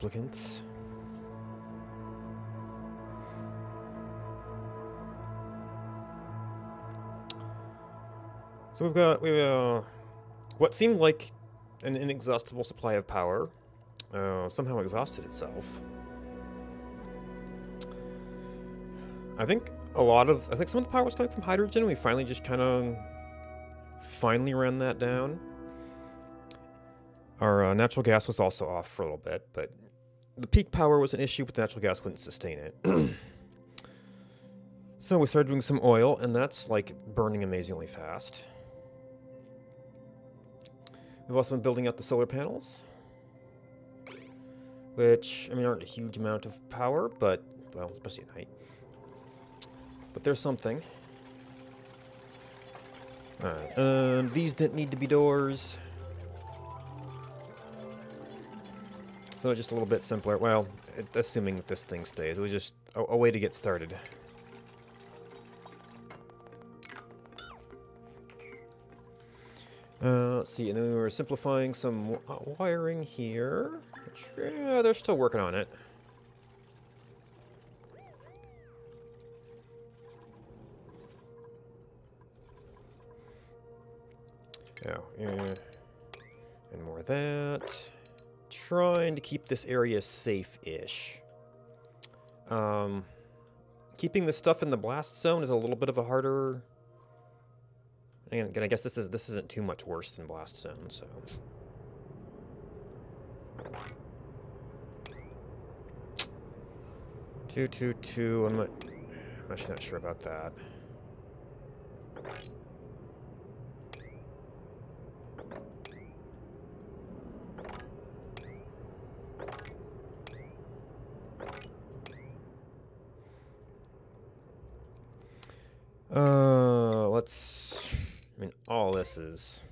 replicants. So we've what seemed like an inexhaustible supply of power somehow exhausted itself. I think some of the power was coming from hydrogen. We finally just kind of ran that down. Our natural gas was also off for a little bit, but the peak power was an issue, but the natural gas wouldn't sustain it. So we started doing some oil, and that's like burning amazingly fast. We've also been building out the solar panels, which, I mean, aren't a huge amount of power, but, well, especially at night. But there's something. Alright, these didn't need to be doors. So just a little bit simpler. Well, assuming that this thing stays. It was just a way to get started. Let's see, and then we were simplifying some wiring here. Which, yeah, they're still working on it. Oh, yeah. And more of that. Trying to keep this area safe-ish. Keeping the stuff in the blast zone is a little bit of a harder... Again, I guess this isn't too much worse than blast zone, so... Two. I'm actually not sure about that. I mean, all this is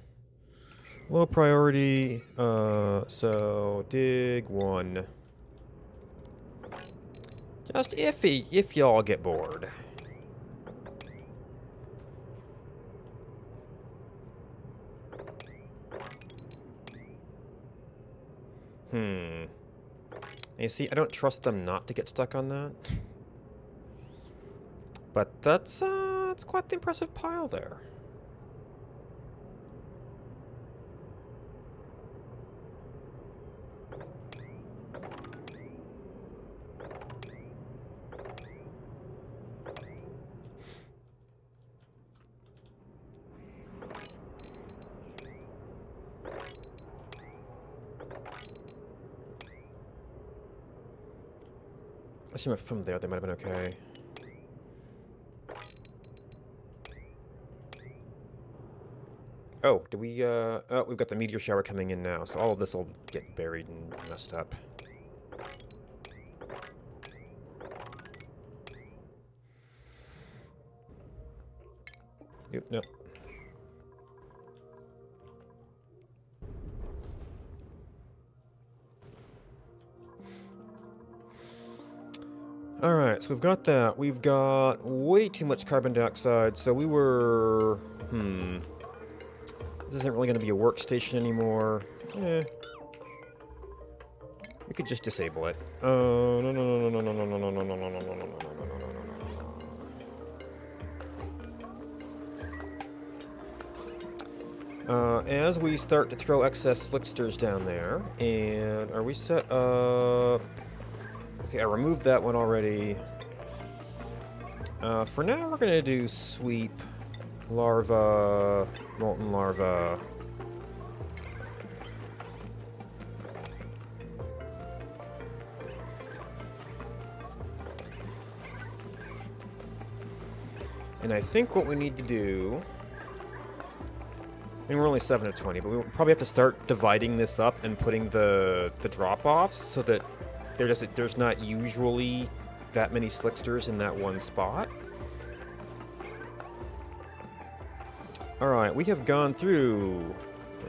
low priority, so dig 1. Just if y'all get bored. You see, I don't trust them not to get stuck on that. But that's quite the impressive pile there. I assume from there they might have been okay. Oh, do we, oh, we've got the meteor shower coming in now, so all of this will get buried and messed up. Yep, nope. Alright, so we've got that. We've got way too much carbon dioxide, so we were... This isn't really going to be a workstation anymore. We could just disable it. As we start to throw excess slicksters down there, and are we set up? Okay, I removed that one already. For now, we're gonna do sweep, larva, molten larva. And I think what we need to do... I mean, we're only 7 of 20, but we probably have to start dividing this up and putting the drop-offs so that there's not usually that many slicksters in that one spot. Alright, we have gone through...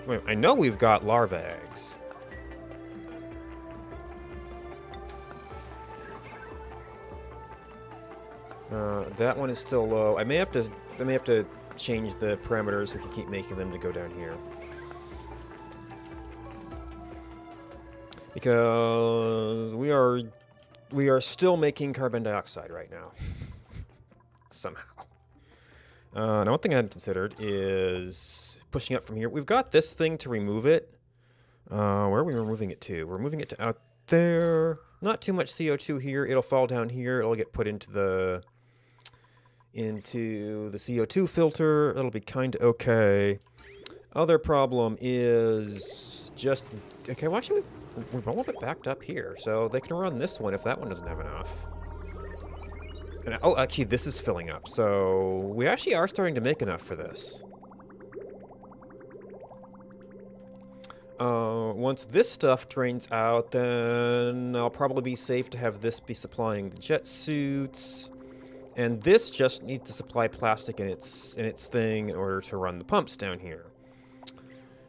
Wait, I know we've got larva eggs. That one is still low. I may have to change the parameters so we can keep making them to go down here. Because we are still making carbon dioxide right now. Somehow. Now, one thing I hadn't considered is pushing up from here. We've got this thing to remove it. Where are we removing it to? We're moving it to out there. Not too much CO2 here. It'll fall down here. It'll get put into the CO2 filter. It'll be kind of okay. Other problem is just... Okay, why should we're a little bit backed up here, so they can run this one if that one doesn't have enough. And, oh, actually, this is filling up, so we actually are starting to make enough for this. Once this stuff drains out, then I'll probably be safe to have this be supplying the jet suits. And this just needs to supply plastic in its thing in order to run the pumps down here.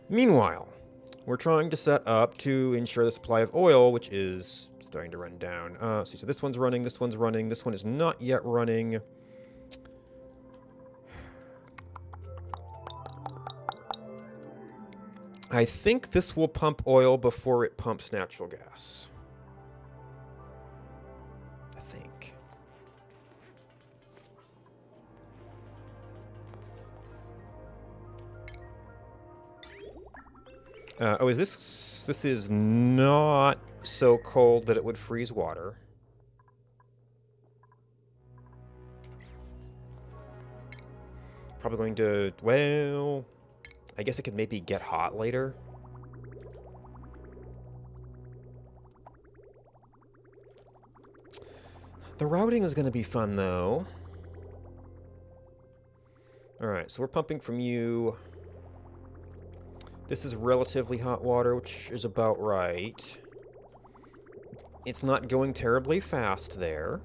Meanwhile, we're trying to set up to ensure the supply of oil, which is starting to run down. So this one's running, this one's running, this one is not yet running. I think this will pump oil before it pumps natural gas. I think. Oh, is this... This is not so cold that it would freeze water. Probably going to... Well... I guess it could maybe get hot later. The routing is going to be fun, though. Alright, so we're pumping from you. This is relatively hot water, which is about right. It's not going terribly fast there.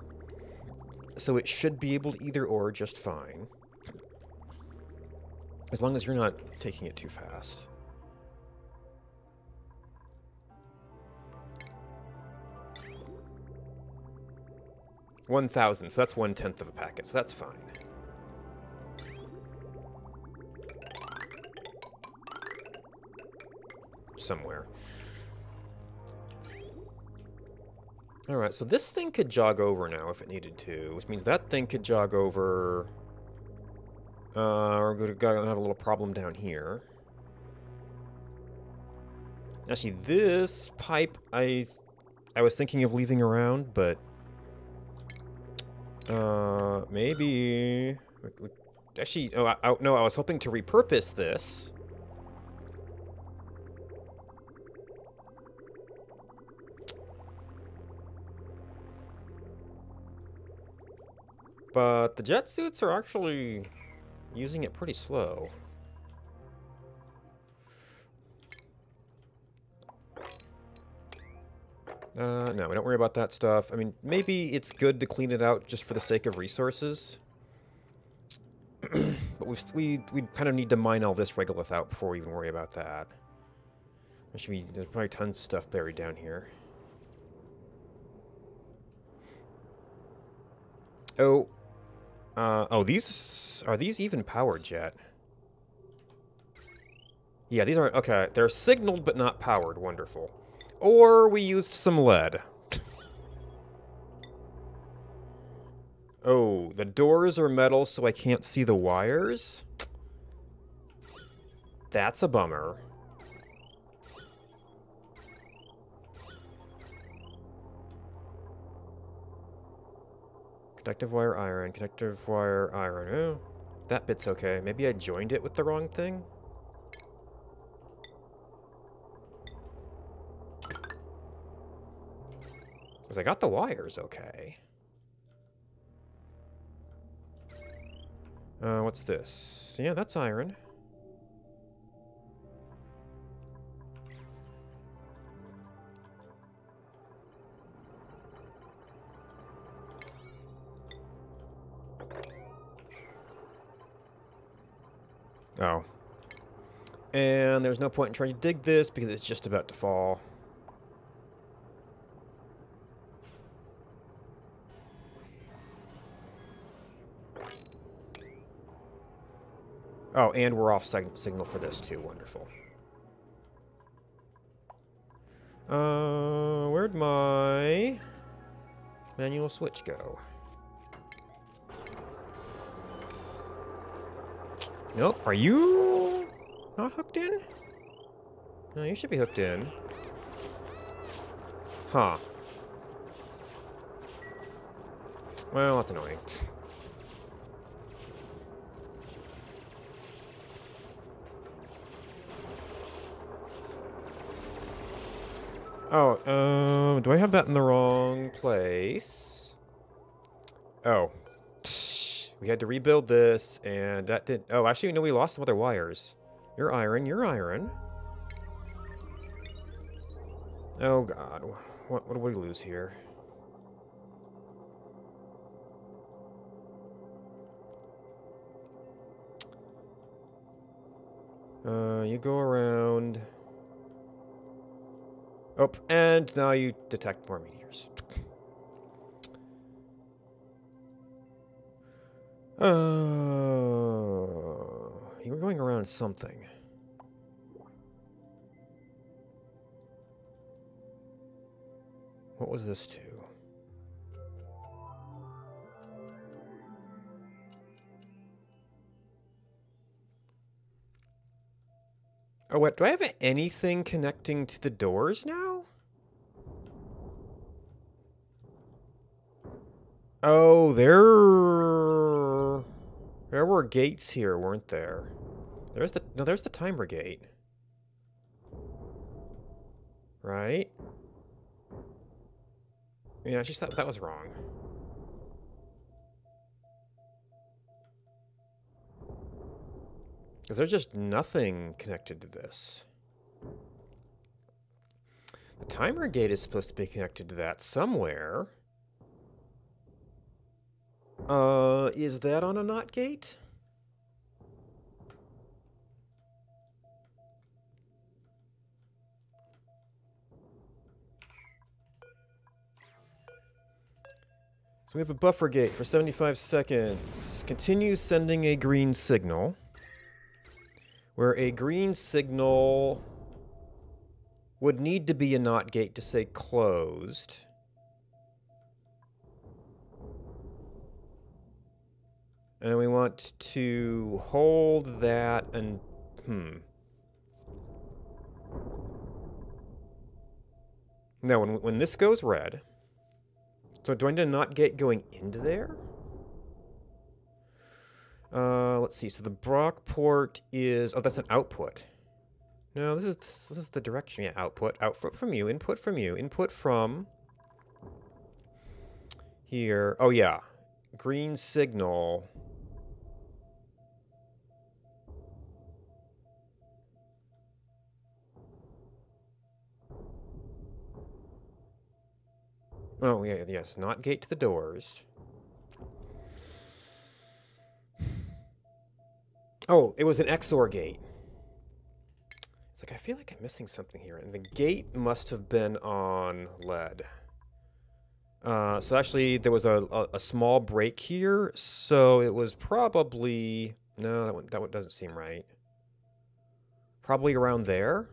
So it should be able to either or just fine. As long as you're not taking it too fast. $1,000, so that's 1/10 of a packet, so that's fine. Somewhere. Alright, so this thing could jog over now if it needed to, which means that thing could jog over... we're going to have a little problem down here. Actually, this pipe, I was thinking of leaving around, but... maybe... Actually, no, I was hoping to repurpose this. But the jet suits are actually... using it pretty slow. No, we don't worry about that stuff. I mean, maybe it's good to clean it out just for the sake of resources. But we kind of need to mine all this regolith out before we even worry about that. There's probably tons of stuff buried down here. Oh. Oh, are these even powered yet? Yeah, these aren't... Okay, they're signaled but not powered. Wonderful. Or we used some lead. Oh, the doors are metal so I can't see the wires? That's a bummer. Conductive wire iron, conductive wire iron. Oh, that bit's okay. Maybe I joined it with the wrong thing? Because I got the wires okay. What's this? Yeah, that's iron. Oh. And there's no point in trying to dig this because it's just about to fall. Oh, and we're off signal for this too. Wonderful. Where'd my manual switch go? Nope. Are you not hooked in? No, you should be hooked in. Huh. Well, that's annoying. Oh, do I have that in the wrong place? Oh. We had to rebuild this, and that didn't... Oh, actually, no, we lost some other wires. You're iron, you're iron. Oh, God. What do we lose here? You go around... Oh, and now you detect more meteors. You were going around something. What was this to? Oh, what? Do I have anything connecting to the doors now? Oh, there were gates here, weren't there? There's the timer gate. Right? Yeah, I just thought that was wrong. Because there's just nothing connected to this. The timer gate is supposed to be connected to that somewhere. Is that on a NOT gate? So we have a buffer gate for 75 seconds. Continue sending a green signal. Where a green signal would need to be a NOT gate to say closed. And we want to hold that and... Now, when this goes red... So do I need a NOT gate going into there? Let's see. So the Brock port is... Oh, that's an output. No, this is the direction. Yeah, output. Output from you. Input from you. Input from... Here. Oh, yeah. Green signal... Oh, yeah, yes. NOT gate to the doors. Oh, it was an XOR gate. It's like, I feel like I'm missing something here. And the gate must have been on lead. So actually, there was a small break here. So it was probably... No, that one doesn't seem right. Probably around there?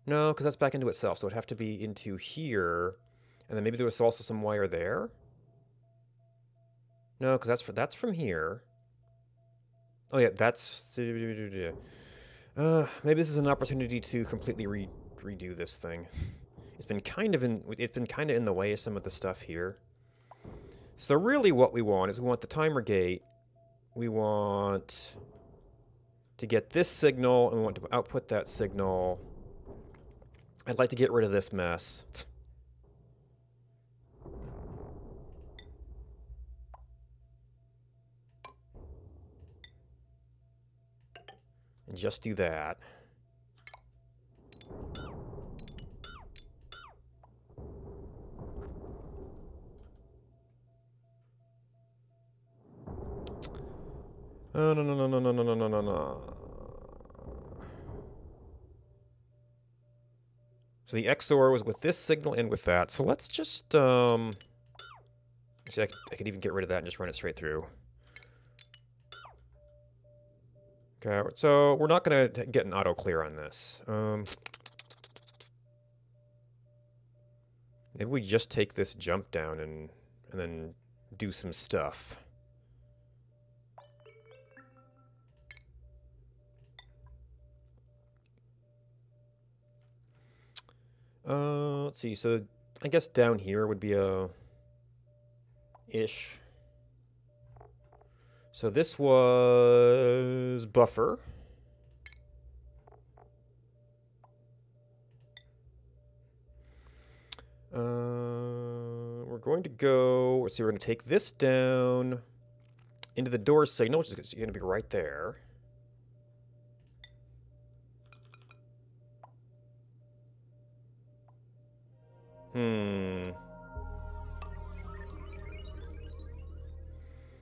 No, because that's back into itself, so it'd have to be into here, and then maybe there was also some wire there? No, because that's from here. Oh yeah, that's... Maybe this is an opportunity to completely redo this thing. It's been kind of in the way of some of the stuff here. So really what we want is we want the timer gate, we want to get this signal, and we want to output that signal. I'd like to get rid of this mess. And just do that. Oh, no. So the XOR was with this signal and with that. So let's just, actually, I could even get rid of that and just run it straight through. Okay, so we're not going to get an auto clear on this. Maybe we just take this jump down and then do some stuff. Let's see. So I guess down here would be a ish. So this was buffer. We're going to go. So we're going to take this down into the door signal, which is going to be right there.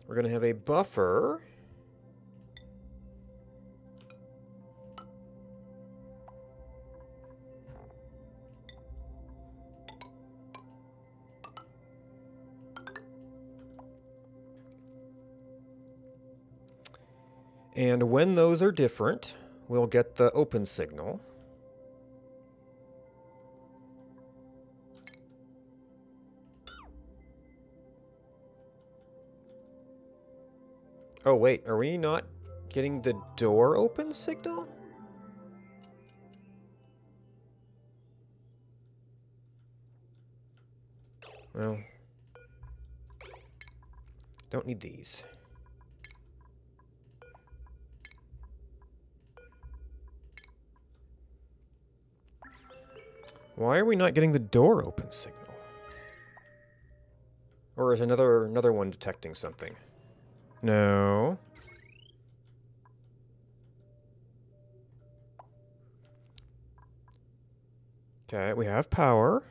We're going to have a buffer. And when those are different, we'll get the open signal. Oh, wait, are we not getting the door open signal? Well, don't need these. Why are we not getting the door open signal? Or is another one detecting something? No. Okay, we have power.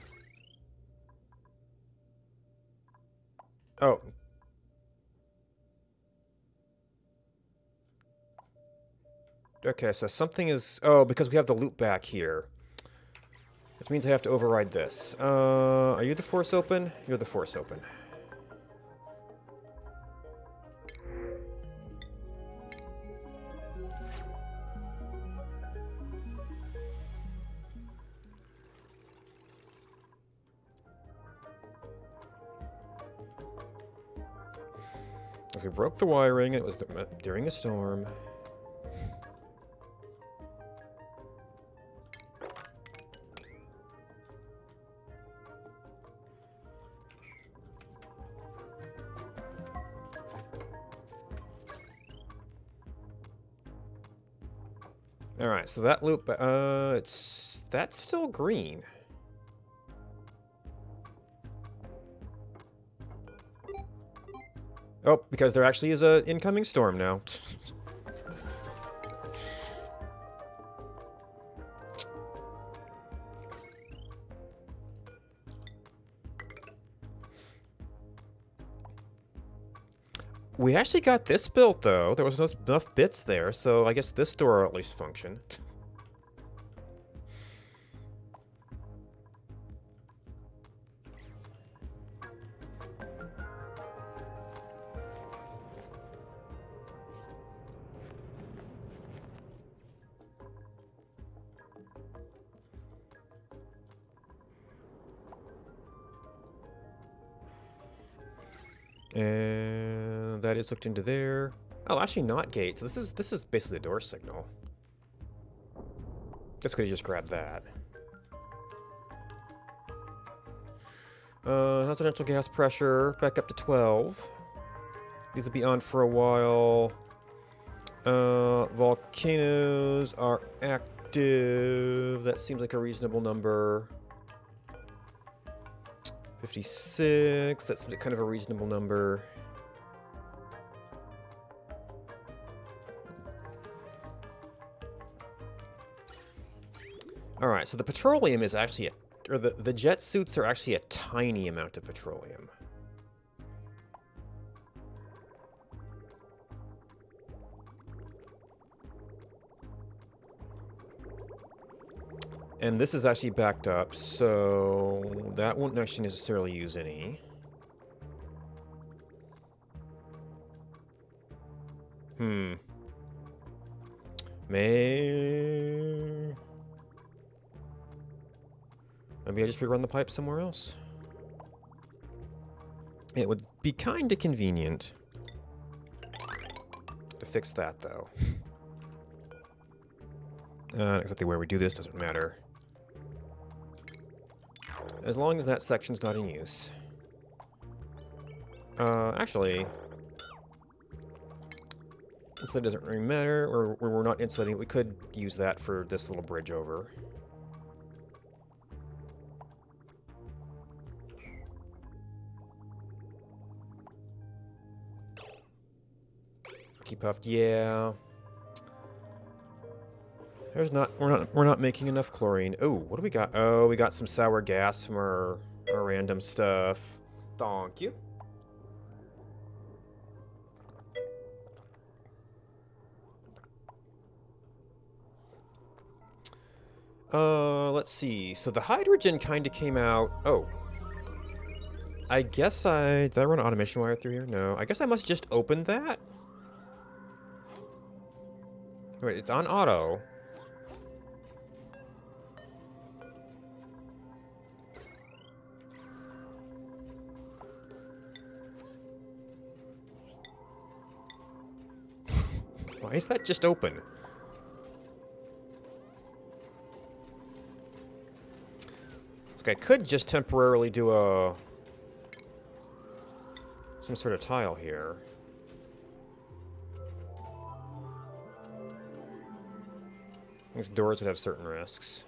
Oh. Okay, so something is... Oh, because we have the loop back here. Which means I have to override this. Are you the force open? You're the force open. As we broke the wiring, and it was during a storm. All right, so that loop, that's still green. Oh, because there actually is an incoming storm now. We actually got this built, though. There was enough bits there, so I guess this door will at least function. And that is hooked into there. Oh, actually not gate. So this is basically a door signal. Guess we could just grab that. How's the natural gas pressure? Back up to 12. These will be on for a while. Volcanoes are active. That seems like a reasonable number. 56, that's kind of a reasonable number. Alright, so the petroleum is actually, the jet suits are actually a tiny amount of petroleum. And this is actually backed up, so that won't actually necessarily use any. Maybe I just rerun the pipe somewhere else. It would be kind of convenient to fix that, though. Not exactly where we do this doesn't matter. As long as that section's not in use. Actually, since that doesn't really matter, or we're not insulating it, we could use that for this little bridge over. Keep puffed, yeah. There's not. We're not making enough chlorine. Oh, what do we got? Oh, we got some sour gas from our random stuff. Thank you. Let's see. So the hydrogen kind of came out. Oh. I guess did I run an automation wire through here? No. I guess I must just open that. Wait, it's on auto. Why is that just open? I could just temporarily do some sort of tile here. These doors would have certain risks.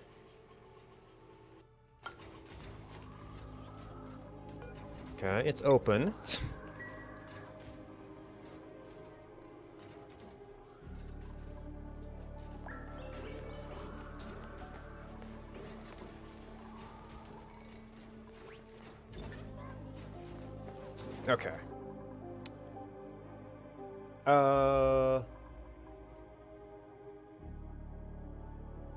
Okay, it's open. Okay.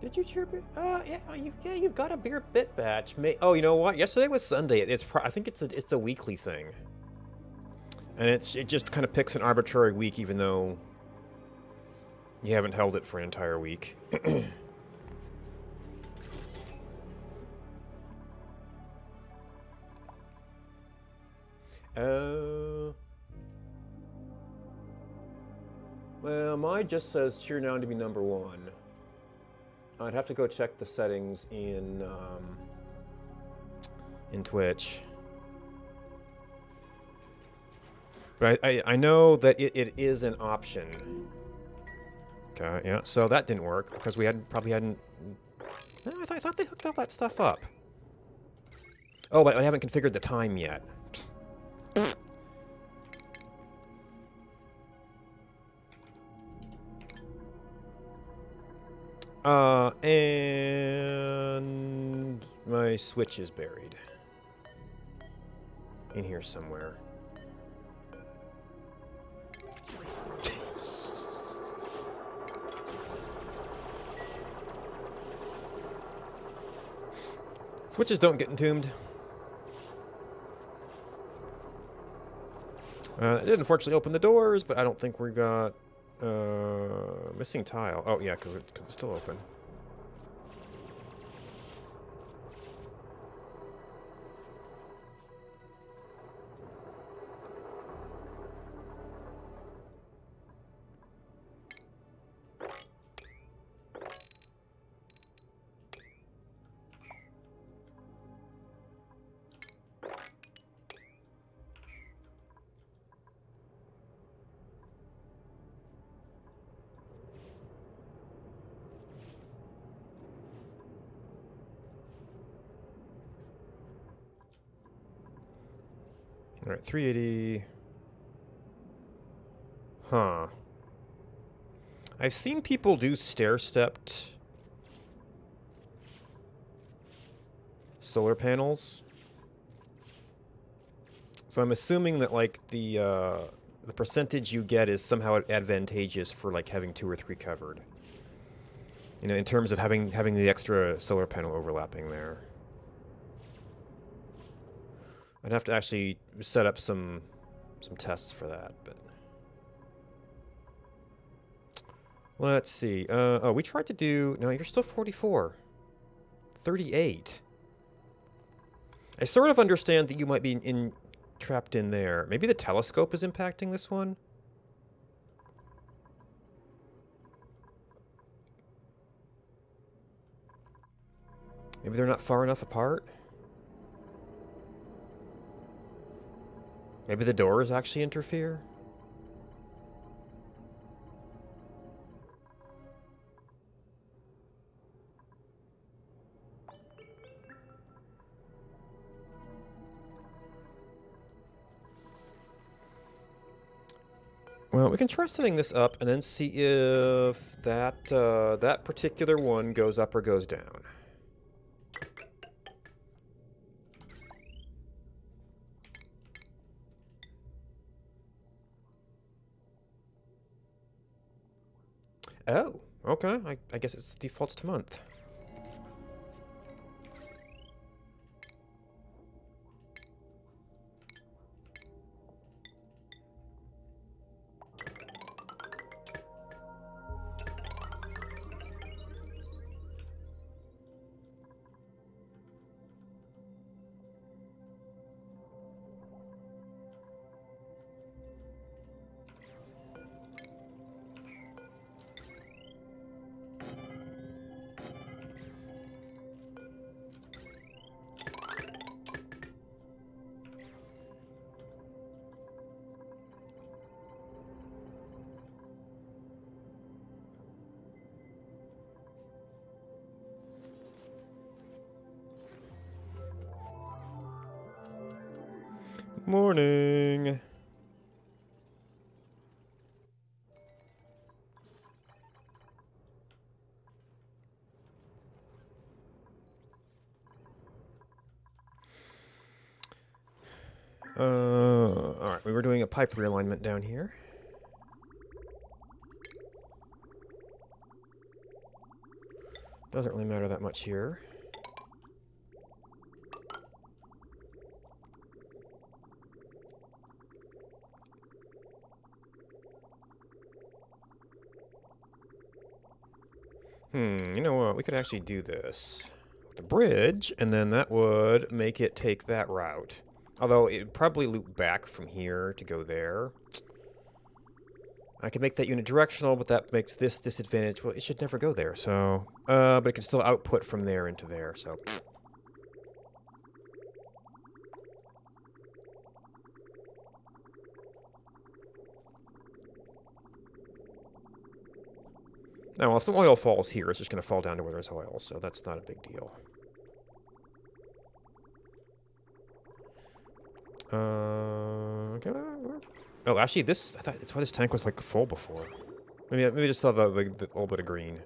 Did you cheer? Yeah, you've got a beer bit batch. Oh, you know what? Yesterday was Sunday. I think it's a weekly thing, and it just kind of picks an arbitrary week, even though you haven't held it for an entire week. Well, mine just says cheer now to be #1. I'd have to go check the settings in Twitch. But I know that it is an option. Okay, yeah. So that didn't work because we probably hadn't. No, I thought they hooked all that stuff up. Oh, but I haven't configured the time yet. And my switch is buried in here somewhere. Switches don't get entombed. It did unfortunately open the doors, but I don't think we got missing tile. Oh yeah, because it's still open. All right, 380. Huh. I've seen people do stair-stepped solar panels. So I'm assuming that like the percentage you get is somehow advantageous for like having 2 or 3 covered. You know, in terms of having the extra solar panel overlapping there. I'd have to actually set up some tests for that, but Let's see. Oh, we tried to do... No, you're still 44. 38. I sort of understand that you might be trapped in there. Maybe the telescope is impacting this one? Maybe they're not far enough apart? Maybe the doors actually interfere? Well, we can try setting this up and then see if that that particular one goes up or goes down. Oh, okay. I guess it defaults to month. Morning. Alright, we were doing a pipe realignment down here. Doesn't really matter that much here. You know what? We could actually do this with the bridge, and then that would make it take that route. Although it'd probably loop back from here to go there. I could make that unidirectional, but that makes this disadvantage. Well, it should never go there, so... but it can still output from there into there, so... Now, well, if some oil falls here, it's just going to fall down to where there's oil, so that's not a big deal. Okay. Oh, actually, this... I thought it's why this tank was, like, full before. Maybe I just saw the little bit of green.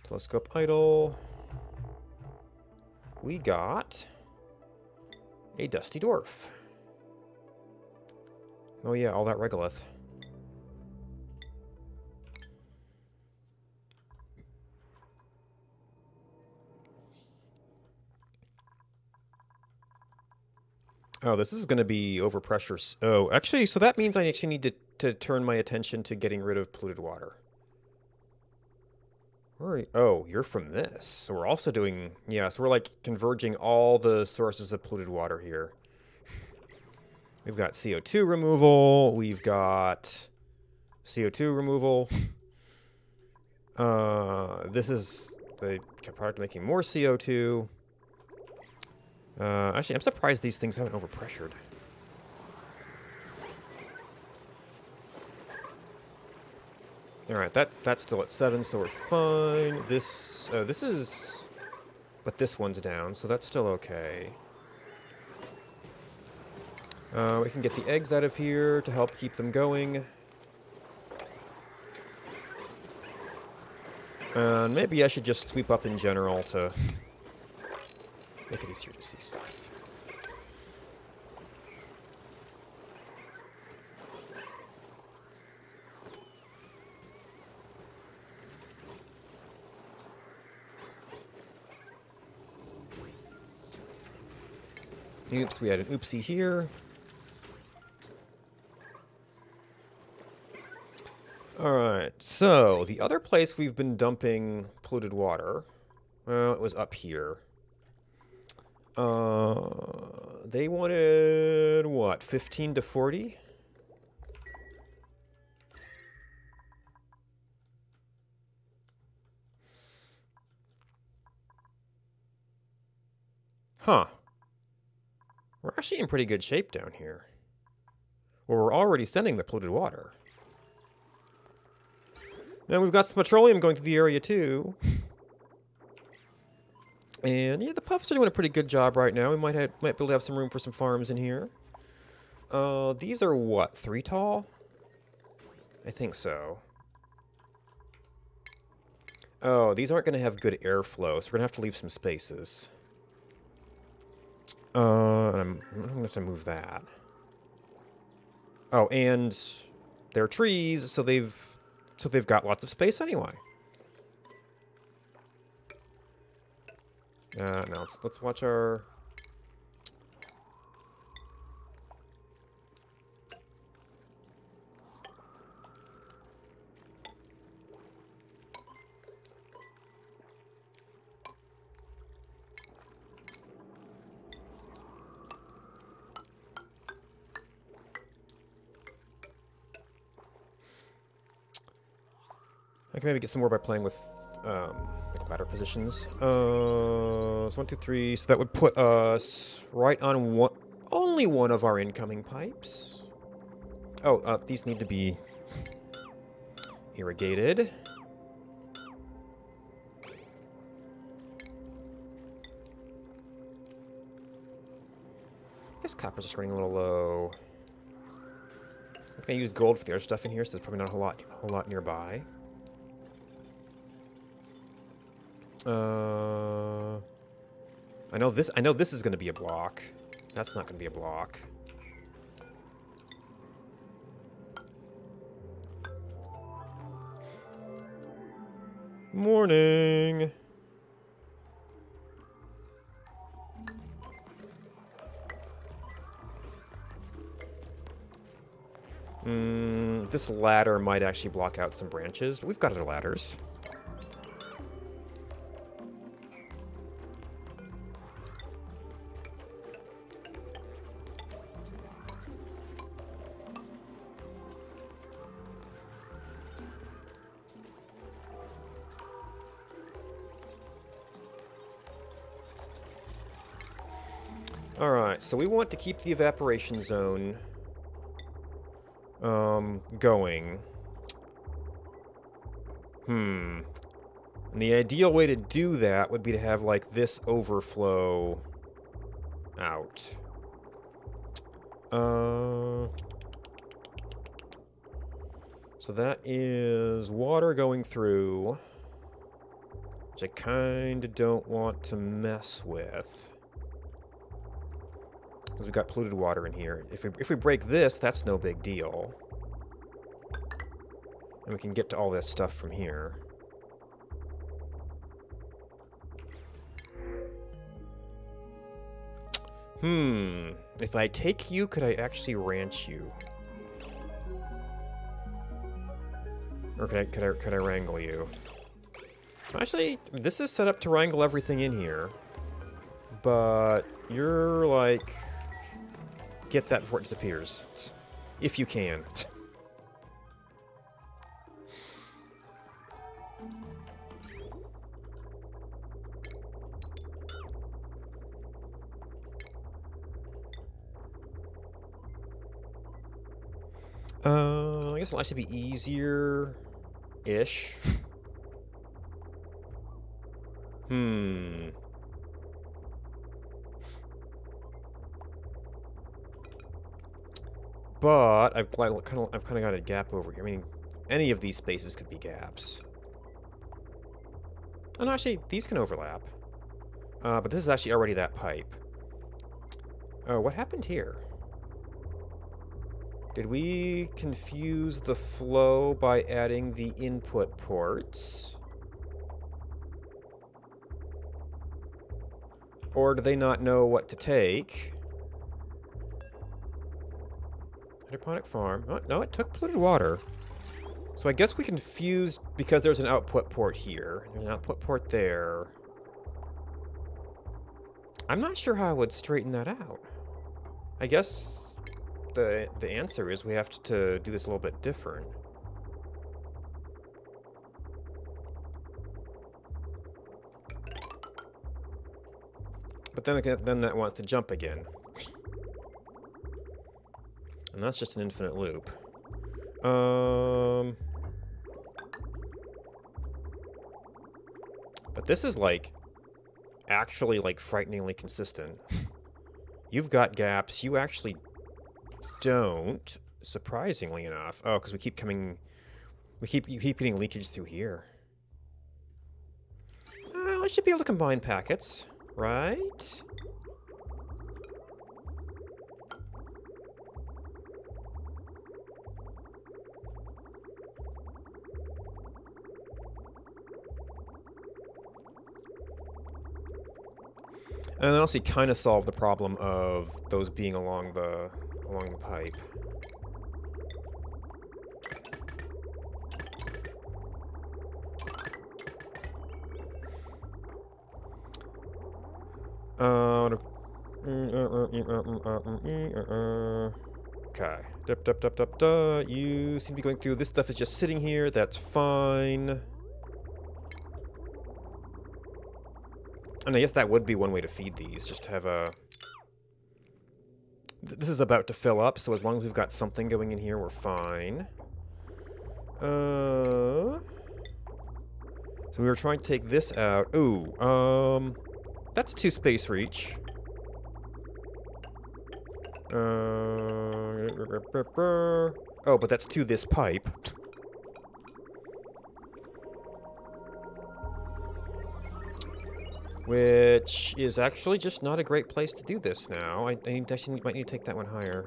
Telescope idle. We got... a dusty dwarf. Oh yeah, all that regolith. Oh, this is going to be overpressure. Oh, actually, so that means I actually need to turn my attention to getting rid of polluted water. Oh, you're from this. So we're also doing... Yeah, so we're like converging all the sources of polluted water here. We've got CO2 removal. We've got CO2 removal. This is the product making more CO2. Actually, I'm surprised these things haven't overpressured. Alright, that's still at 7, so we're fine. This is... But this one's down, so that's still okay. We can get the eggs out of here to help keep them going. And maybe I should just sweep up in general to make it easier to see stuff. Oops, we had an oopsie here. Alright, so the other place we've been dumping polluted water, well, it was up here. They wanted, what, 15 to 40? Huh. We're actually in pretty good shape down here. Well, we're already sending the polluted water. Now we've got some petroleum going through the area too. And yeah, the puffs are doing a pretty good job right now. We might be able to have some room for some farms in here. These are what, 3 tall? I think so. Oh, these aren't going to have good airflow, so we're going to have to leave some spaces. I'm going to have to move that. Oh, and they're trees, so they've got lots of space anyway. Now let's watch our... I can maybe get some more by playing with like ladder positions. So 1, 2, 3. So that would put us right on only one of our incoming pipes. Oh, these need to be irrigated. I guess copper's just running a little low. I'm gonna use gold for the other stuff in here, so there's probably not a whole lot nearby. I know this is going to be a block. That's not going to be a block. Morning. This ladder might actually block out some branches, but we've got other ladders. Alright, so we want to keep the evaporation zone going. And the ideal way to do that would be to have, like, this overflow out. So that is water going through, which I kind of don't want to mess with. Because we've got polluted water in here. If we break this, that's no big deal. And we can get to all this stuff from here. If I take you, could I actually ranch you? Or could I wrangle you? Actually, this is set up to wrangle everything in here. But you're like... Get that before it disappears. If you can. I guess it'll actually be easier-ish. But I've kind of got a gap over here. I mean, any of these spaces could be gaps. And actually, these can overlap. But this is actually already that pipe. Oh, what happened here? Did we confuse the flow by adding the input ports? Or do they not know what to take? Hydroponic farm. Oh, no, it took polluted water. So I guess we can fuse, because there's an output port here. There's an output port there. I'm not sure how I would straighten that out. I guess the answer is we have to do this a little bit different. But then again, then that wants to jump again. And that's just an infinite loop. But this is like actually like frighteningly consistent. You've got gaps, you actually don't, surprisingly enough. Oh, because we keep getting leakage through here. I should be able to combine packets, right? And then also kind of solve the problem of those being along the pipe. Okay. You seem to be going through. This stuff is just sitting here. That's fine. And I guess that would be one way to feed these, just to have a... This is about to fill up, so as long as we've got something going in here, we're fine. So we were trying to take this out. Ooh, that's 2 space reach. Oh, but that's to this pipe. Which is actually just not a great place to do this now. I actually might need to take that one higher.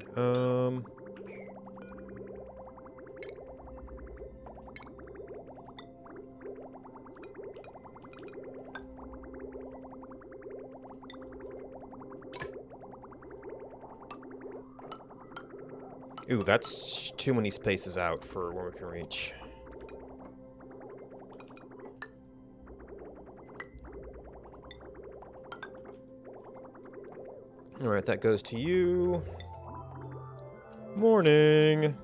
Ooh, that's too many spaces out for where we can reach. Alright, that goes to you. Morning!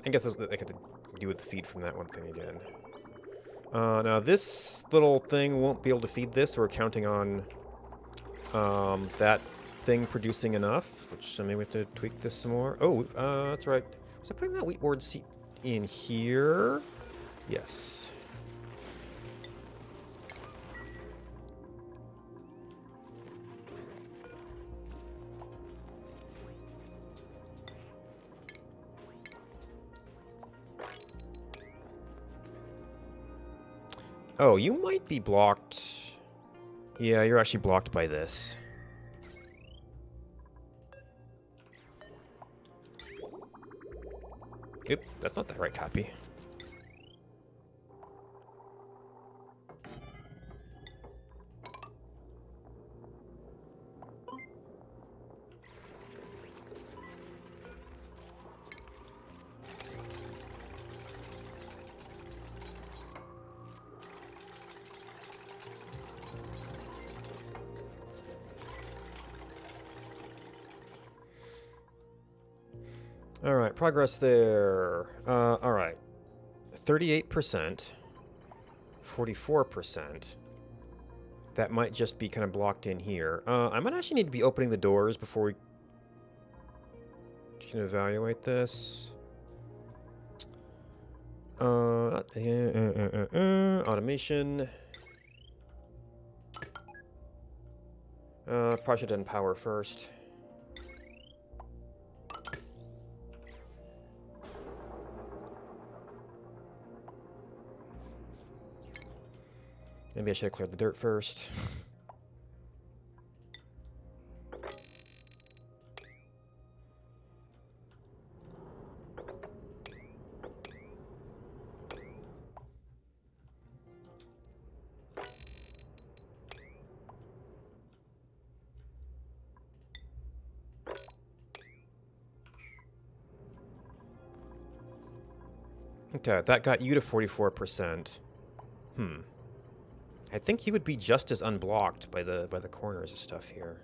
I guess I could do with the feed from that one thing again. Now this little thing won't be able to feed this. We're counting on that thing producing enough, which maybe we have to tweak this some more. Oh, that's right. Was I putting that wheat board seat in here? Yes. Oh, you might be blocked. Yeah, you're actually blocked by this. Oop, that's not the right copy. Alright, progress there. Alright. 38%. 44%. That might just be kind of blocked in here. I might actually need to be opening the doors before we can evaluate this. Automation. Probably should have done power first. Maybe I should have cleared the dirt first. Okay, that got you to 44%. I think he would be just as unblocked by the corners and stuff here.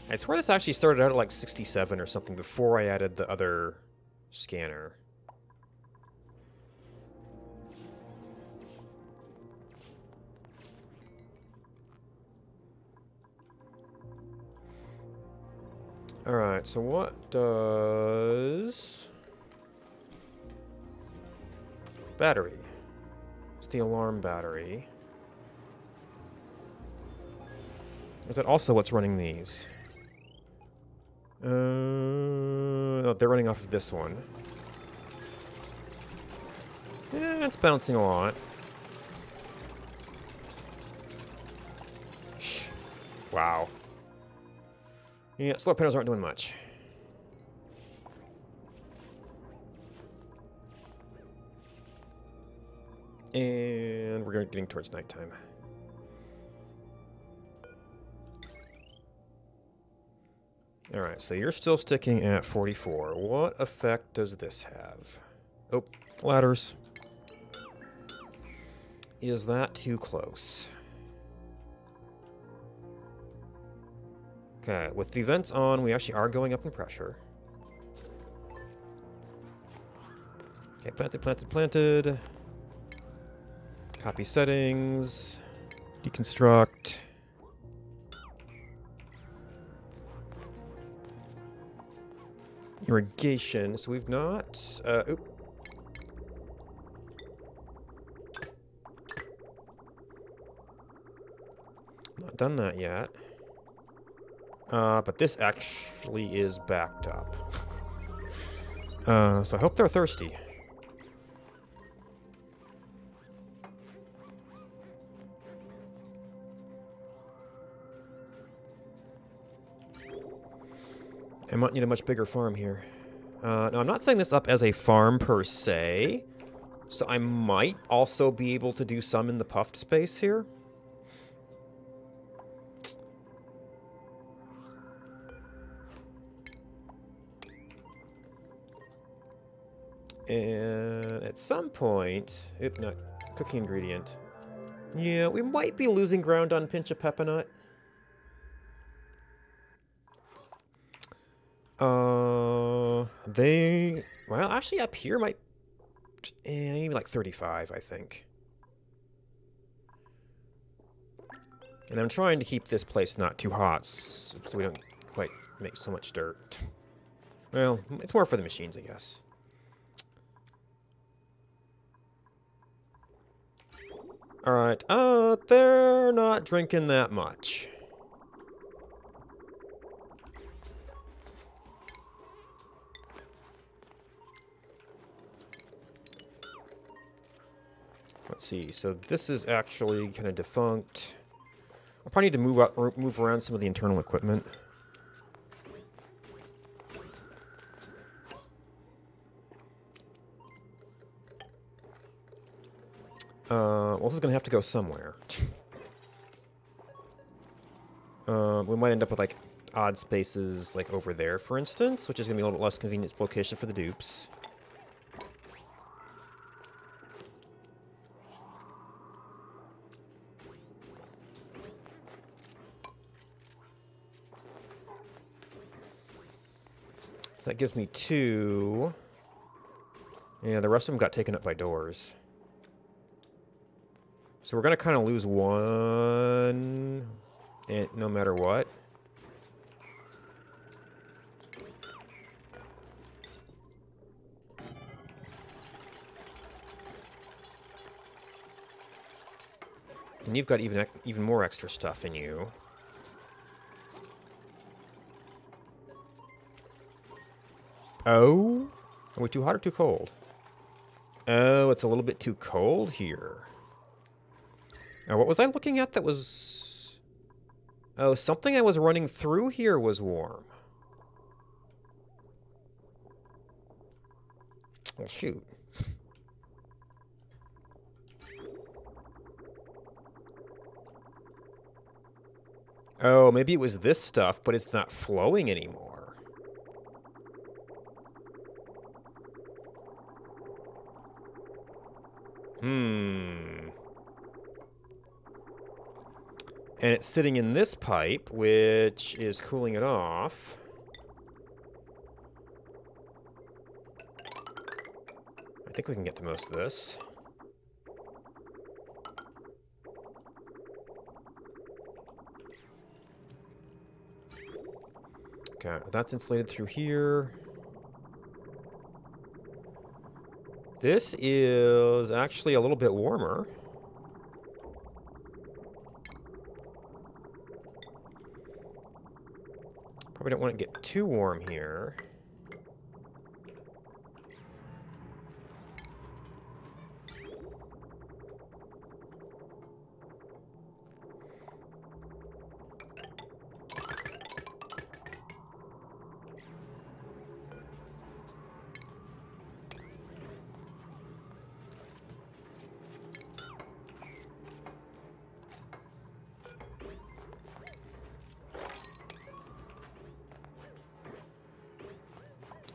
I swear this actually started out at like 67 or something before I added the other scanner. Alright, so what does... Battery. It's the alarm battery. Is that also what's running these? No, they're running off of this one. Yeah, it's bouncing a lot. Wow. Yeah, solar panels aren't doing much. And we're getting towards nighttime. Alright, so you're still sticking at 44. What effect does this have? Oh, ladders. Is that too close? Okay, with the vents on, we actually are going up in pressure. Okay, planted, planted, planted. Copy settings. Deconstruct. Irrigation. So we've not... oop. Not done that yet. But this actually is backed up. So I hope they're thirsty. I might need a much bigger farm here. Now, I'm not setting this up as a farm per se, so I might also be able to do some in the puffed space here. And at some point, if not cooking ingredient, yeah, we might be losing ground on pinch of peppermint. Well, actually up here might, maybe like 35, I think. And I'm trying to keep this place not too hot, so we don't quite make so much dirt. Well, it's more for the machines, I guess. Alright, they're not drinking that much. Let's see, so this is actually kind of defunct. I'll probably need to move around some of the internal equipment. Well, this is going to have to go somewhere. We might end up with, like, odd spaces, like, over there, for instance, which is going to be a little bit less convenient location for the dupes. So that gives me 2. Yeah, the rest of them got taken up by doors. So we're going to kind of lose 1, and no matter what. And you've got even more extra stuff in you. Oh? Are we too hot or too cold? Oh, it's a little bit too cold here. What was I looking at that was... Oh, something I was running through here was warm. Well, shoot. Oh, maybe it was this stuff, but it's not flowing anymore. And it's sitting in this pipe, which is cooling it off. I think we can get to most of this. Okay, that's insulated through here. This is actually a little bit warmer. Probably don't want to get too warm here.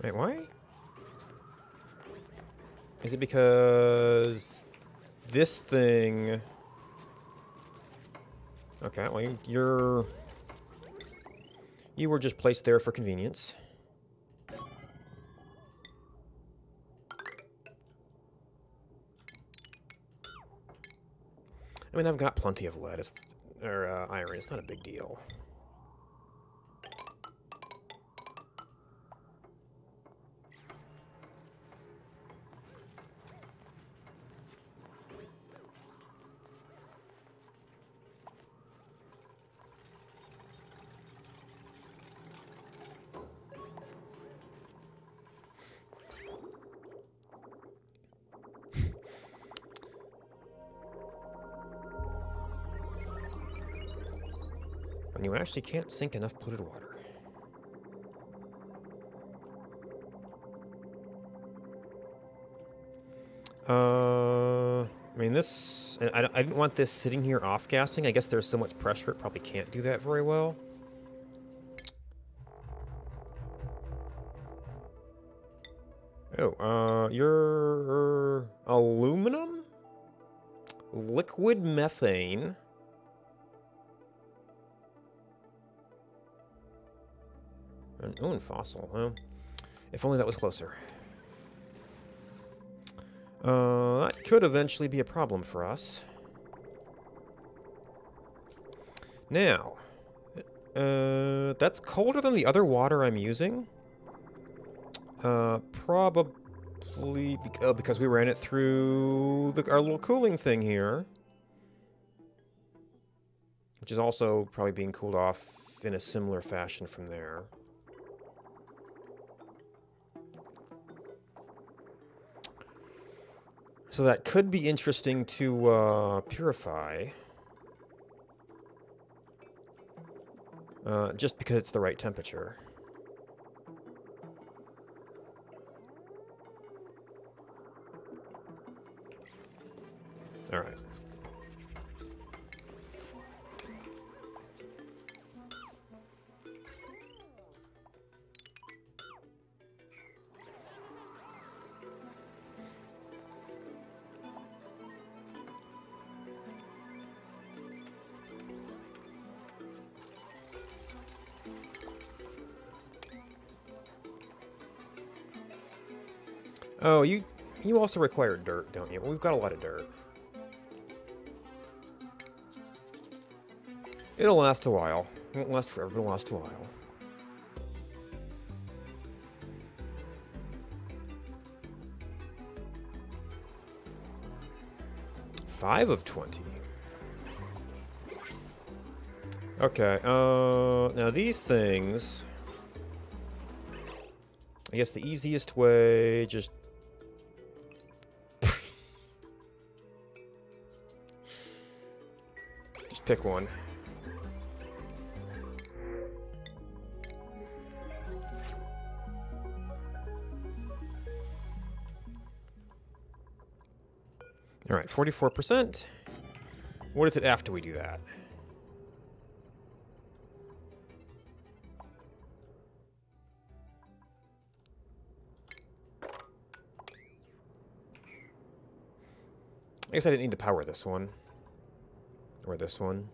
Wait, why? Is it because this thing... Okay, well, you were just placed there for convenience. I mean, I've got plenty of lead, or iron. It's not a big deal. When you actually can't sink enough polluted water. I mean, this... I didn't want this sitting here off-gassing. I guess there's so much pressure it probably can't do that very well. Oh, you're... aluminum? Liquid methane... and fossil. Well, if only that was closer. That could eventually be a problem for us. Now, that's colder than the other water I'm using. Probably because we ran it through our little cooling thing here. Which is also probably being cooled off in a similar fashion from there. So that could be interesting to purify. Just because it's the right temperature. All right. Oh, you also require dirt, don't you? Well, we've got a lot of dirt. It'll last a while. It won't last forever, but it'll last a while. Five of 20. Okay, now these things... I guess the easiest way, just... just pick one. All right, 44%. What is it after we do that? I guess I didn't need to power this one. Or this one.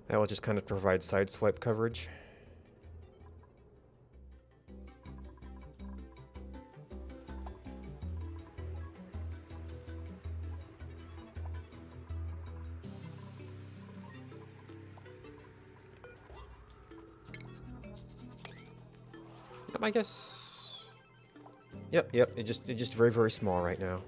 That will just kind of provide side swipe coverage. I guess. Yep. It's just very, very small right now.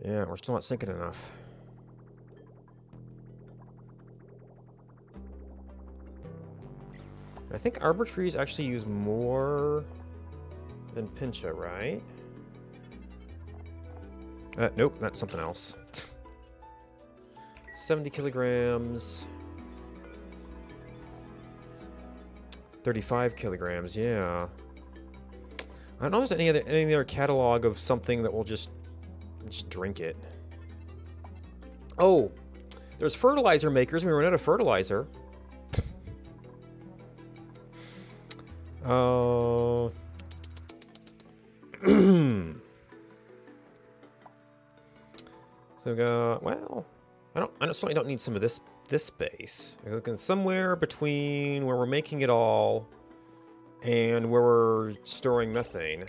Yeah, we're still not sinking enough. I think arbor trees actually use more than pincha, right? Nope, that's something else. 70 kilograms. 35 kilograms, yeah. I don't know if there's any other catalog of something that will just drink it. Oh, there's fertilizer makers. We run out of fertilizer. So well, I certainly don't need some of this space. I'm looking somewhere between where we're making it all and where we're storing methane.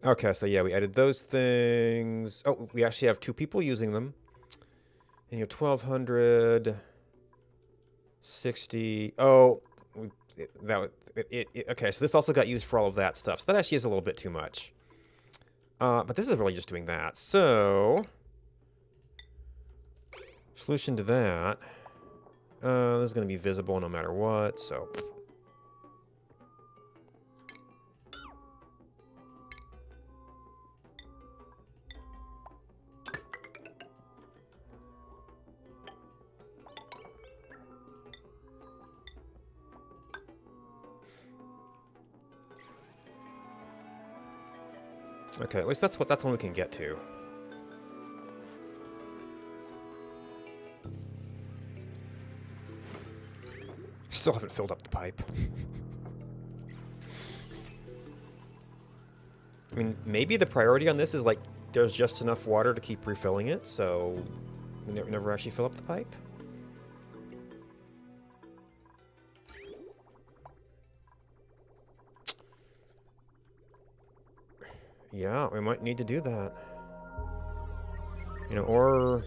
Okay, so yeah, we added those things. Oh, we actually have 2 people using them. And you're 1,200. 60. Oh, okay, so this also got used for all of that stuff. So that actually is a little bit too much. But this is really just doing that. So, solution to that. This is going to be visible no matter what, so... Okay, at least that's one we can get to. Still haven't filled up the pipe. I mean, maybe the priority on this is like there's just enough water to keep refilling it, so we never actually fill up the pipe. Yeah, we might need to do that. You know, or...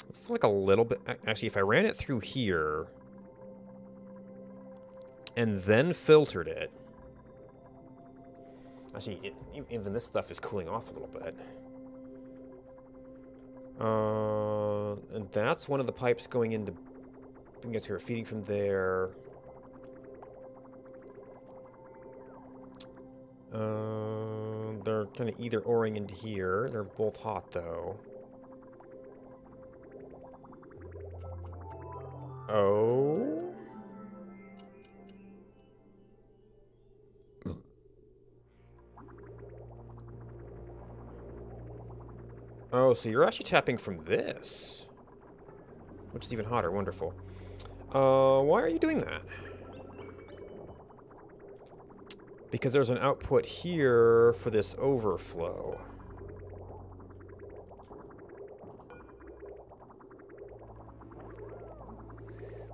It's like a little bit... Actually, if I ran it through here... and then filtered it... Actually, even this stuff is cooling off a little bit. And that's one of the pipes going into... I guess we're feeding from there... They're kind of either oring into here. They're both hot, though. Oh? Oh, so you're actually tapping from this. Which is even hotter. Wonderful. Why are you doing that? Because there's an output here for this overflow.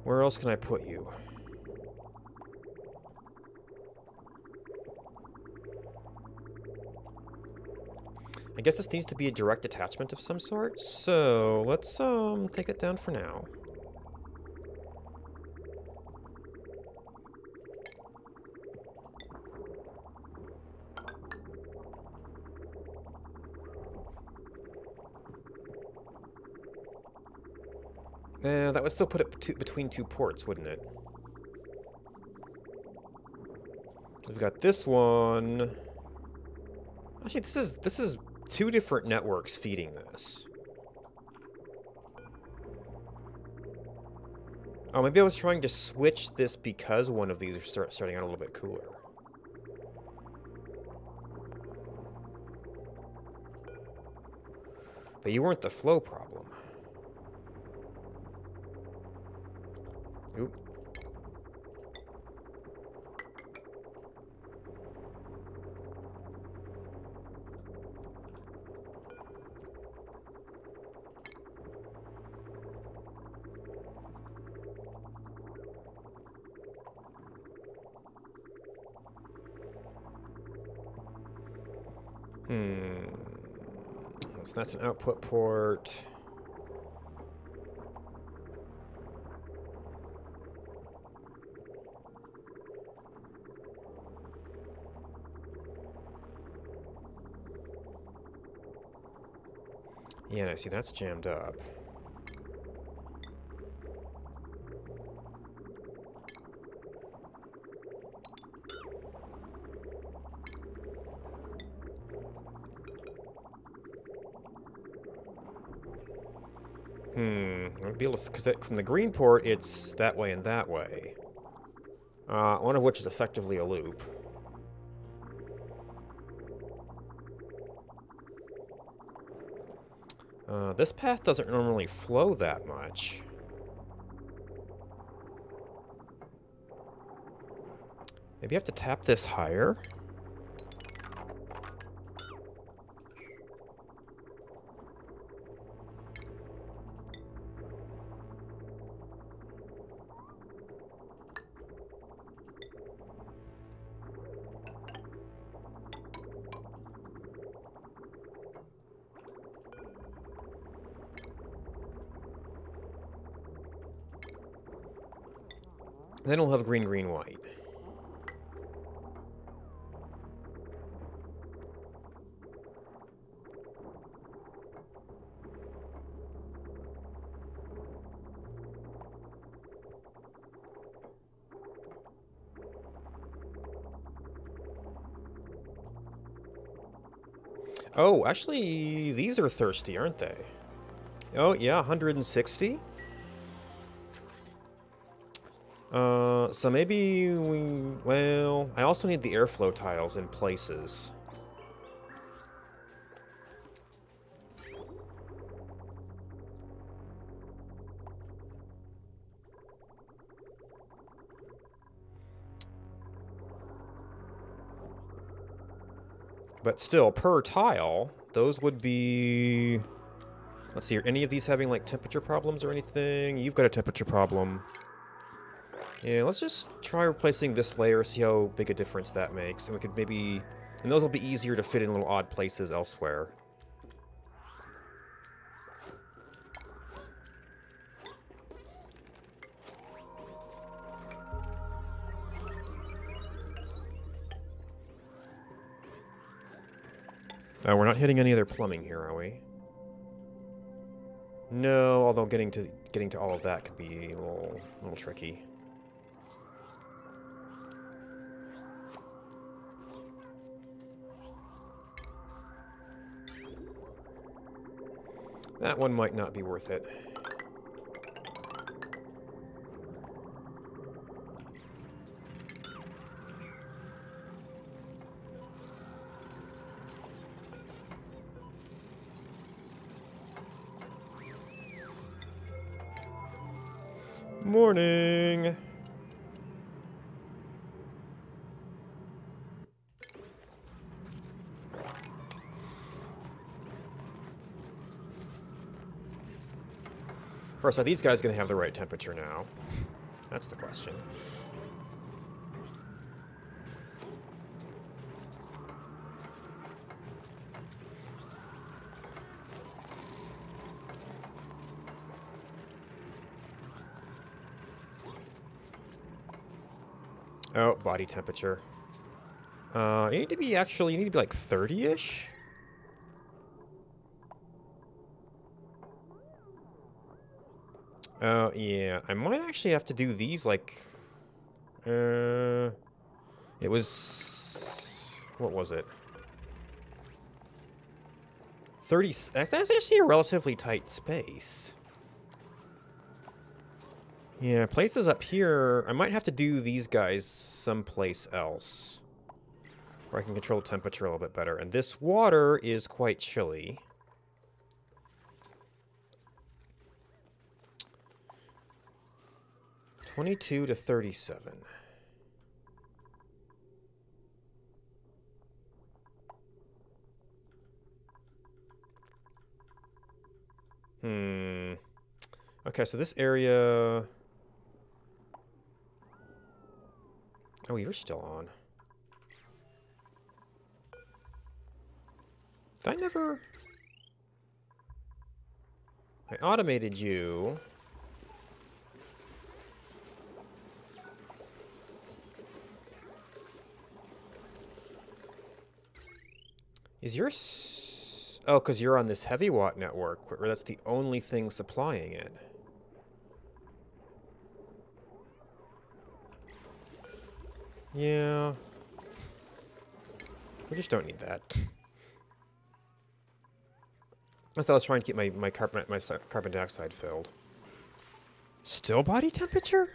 Where else can I put you? I guess this needs to be a direct attachment of some sort. So let's take it down for now. That would still put it between 2 ports, wouldn't it? We've got this one. Actually, this is 2 different networks feeding this. Oh, maybe I was trying to switch this because one of these are starting out a little bit cooler. But you weren't the flow problem. Oop. So that's an output port. Yeah, and I see that's jammed up. I'd be able to, because from the green port, it's that way and that way. One of which is effectively a loop. This path doesn't normally flow that much. Maybe I have to tap this higher? Then we'll have green, green, white. Oh, actually, these are thirsty, aren't they? Oh, yeah, 160? So maybe well, I also need the airflow tiles in places. But still, per tile, those would be... Let's see, are any of these having, like, temperature problems or anything? You've got a temperature problem. Yeah, let's just try replacing this layer, see how big a difference that makes. And we could maybe... And those will be easier to fit in little odd places elsewhere. We're not hitting any other plumbing here, are we? No, although getting to all of that could be a little tricky. That one might not be worth it. Morning! Of course, are these guys going to have the right temperature now? That's the question. Oh, body temperature. You need to be like 30-ish? Oh, yeah. I might actually have to do these, like... It was... What was it? 30... That's actually a relatively tight space. Yeah, places up here, I might have to do these guys someplace else, where I can control temperature a little bit better. And this water is quite chilly. (22 to 37). Okay, so this area... Oh, you're still on. Did I never... I automated you. Is yours... Oh, because you're on this heavy watt network, where that's the only thing supplying it. Yeah. We just don't need that. I thought I was trying to keep my carbon dioxide filled. Still body temperature?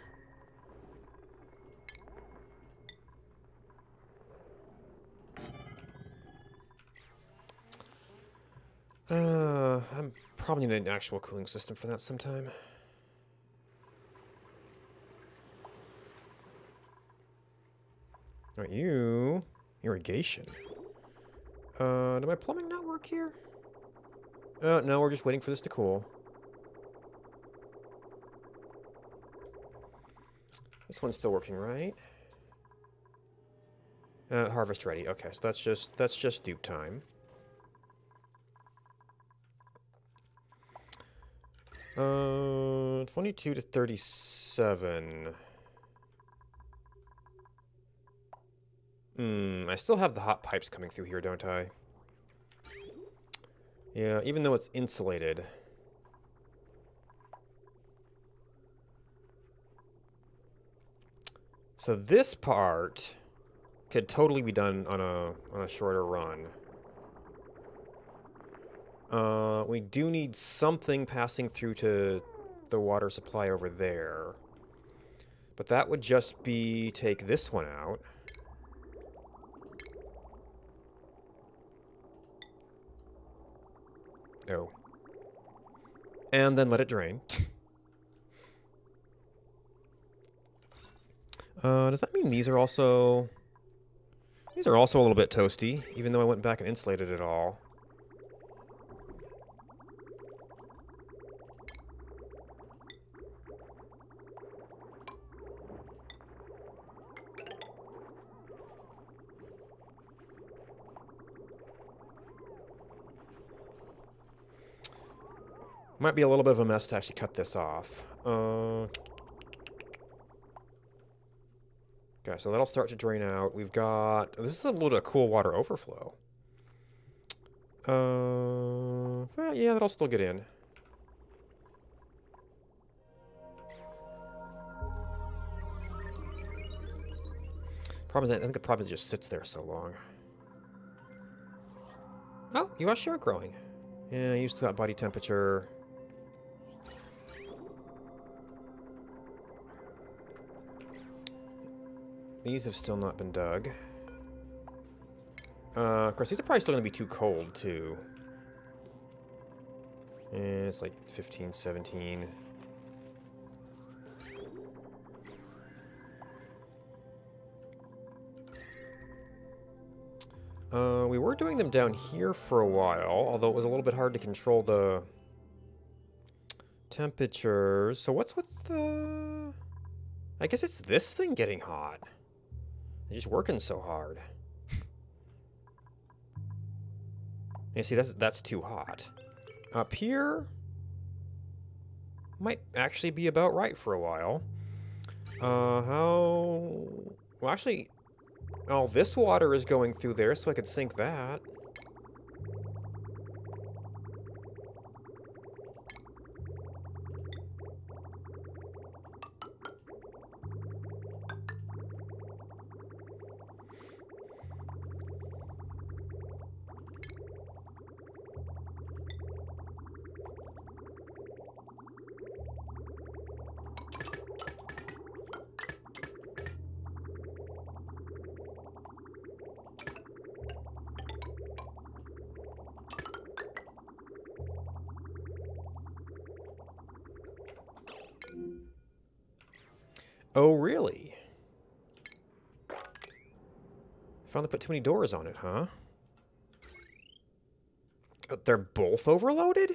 I'm probably need an actual cooling system for that sometime. Alright, you... Irrigation. Did my plumbing not work here? No, we're just waiting for this to cool. This one's still working, right? Harvest ready. Okay, so that's just dupe time. Uh, 22 to 37. I still have the hot pipes coming through here, don't I? Yeah, even though it's insulated. So this part could totally be done on a shorter run. We do need something passing through to the water supply over there. But that would just be take this one out. Oh. And then let it drain. Does that mean these are also... These are also a little bit toasty, even though I went back and insulated it all. Might be a little bit of a mess to actually cut this off. Okay, so that'll start to drain out. We've got... This is a little bit of cool water overflow. Well, yeah, that'll still get in. Problem is, I think the problem is it just sits there so long. Oh, you are sure growing. Yeah, used to that body temperature. These have still not been dug. Of course, these are probably still going to be too cold, too. And it's like 15, 17. We were doing them down here for a while, although it was a little bit hard to control the temperatures. So what's with the... I guess it's this thing getting hot. It's just working so hard. You see, that's too hot. Up here might actually be about right for a while. How... Well, actually... Oh, this water is going through there, so I could sink that. Oh, really? Finally put too many doors on it, huh? Oh, they're both overloaded?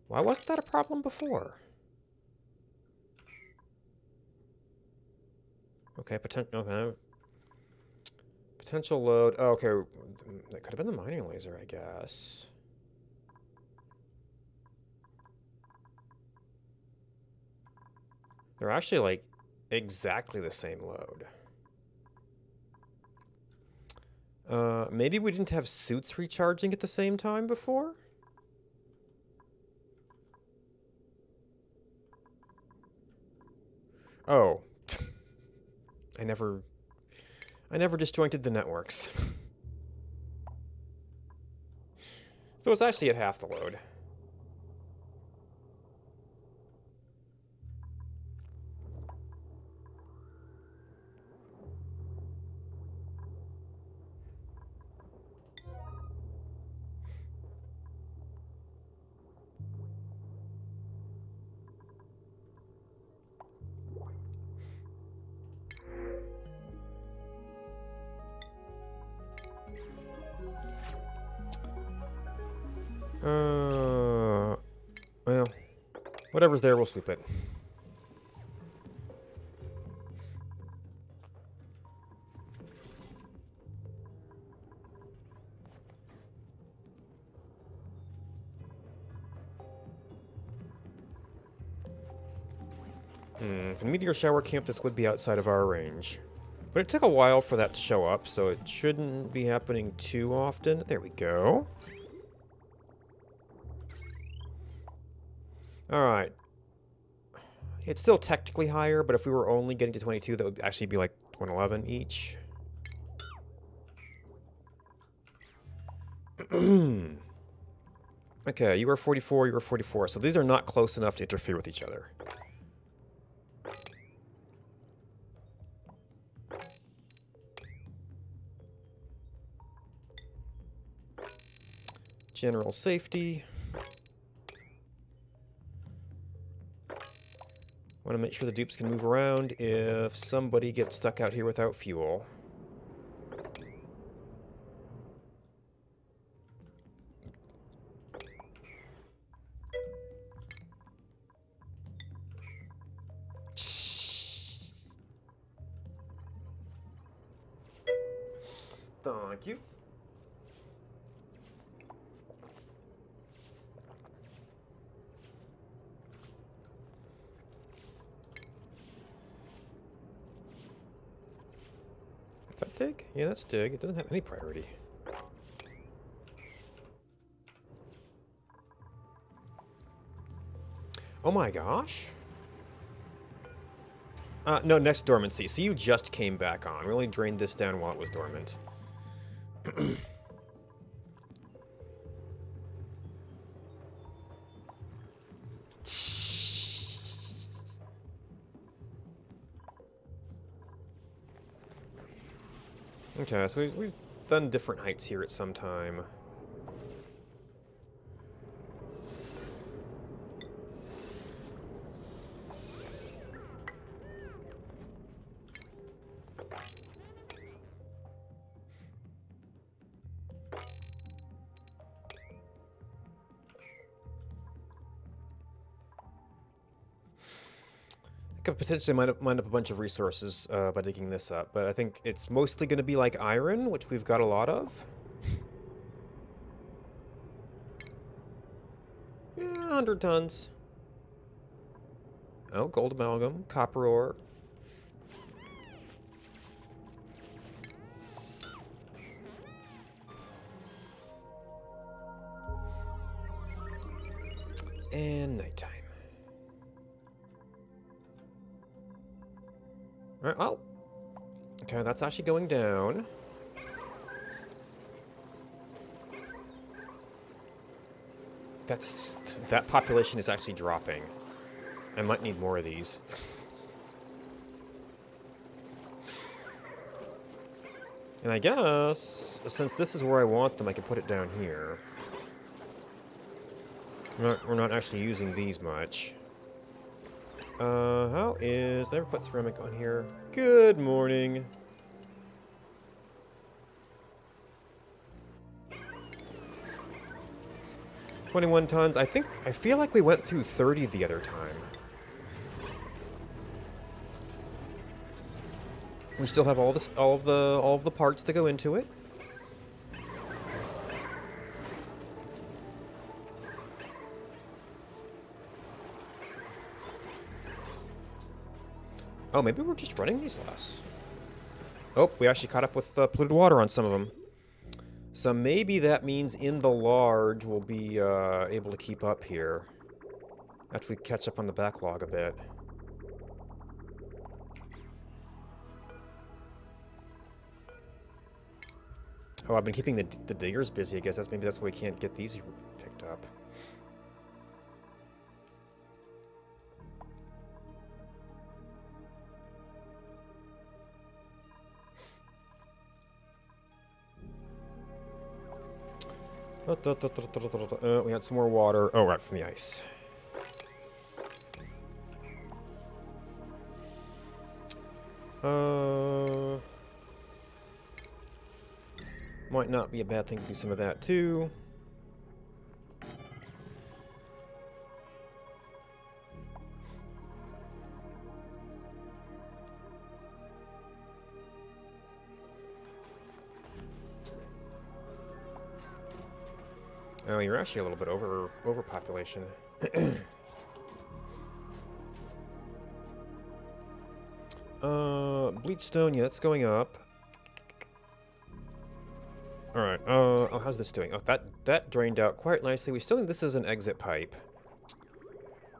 Why wasn't that a problem before? Okay, potential load. Oh, okay, that could have been the mining laser, I guess. They're actually, like, exactly the same load. Maybe we didn't have suits recharging at the same time before? Oh. I never disjointed the networks. So it's actually at half the load. Well, whatever's there, we'll sweep it. If a meteor shower camp, this would be outside of our range. But it took a while for that to show up, so it shouldn't be happening too often. There we go. Alright. It's still technically higher, but if we were only getting to 22, that would actually be like 111 each. Okay, you are 44, you are 44. So these are not close enough to interfere with each other. General safety. Want to make sure the dupes can move around if somebody gets stuck out here without fuel. Thank you. Is that dig? Yeah, that's dig. It doesn't have any priority. Oh my gosh. No, next dormancy. So you just came back on. We only drained this down while it was dormant. Okay, so we've done different heights here at some time. Could potentially mine up a bunch of resources by digging this up, but I think it's mostly going to be like iron, which we've got a lot of. Yeah, 100 tons. Oh, gold amalgam, copper ore. And nighttime. All right, oh. Okay, that's actually going down. That population is actually dropping. I might need more of these. And I guess, since this is where I want them, I can put it down here. We're not actually using these much. How is... Never put ceramic on here. Good morning. $21 tons. I feel like we went through 30 the other time. We still have all of the parts that go into it. Oh, maybe we're just running these less. Oh, we actually caught up with polluted water on some of them. So maybe that means in the large we'll be able to keep up here after we catch up on the backlog a bit. Oh, I've been keeping the diggers busy. I guess maybe that's why we can't get these picked up. We had some more water. Oh, right, from the ice. Might not be a bad thing to do some of that, too. Oh, you're actually a little bit overpopulation. Bleach stone, yeah, it's going up. Alright, oh, how's this doing? Oh, that drained out quite nicely. We still think this is an exit pipe.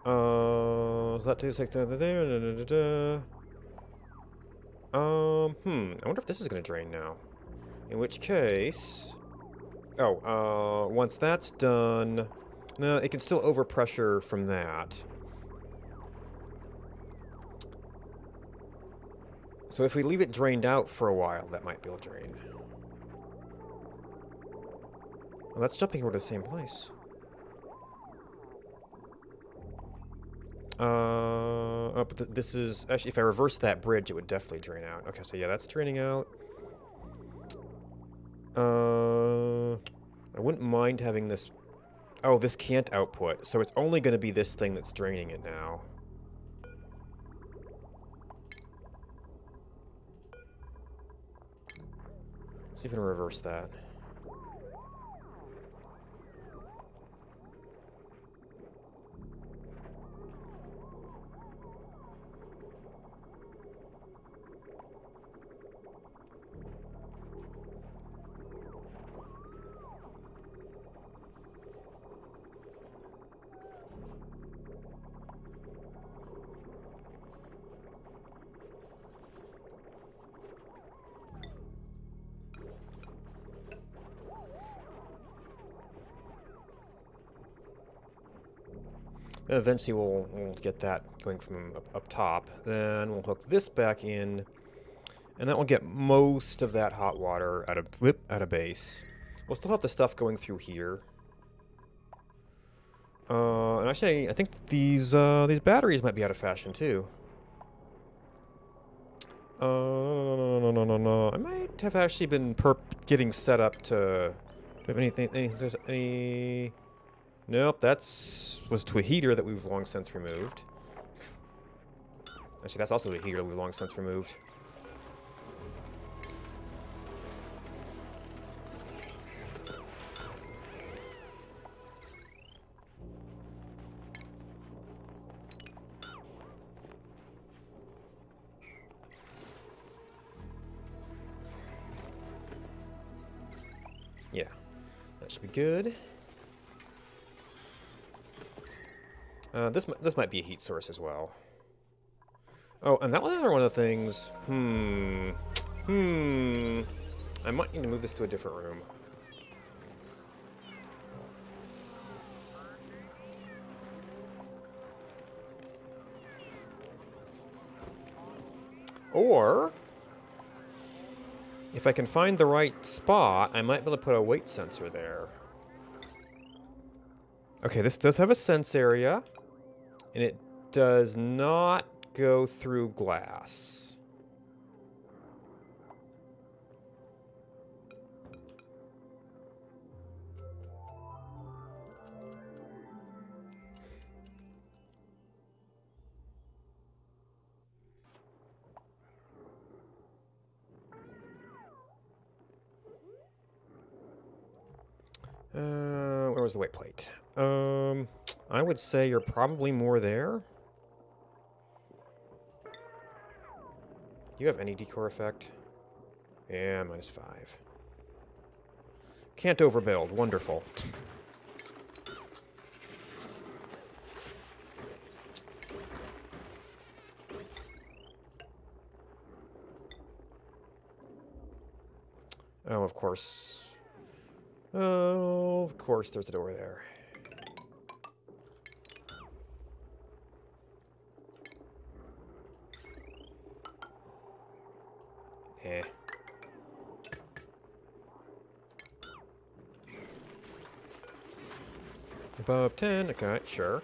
So that takes like there. I wonder if this is gonna drain now. In which case... Oh, once that's done... No, it can still overpressure from that. So if we leave it drained out for a while, that might be able to drain. Well, that's jumping over to the same place. Oh, but this is... Actually, if I reverse that bridge, it would definitely drain out. Okay, so yeah, that's draining out. I wouldn't mind having this... Oh, this can't output, so it's only going to be this thing that's draining it now. See if we can reverse that. And eventually we'll get that going from up top. Then we'll hook this back in, and that will get most of that hot water out of base. We'll still have the stuff going through here. And actually, I think these batteries might be out of fashion too. No. I might have actually been getting set up to... Do we have anything? Nope, was to a heater that we've long since removed. Actually, that's also a heater that we've long since removed. Yeah, that should be good. This might be a heat source as well. Oh, and that was another one of the things. I might need to move this to a different room. Or, if I can find the right spot, I might be able to put a weight sensor there. Okay, this does have a sense area, and it does not go through glass. Where was the weight plate? I would say you're probably more there. Do you have any decor effect? Yeah, -5. Can't overbuild. Wonderful. Oh, of course. Oh, of course there's a door there. Eh. Above 10, okay, sure.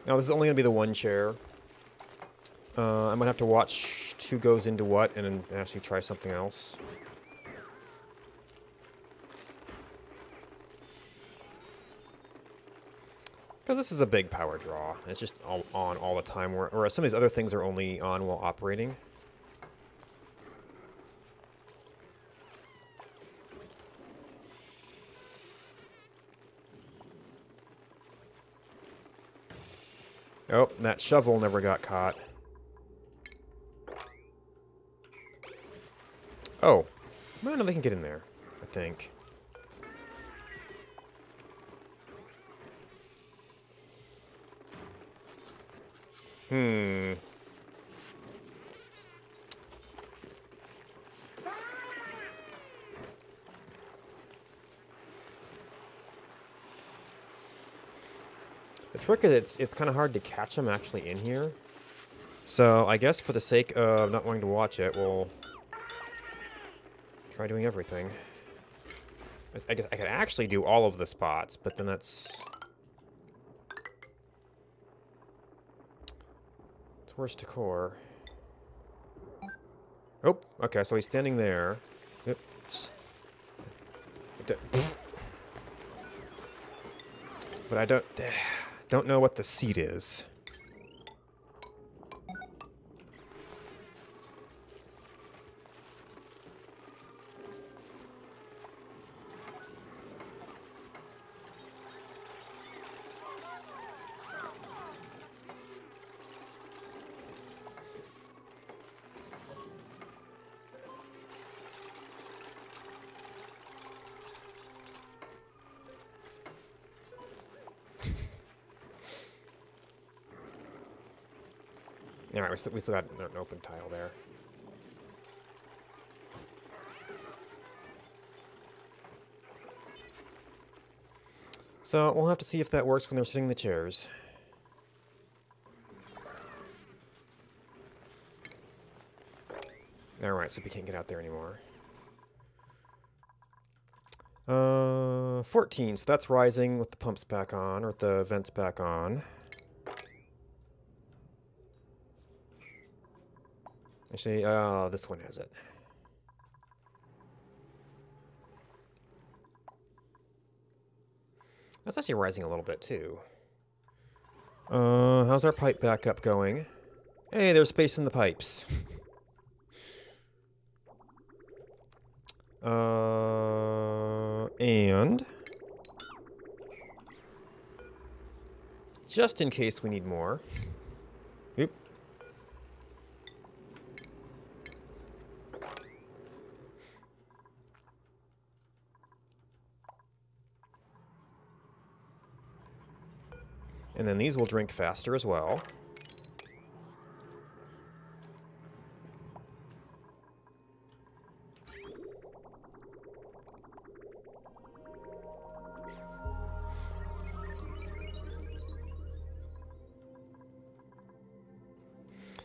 Now, this is only going to be the one chair. I might have to watch who goes into what and then actually try something else. Because this is a big power draw. It's just on all the time, whereas some of these other things are only on while operating. Oh, that shovel never got caught. Oh. Well, no, they can get in there, I think. Hmm. The trick is it's kind of hard to catch them actually in here. So I guess for the sake of not wanting to watch it, we'll try doing everything. I guess I could actually do all of the spots, but then that's... It's worse to core. Oh, okay, so he's standing there. Oops. But I don't know what the seat is. Alright, we still got an open tile there. So we'll have to see if that works when they're sitting in the chairs. Alright, so we can't get out there anymore. 14, so that's rising with the pumps back on, or with the vents back on. Actually, this one has it. That's actually rising a little bit, too. How's our pipe backup going? Hey, there's space in the pipes. And... just in case we need more. Oop. And then these will drink faster as well.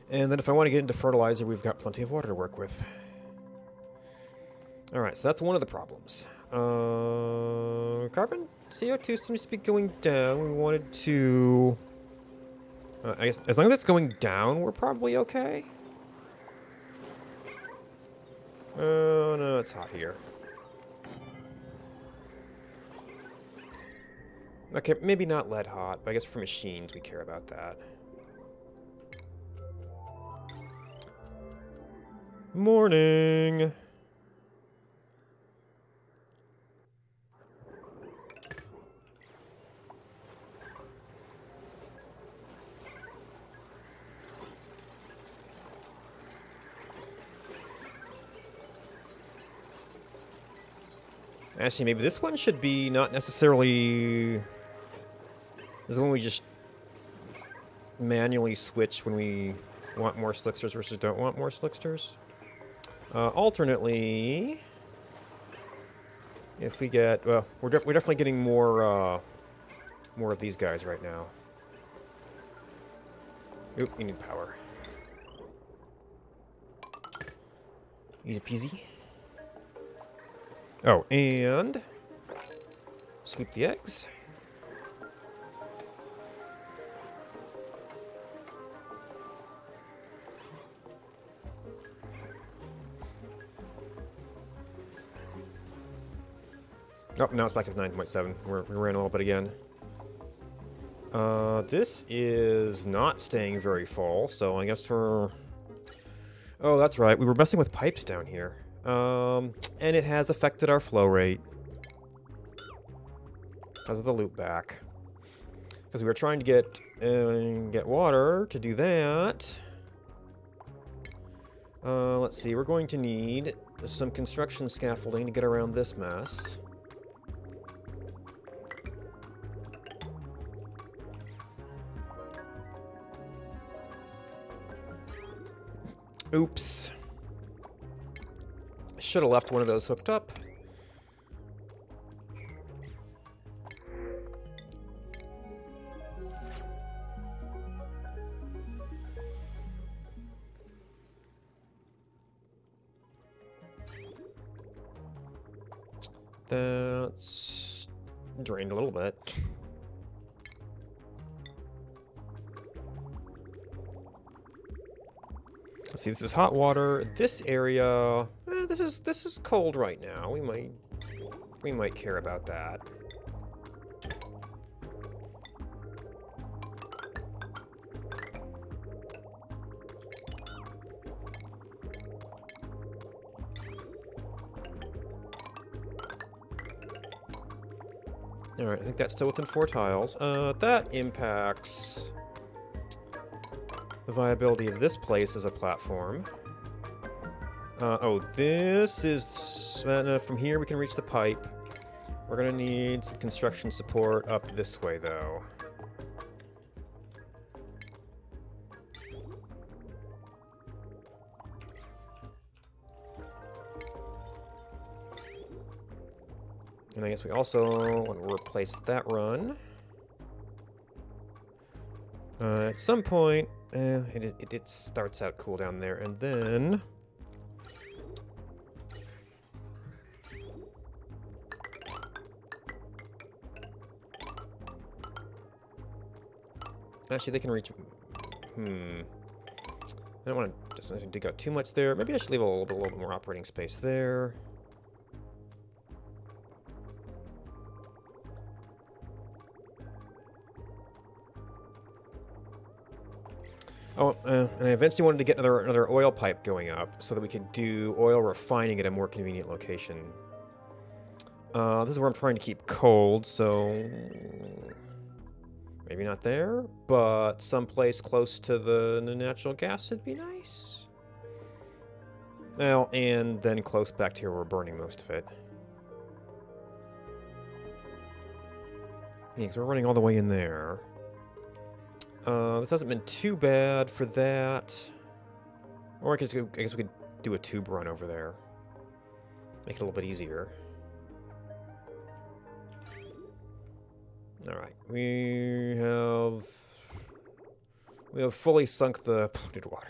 And then if I want to get into fertilizer, we've got plenty of water to work with. Alright, so that's one of the problems. Carbon CO2 seems to be going down. We wanted to... I guess as long as it's going down, we're probably okay. Oh, no, it's hot here. Okay, maybe not lead hot, but I guess for machines we care about that. Morning! Actually, maybe this one should be not necessarily... This is when we just manually switch when we want more slicksters versus don't want more slicksters. Alternately, if we get... Well, we're definitely getting more, more of these guys right now. Oop, we need power. Easy peasy. Oh, and sweep the eggs. Oh, now it's back at 9.7. We ran a little bit again. This is not staying very full, so I guess we're... Oh, that's right. We were messing with pipes down here. And it has affected our flow rate. Because of the loop back. Because we were trying to get water to do that. Let's see. We're going to need some construction scaffolding to get around this mess. Oops. I should have left one of those hooked up. That's drained a little bit. Let's see, this is hot water. This area, this is cold right now. We might care about that. Alright, I think that's still within 4 tiles. That impacts the viability of this place as a platform. Oh, this is... from here we can reach the pipe. We're gonna need some construction support up this way, though. And I guess we also want to replace that run. At some point, it starts out cool down there, and then... Actually, they can reach... I don't want to just dig out too much there. Maybe I should leave a little bit more operating space there. Oh, and I eventually wanted to get another oil pipe going up so that we could do oil refining at a more convenient location. This is where I'm trying to keep cold, so... Maybe not there, but someplace close to the natural gas would be nice. Well, and then close back to here where we're burning most of it. Yeah, because we're running all the way in there. This hasn't been too bad for that. Or I guess we could do a tube run over there. Make it a little bit easier. Alright, we have fully sunk the polluted water.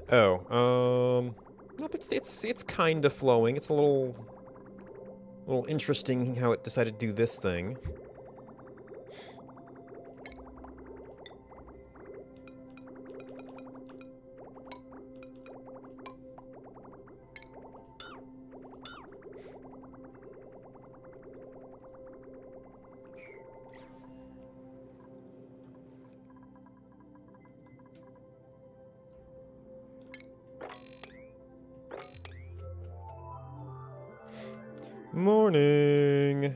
Oh, no, but it's kind of flowing. It's a little interesting how it decided to do this thing. Morning.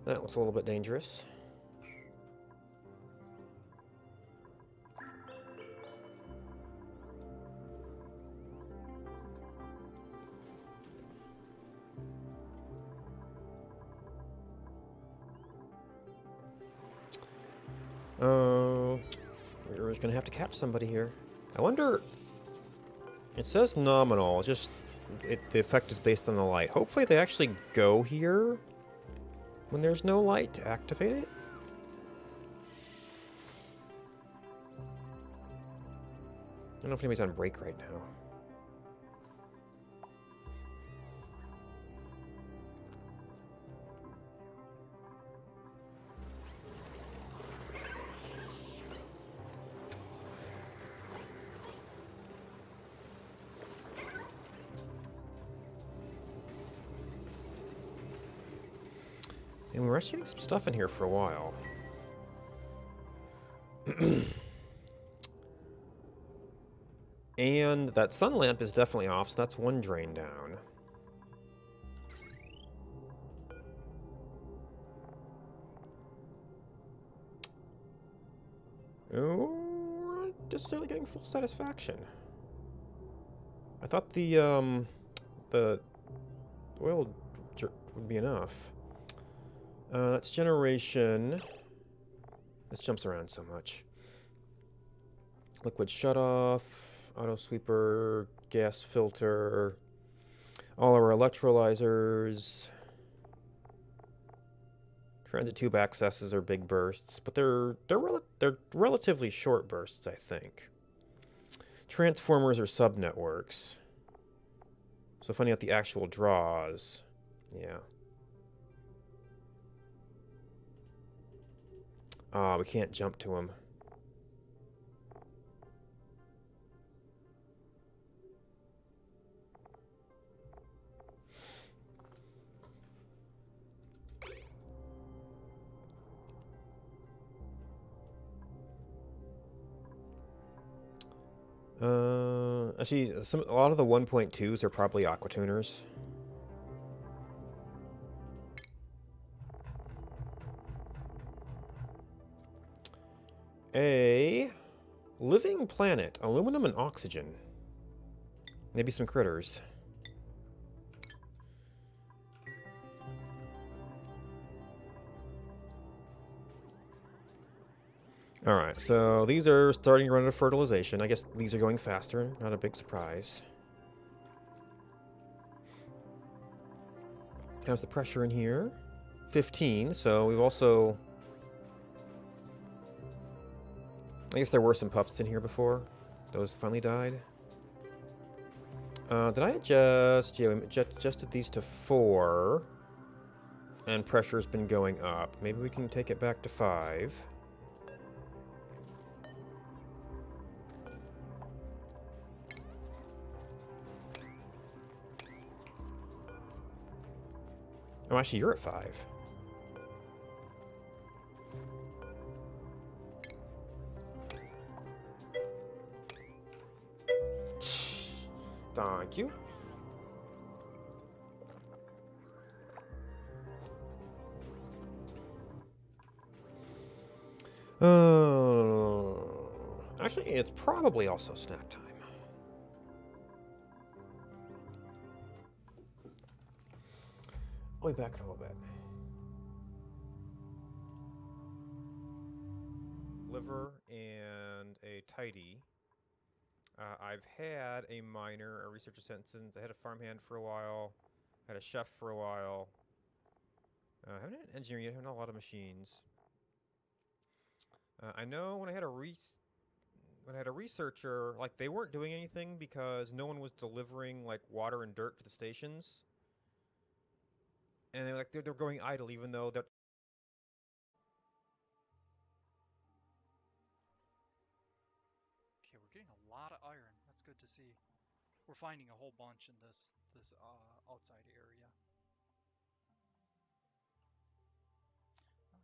That was a little bit dangerous. We're just gonna have to catch somebody here. I wonder. It says nominal. Just the effect is based on the light. Hopefully they actually go here when there's no light to activate it. I don't know if anybody's on break right now. And we're actually getting some stuff in here for a while. And that sun lamp is definitely off, so that's one drain down. Oh, not necessarily getting full satisfaction. I thought the oil would be enough. That's generation. This jumps around so much. Liquid shutoff, auto sweeper, gas filter, all our electrolyzers. Transit tube accesses are big bursts, but they're relatively short bursts, I think. Transformers are subnetworks. So finding out the actual draws, yeah. Ah, we can't jump to him. Actually, a lot of the 1.2s are probably aquatuners. A living planet, aluminum and oxygen. Maybe some critters. Alright, so these are starting to run out of fertilization. I guess these are going faster, not a big surprise. How's the pressure in here? 15, so we've also... I guess there were some puffs in here before. Those finally died. Did I adjust? Yeah, we adjusted these to 4. And pressure's been going up. Maybe we can take it back to 5. Oh, actually, you're at 5. Thank you. Actually, it's probably also snack time. I'll be back in a little bit. Liver and a tidy. I've had a miner, a research assistant. I had a farmhand for a while. Had a chef for a while. I haven't had an engineer yet. I haven't had a lot of machines. I know when I had a researcher, like they weren't doing anything because no one was delivering like water and dirt to the stations, and they're going idle even though they're. Okay, we're getting a lot of iron. That's good to see. We're finding a whole bunch in this outside area.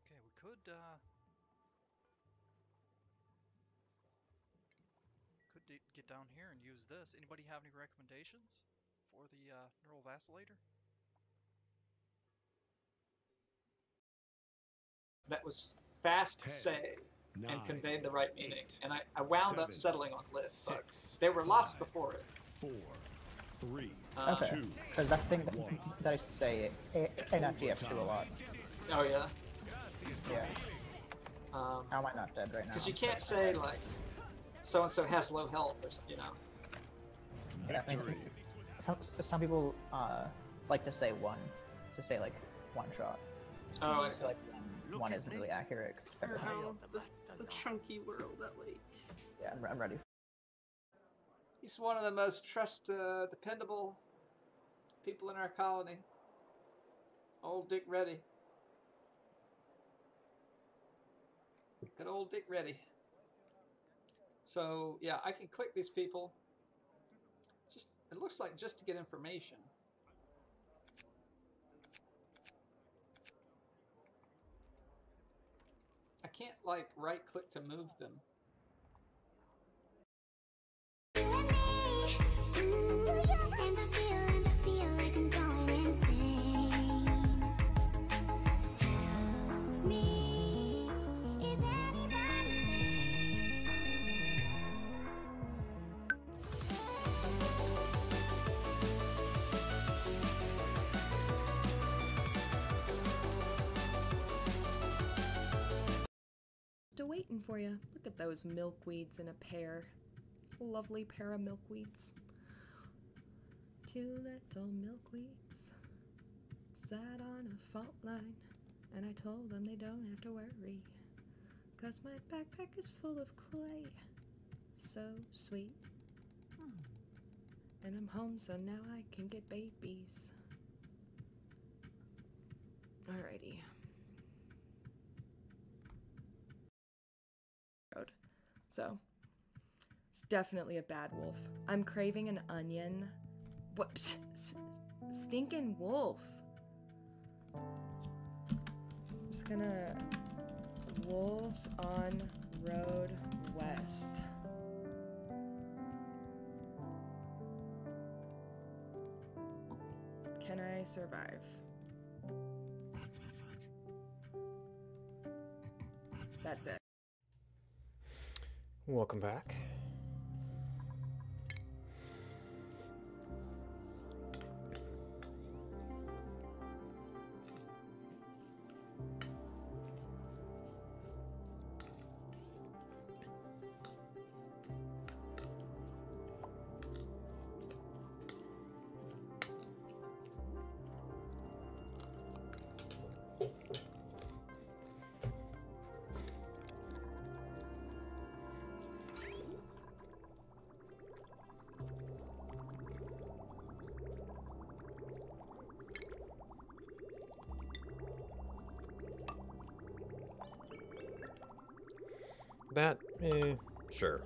Okay, we could get down here and use this. Anybody have any recommendations for the neural vacillator? That was fast to 10, say 9, and conveyed the right meaning. 8, And I wound 7, up settling on lit, 6, but there were lots 5, before it. 4, 3, Okay, 2, because that thing that I used to say NFGF2 a lot. Oh yeah? Yeah. How am I not dead right now? Because you can't say, like, so-and-so has low health or something, you know? Yeah, I mean, some people like to say one shot. Oh, I I see. feel like one isn't really accurate. Oh, the chunky world, that like. Yeah, I'm ready. He's one of the most dependable people in our colony. Old Dick Reddy. Good old Dick Reddy. So, yeah, I can click these people. Just, it looks like just to get information. I can't, like, right-click to move them. Still waiting for you. Look at those milkweeds in a pair. Lovely pair of milkweeds. Two little milkweeds sat on a fault line, and I told them they don't have to worry, 'cause my backpack is full of clay. So sweet. And I'm home, so now I can get babies. Alrighty. So, it's definitely a bad wolf. I'm craving an onion. What? Stinking wolf. I'm just gonna... Wolves on Road West. Can I survive? That's it. Welcome back. That, sure.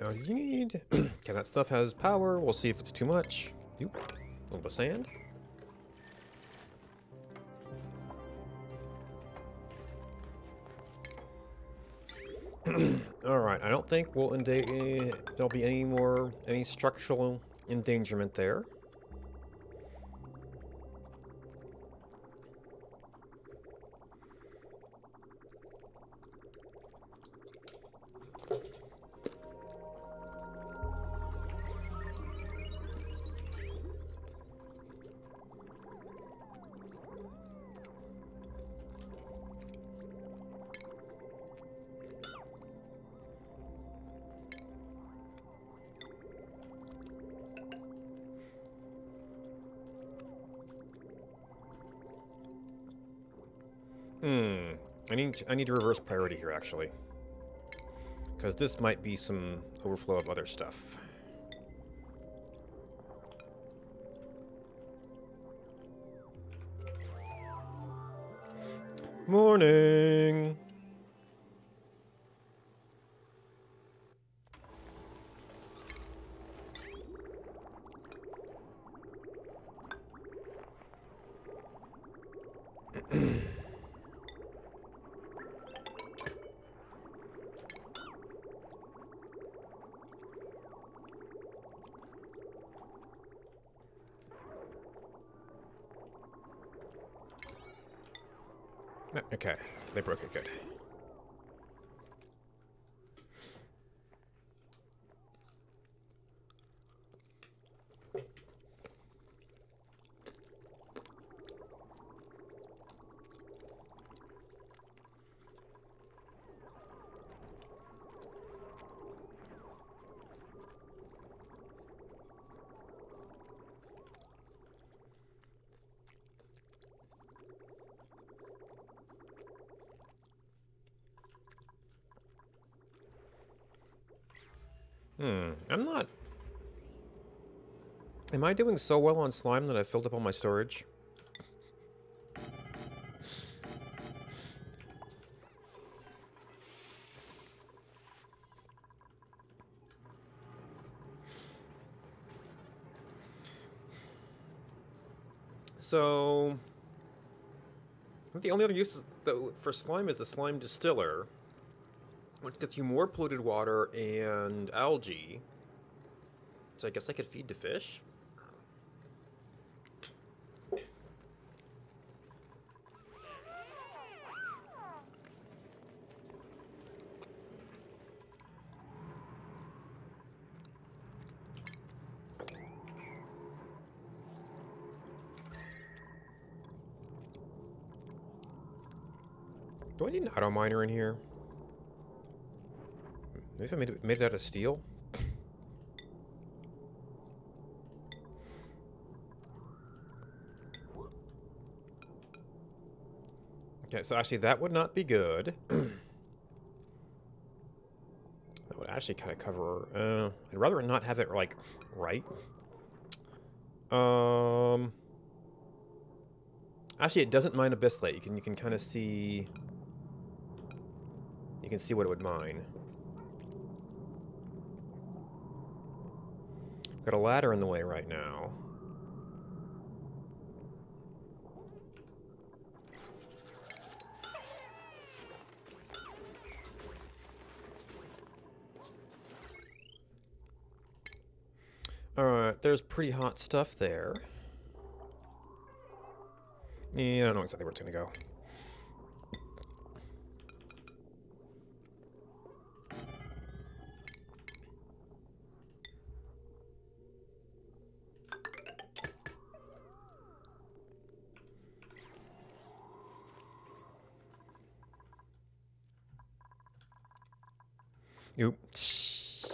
Now you need... Okay, that stuff has power. We'll see if it's too much. Oop. A little bit of sand. Alright, I don't think we'll there'll be any structural endangerment there. I need to reverse priority here, actually. Because this might be some overflow of other stuff. Morning! Okay, they broke it, good. I'm not... Am I doing so well on slime that I filled up all my storage? So... The only other use for slime is the slime distiller, which gets you more polluted water and algae. So I guess I could feed the fish? Do I need an auto miner in here? Maybe if I made it out of steel? Okay, so actually that would not be good. That would actually kind of cover... I'd rather not have it, like, right. Actually, it doesn't mine abyssite. You can kind of see... You can see what it would mine. Got a ladder in the way right now. Alright, there's pretty hot stuff there. Yeah, I don't know exactly where it's gonna go. Oops.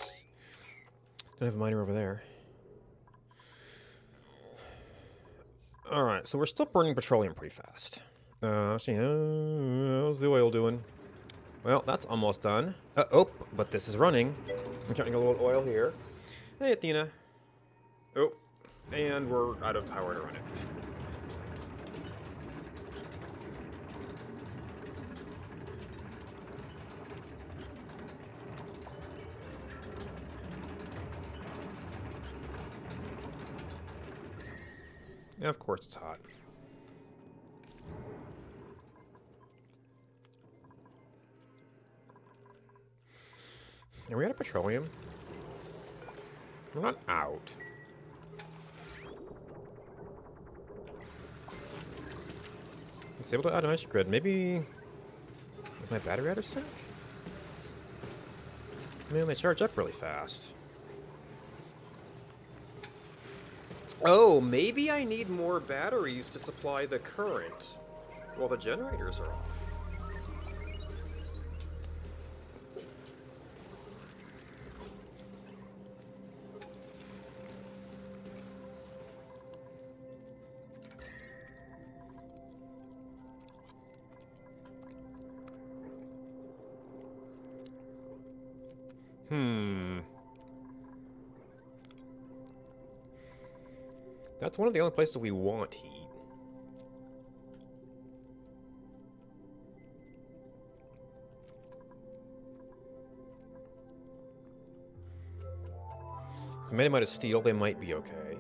Don't have a miner over there. Alright, so we're still burning petroleum pretty fast. Actually, how's the oil doing? Well, that's almost done. Oh, but this is running. I'm getting a little oil here. Hey, Athena. Oh, and we're out of power to run it. Yeah, of course it's hot. Are we out of petroleum? We're not out. It's able to add an ice grid. Maybe... Is my battery out of sync? Man, they charge up really fast. Oh, maybe I need more batteries to supply the current while the generators are off. That's one of the only places we want heat. If I made them out of steel, they might be okay.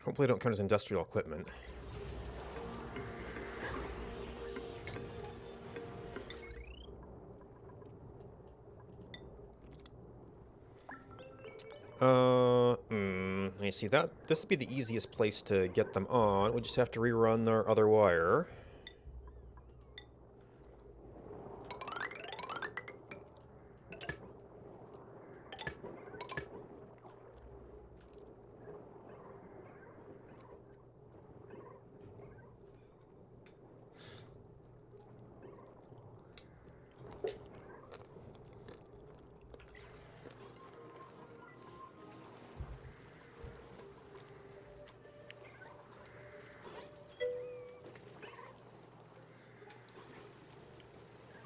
Hopefully I don't count as industrial equipment. I see that. This would be the easiest place to get them on. We just have to rerun our other wire.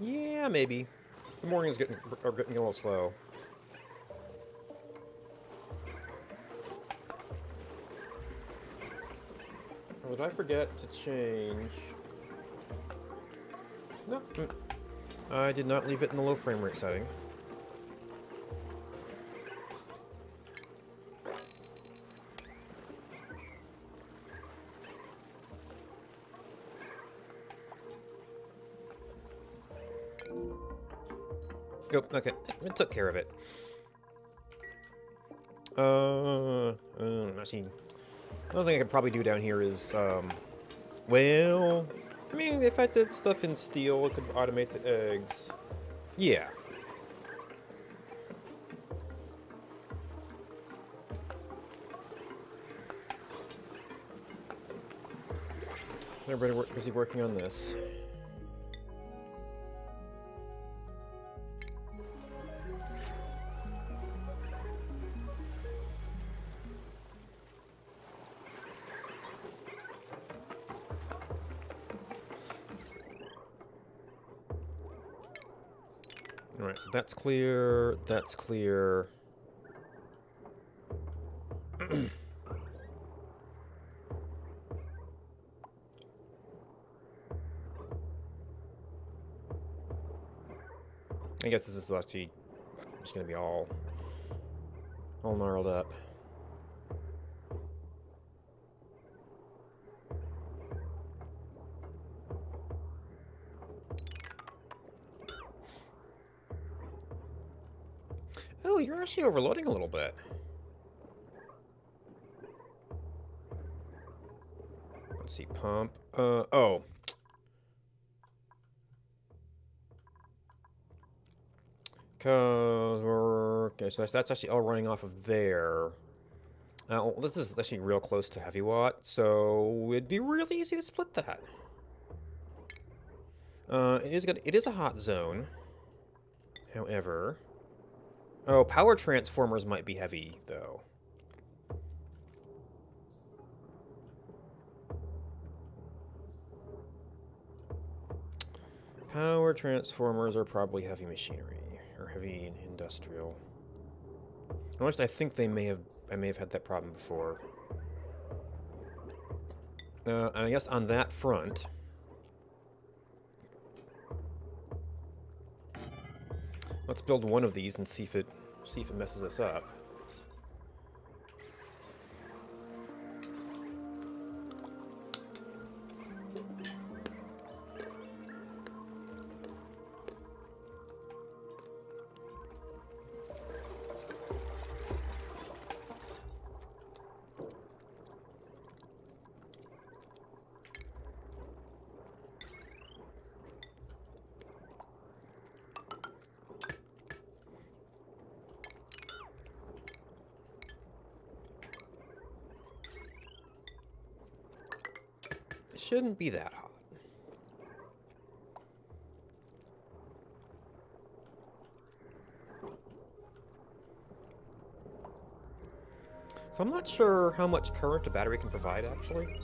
Yeah, maybe. The mornings are getting a little slow. Or did I forget to change? No. I did not leave it in the low frame rate setting. Nope, okay. It took care of it. Actually, another thing I could probably do down here is, well, I mean, if I did stuff in steel, it could automate the eggs. Yeah. Everybody busy working on this. Alright, so that's clear, that's clear. I guess this is actually just gonna be all gnarled up. Oh, you're actually overloading a little bit. Let's see, pump. Oh. Cause we're okay, so that's actually all running off of there. Now, this is actually real close to heavy watt, so it'd be really easy to split that. It is a hot zone. However, oh, power transformers might be heavy though. Power transformers are probably heavy machinery. Or heavy industrial. Honestly, I think I may have had that problem before. And I guess on that front, let's build one of these and see if it messes us up. Shouldn't be that hot. So I'm not sure how much current a battery can provide, actually.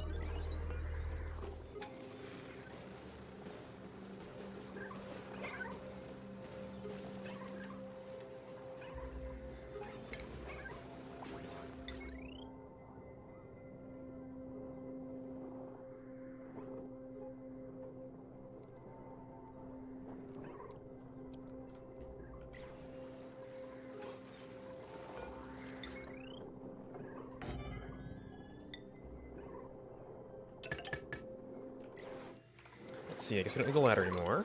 Let's see, I guess we don't need the ladder anymore.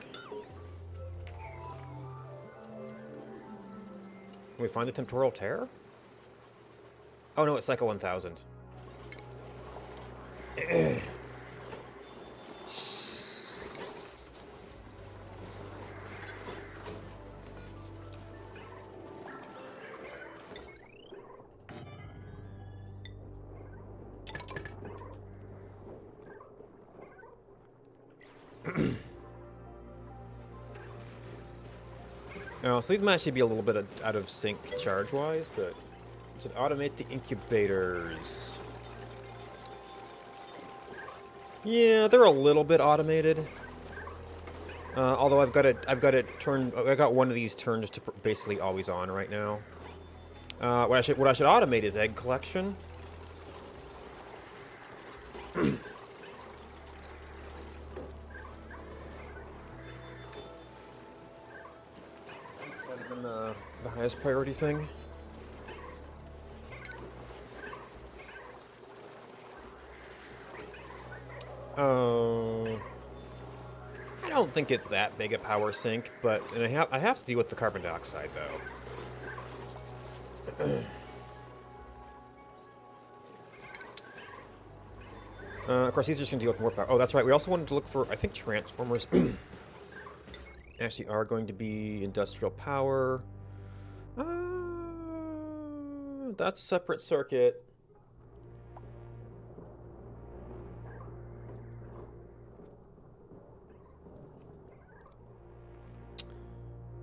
Can we find the temporal tear? Oh no, it's Cycle 1000. Oh, so these might actually be a little bit out of sync charge-wise, but we should automate the incubators. Yeah, they're a little bit automated. Although I've got it turned. I got one of these turned to basically always on right now. What I should automate is egg collection. That's been the highest priority thing. I don't think it's that big a power sink, but and I have to deal with the carbon dioxide though. Of course, these are just gonna deal with more power. Oh, that's right. We also wanted to look for, I think, transformers. Actually, are going to be industrial power. That's a separate circuit.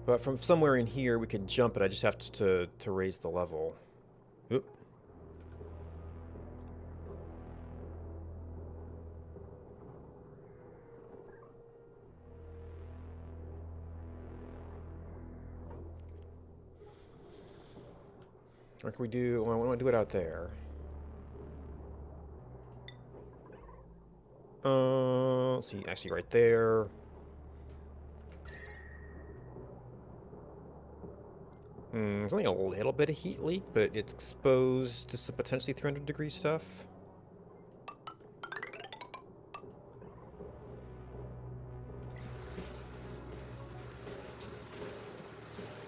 But from somewhere in here, we could jump it. I just have to raise the level. Oop. What can we do? Well, I want to do it out there. Let's see. Actually, right there. There's only a little bit of heat leak, but it's exposed to some potentially 300-degree stuff.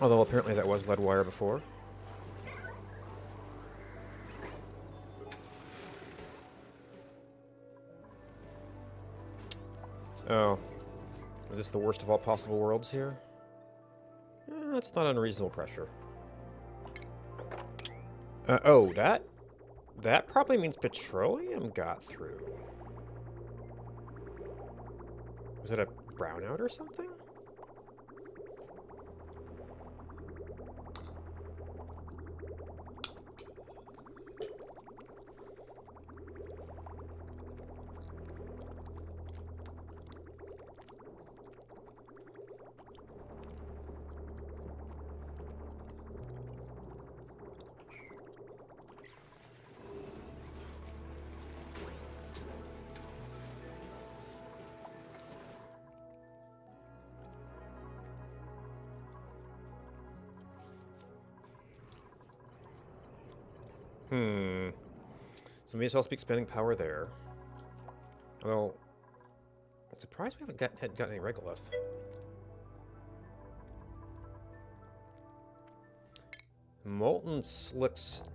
Although apparently that was lead wire before. Oh. Is this the worst of all possible worlds here? That's not unreasonable pressure. Oh, that probably means petroleum got through. Was it a brownout or something? So maybe I'll be expanding power there. Although, I'm surprised we haven't gotten any regolith. Molten slickster.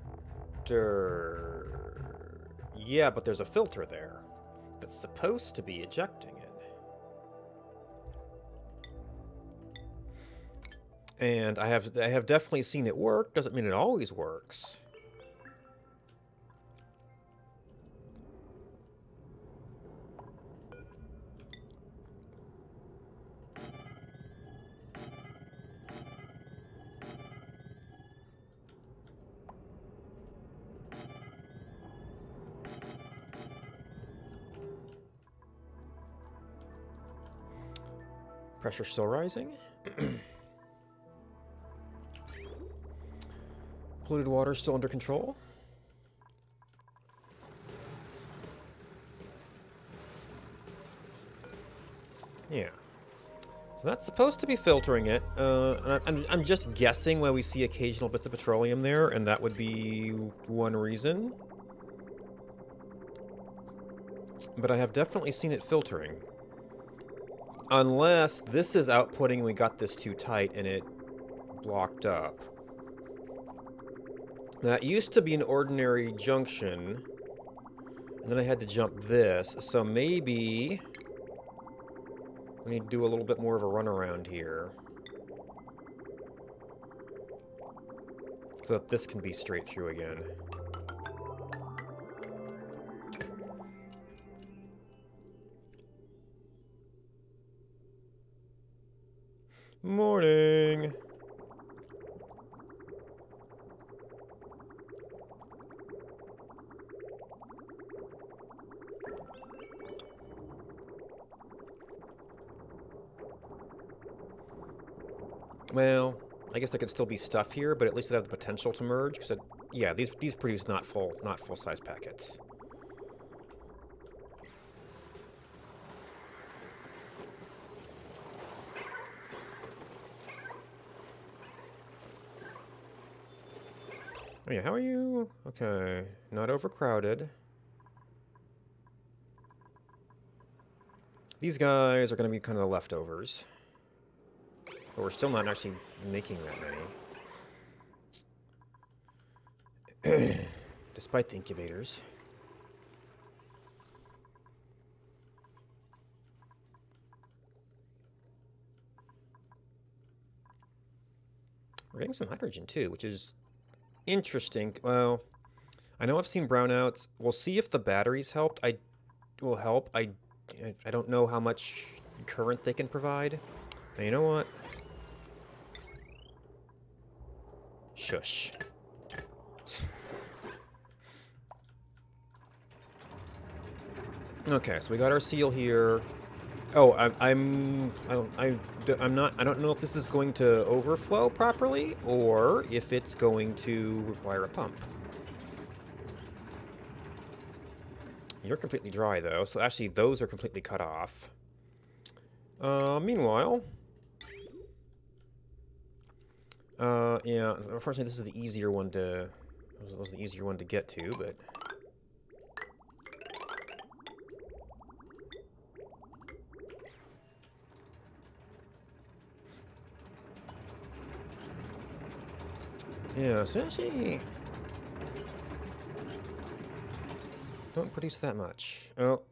Yeah, but there's a filter there that's supposed to be ejecting it. And I have definitely seen it work. Doesn't mean it always works. Pressure still rising. Polluted water still under control. Yeah. So that's supposed to be filtering it. And I'm just guessing why we see occasional bits of petroleum there, and that would be one reason. But I have definitely seen it filtering. Unless this is outputting and we got this too tight and it blocked up. That used to be an ordinary junction. And then I had to jump this. So maybe we need to do a little bit more of a runaround here. So that this can be straight through again. Morning! Well, I guess there could still be stuff here, but at least it have the potential to merge. Because yeah, these produce not full size packets. Oh yeah, how are you? Okay, not overcrowded. These guys are going to be kind of the leftovers. But we're still not actually making that many. Despite the incubators. We're getting some hydrogen too, which is interesting. Well, I know I've seen brownouts. We'll see if the batteries helped. Will help. I don't know how much current they can provide. Now, you know what? Shush. Okay, so we got our seal here. Oh, I'm not. I don't know if this is going to overflow properly or if it's going to require a pump. You're completely dry though, so actually those are completely cut off. Meanwhile, yeah. Unfortunately, this is the easier one to. This was the easier one to get to, but. Yeah, so actually don't produce that much. Oh,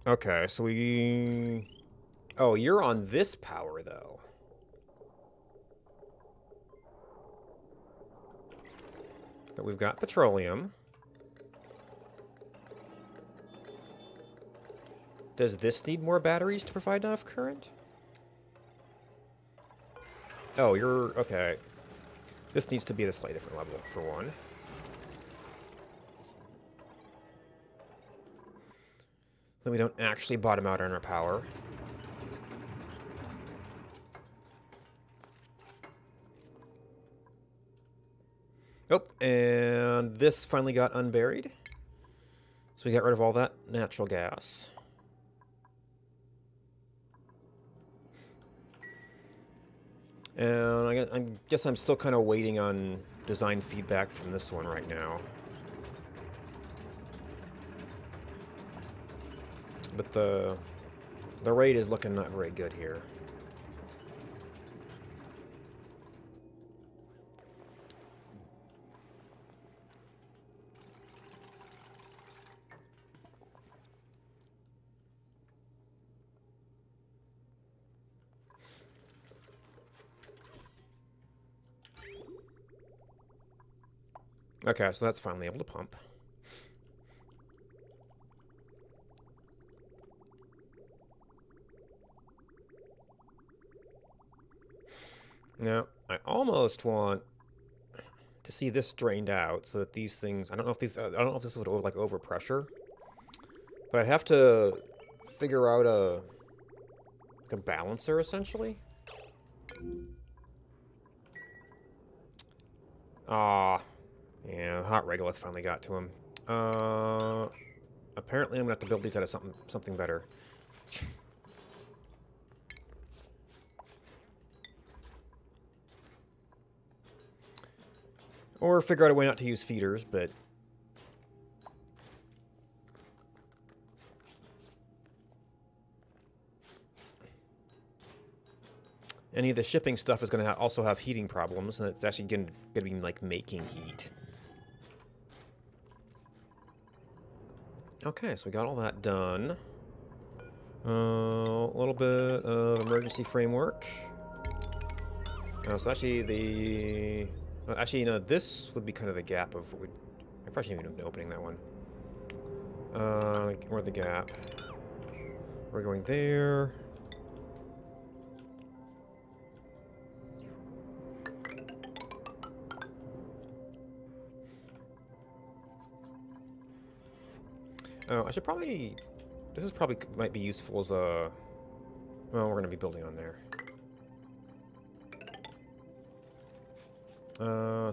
okay, so we... Oh, you're on this power, though. But we've got petroleum. Does this need more batteries to provide enough current? Oh, you're... Okay. This needs to be at a slightly different level, for one. Then we don't actually bottom out on our power. Oh, and this finally got unburied. So we got rid of all that natural gas. And I guess I'm still kind of waiting on design feedback from this one right now. But the rate is looking not very good here. Okay, so that's finally able to pump. Now, I almost want to see this drained out so that these things... I don't know if this would like overpressure. But I'd have to figure out a balancer, essentially. Ah... Yeah, hot regolith finally got to him. Apparently I'm gonna have to build these out of something better. Or figure out a way not to use feeders, but... Any of the shipping stuff is going to also have heating problems, and it's actually going to be like making heat. Okay, so we got all that done. A little bit of emergency framework. So actually the... actually, you know, this would be kind of the gap of... I probably shouldn't even be opening that one. Where's the gap? We're going there. Oh, I should probably... This is probably might be useful as a... Well, we're going to be building on there.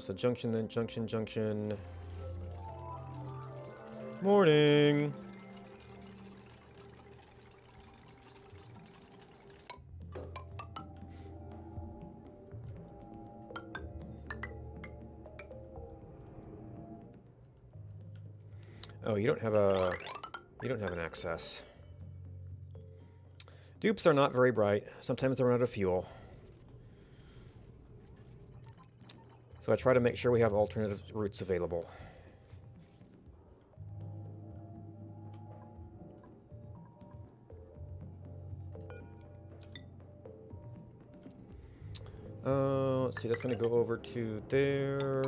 So junction, then junction, junction. Morning! Oh, you don't have a... You don't have an access. Dupes are not very bright. Sometimes they run out of fuel. So I try to make sure we have alternative routes available. Let's see, that's going to go over to there.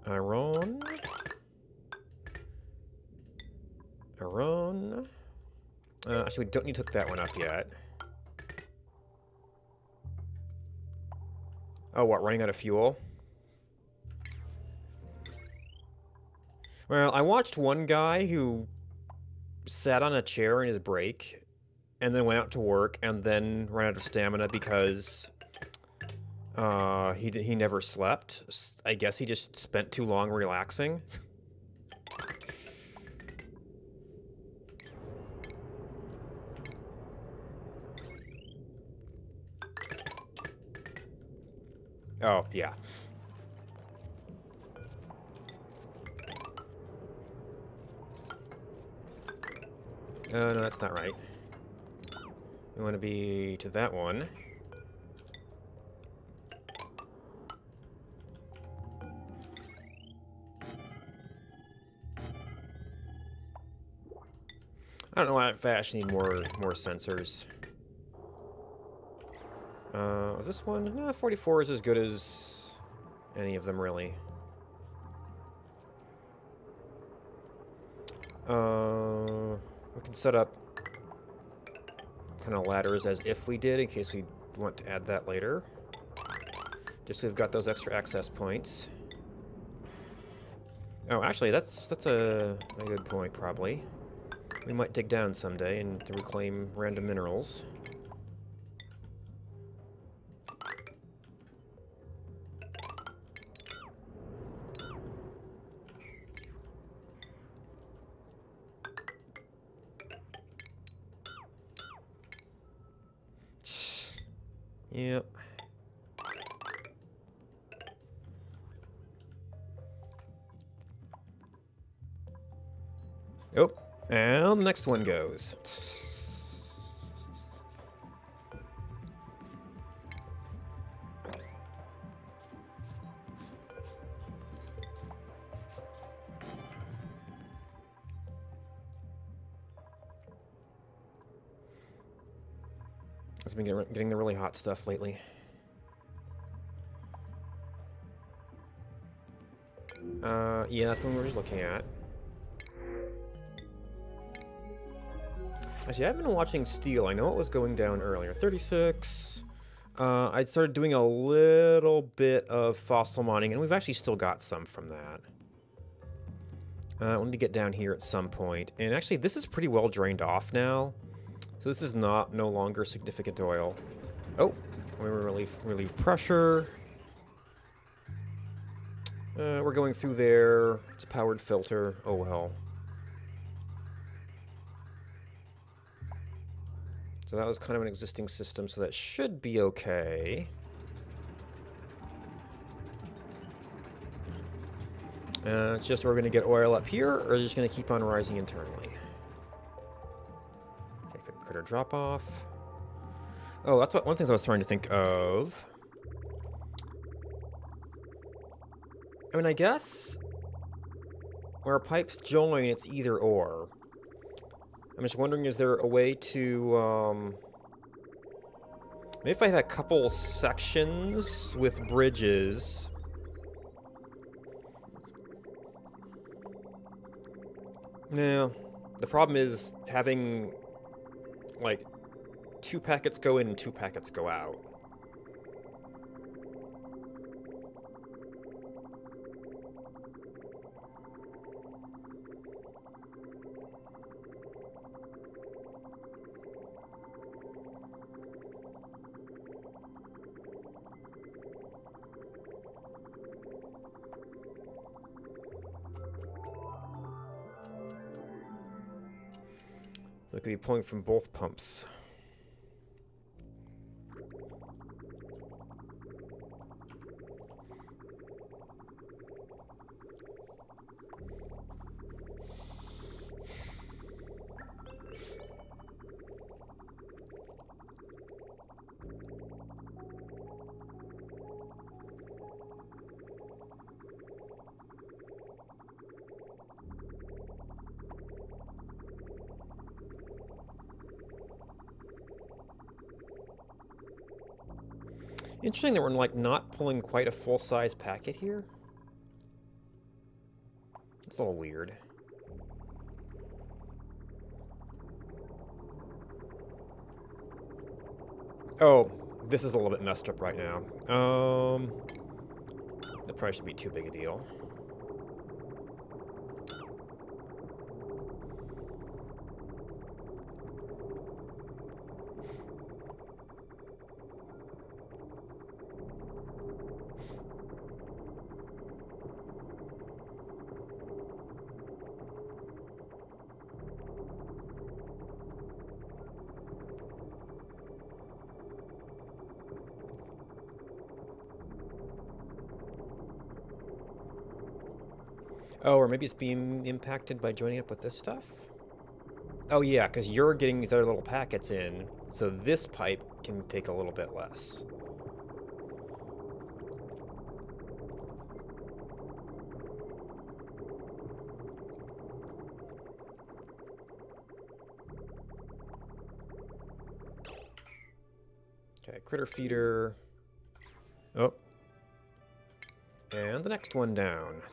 Iran. Iran. Actually, we don't need to hook that one up yet. Oh, what, running out of fuel? Well, I watched one guy who sat on a chair in his break and then went out to work and then ran out of stamina because he never slept. I guess he just spent too long relaxing. Oh, yeah. No, that's not right. We want to be to that one. I don't know why I actually need more sensors. Was this one? No, 44 is as good as any of them, really. We can set up kind of ladders as if we did, in case we want to add that later. Just so we've got those extra access points. Oh, actually, that's a good point, probably. We might dig down someday and to reclaim random minerals. Yep. Oh, and the next one goes. I've been getting the really hot stuff lately. Yeah, that's the one we were just looking at. Actually, I've been watching steel. I know it was going down earlier. 36. I started doing a little bit of fossil mining, and we've actually still got some from that. I need to get down here at some point. And actually, this is pretty well drained off now. So this is no longer significant oil. Oh, we relieve pressure. We're going through there. It's a powered filter. Oh well. So that was kind of an existing system, so that should be okay. It's just we're going to get oil up here, or just going to keep on rising internally. Take the critter drop off. Oh, that's one thing I was trying to think of. I mean, I guess where pipes join, it's either or. I'm just wondering, is there a way to, maybe if I had a couple sections with bridges. No, the problem is having, like, 2 packets go in and 2 packets go out. So it could be pulling from both pumps. Interesting that we're like not pulling quite a full-size packet here. It's a little weird. Oh, this is a little bit messed up right now. That probably should be too big a deal. Oh, or maybe it's being impacted by joining up with this stuff? Oh yeah, because you're getting these other little packets in, so this pipe can take a little bit less. Okay, critter feeder. Oh. And the next one down.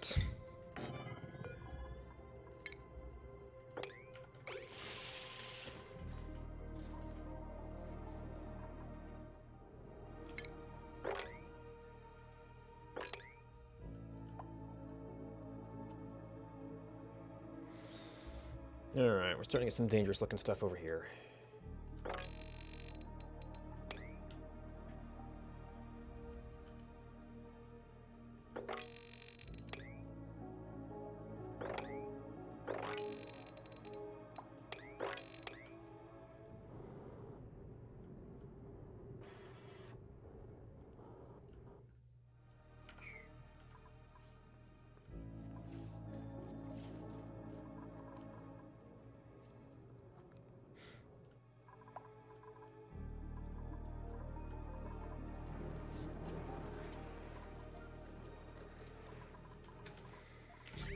Alright, we're starting to get some dangerous looking stuff over here.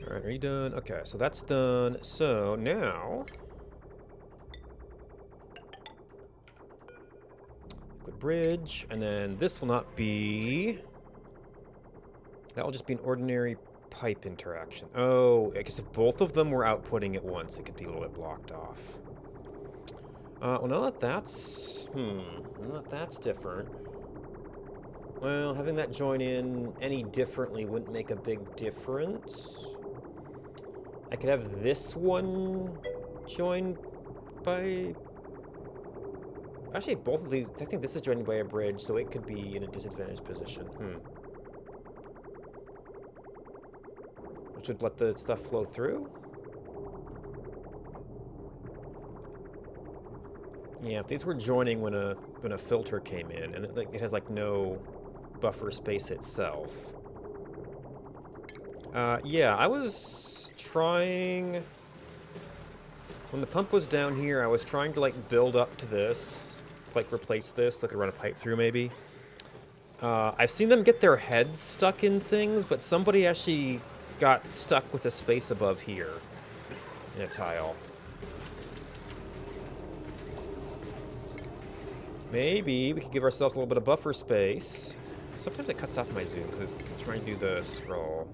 Alright, are you done? Okay, so that's done. So now liquid bridge, and then this will not be. That will just be an ordinary pipe interaction. Oh, I guess if both of them were outputting at once, it could be a little bit blocked off. Well, now that that's now that that's different. Well, having that join in any differently wouldn't make a big difference. I could have this one joined by... Actually, both of these... I think this is joined by a bridge, so it could be in a disadvantaged position. Which would let the stuff flow through? Yeah, if these were joining when a filter came in, and it has like no buffer space itself, Yeah, I was trying... When the pump was down here, I was trying to, like, build up to this. To, like, replace this, like, run a pipe through, maybe. I've seen them get their heads stuck in things, but somebody actually got stuck with a space above here in a tile. Maybe we could give ourselves a little bit of buffer space. Sometimes it cuts off my zoom because it's trying to do the scroll.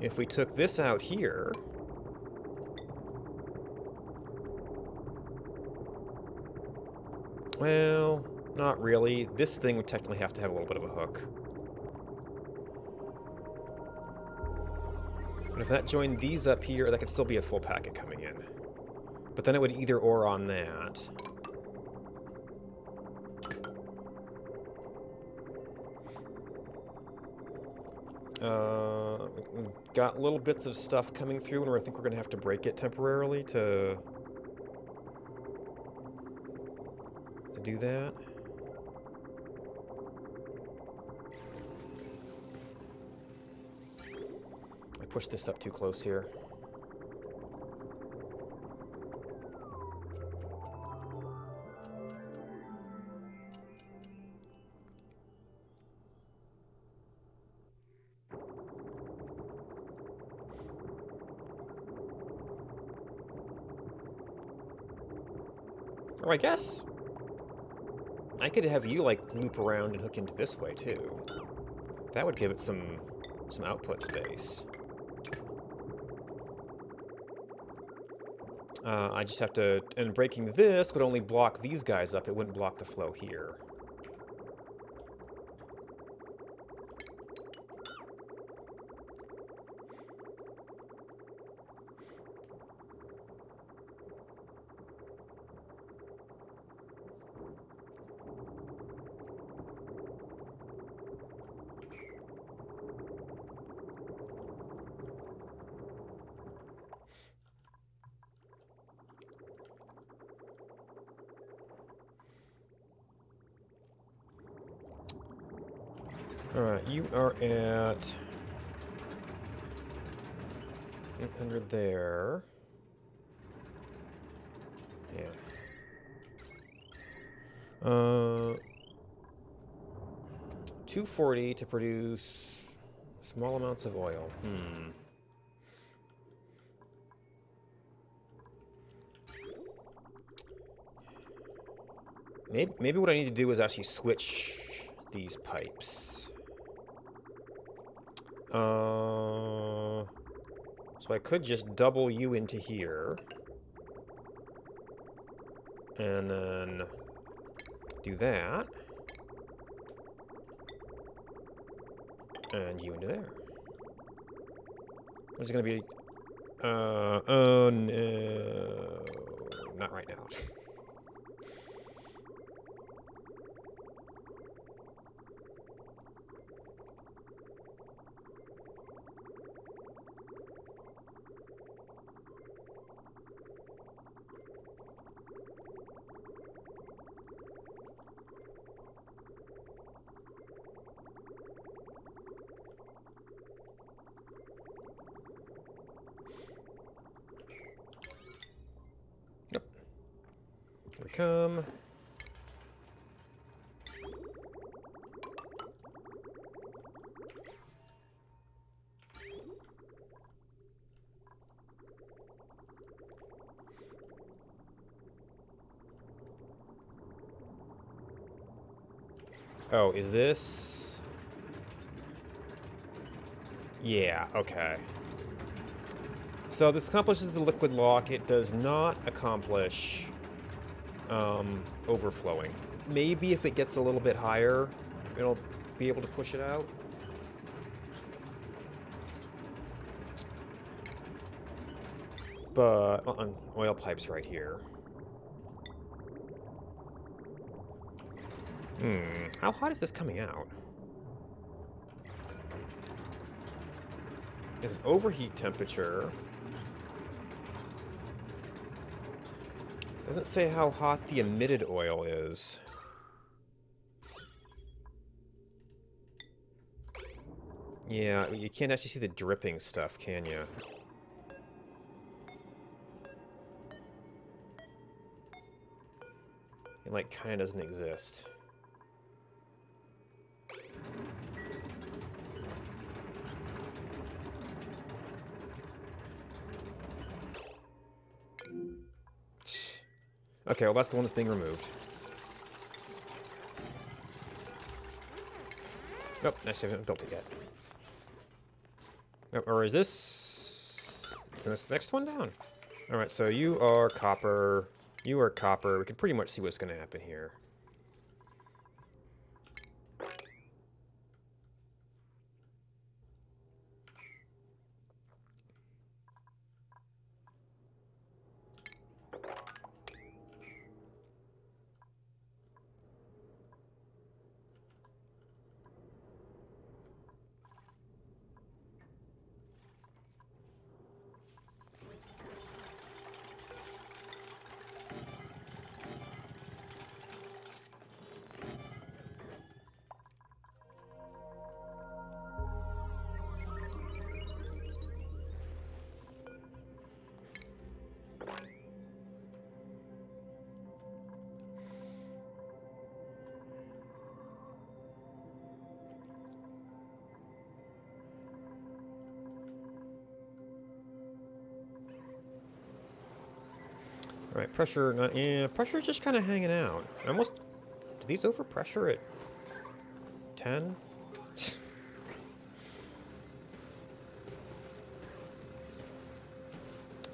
If we took this out here... Well, not really. This thing would technically have to have a little bit of a hook. And if that joined these up here, that could still be a full packet coming in. But then it would either or on that. We've got little bits of stuff coming through, and I think we're going to have to break it temporarily to do that. I pushed this up too close here. Or I guess I could have you, like, loop around and hook into this way, too. That would give it some output space. I just have to... And breaking this would only block these guys up. It wouldn't block the flow here. Alright, you are at 800 there. Yeah. 240 to produce small amounts of oil. Maybe what I need to do is actually switch these pipes. So I could just double you into here. And then do that. And you into there. There's gonna be... oh no. Not right now. Here we come. Oh, is this... Yeah, okay. So this accomplishes the liquid lock. It does not accomplish overflowing. Maybe if it gets a little bit higher, it'll be able to push it out. But on oil pipes right here. How hot is this coming out? There's an overheat temperature. Doesn't say how hot the emitted oil is. Yeah, you can't actually see the dripping stuff, can you? It, like, kind of doesn't exist. Okay, well, that's the one that's being removed. Nope, actually, I haven't built it yet. Oh, or is this... Is this the next one down? Alright, so you are copper. You are copper. We can pretty much see what's going to happen here. Alright, pressure, not, yeah, pressure's just kind of hanging out. Almost, do these overpressure at 10?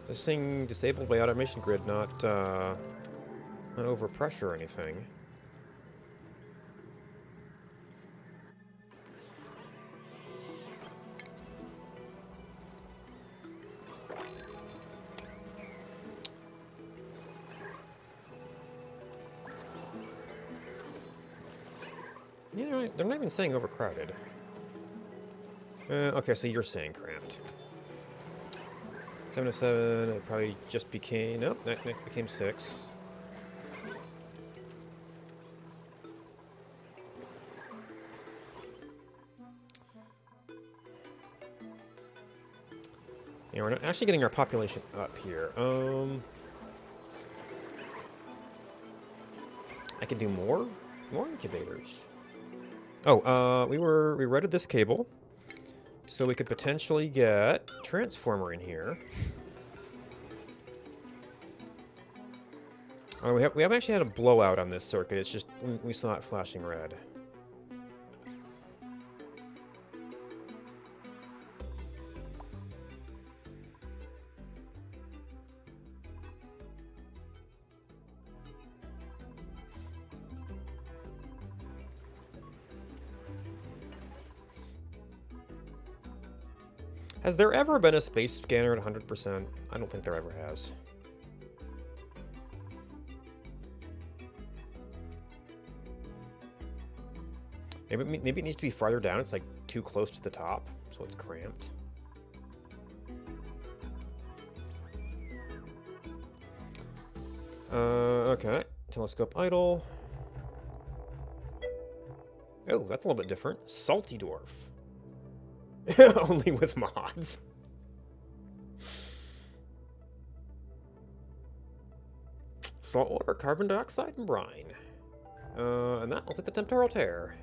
This thing disabled by automation grid, not overpressure or anything. Yeah, they're not even saying overcrowded. Okay, so you're saying cramped. 7 to 7, it probably just became... Nope, that became 6. Yeah, we're not actually getting our population up here. I could do more incubators. Oh, we routed this cable, so we could potentially get transformer in here. Oh, we haven't actually had a blowout on this circuit. It's just we saw it flashing red. Has there ever been a space scanner at 100%? I don't think there ever has. Maybe it needs to be farther down. It's like too close to the top, so it's cramped. Okay. Telescope idle. Oh, that's a little bit different. Salty dwarf. Only with mods. Saltwater, carbon dioxide, and brine. And that looks like the temporal tear.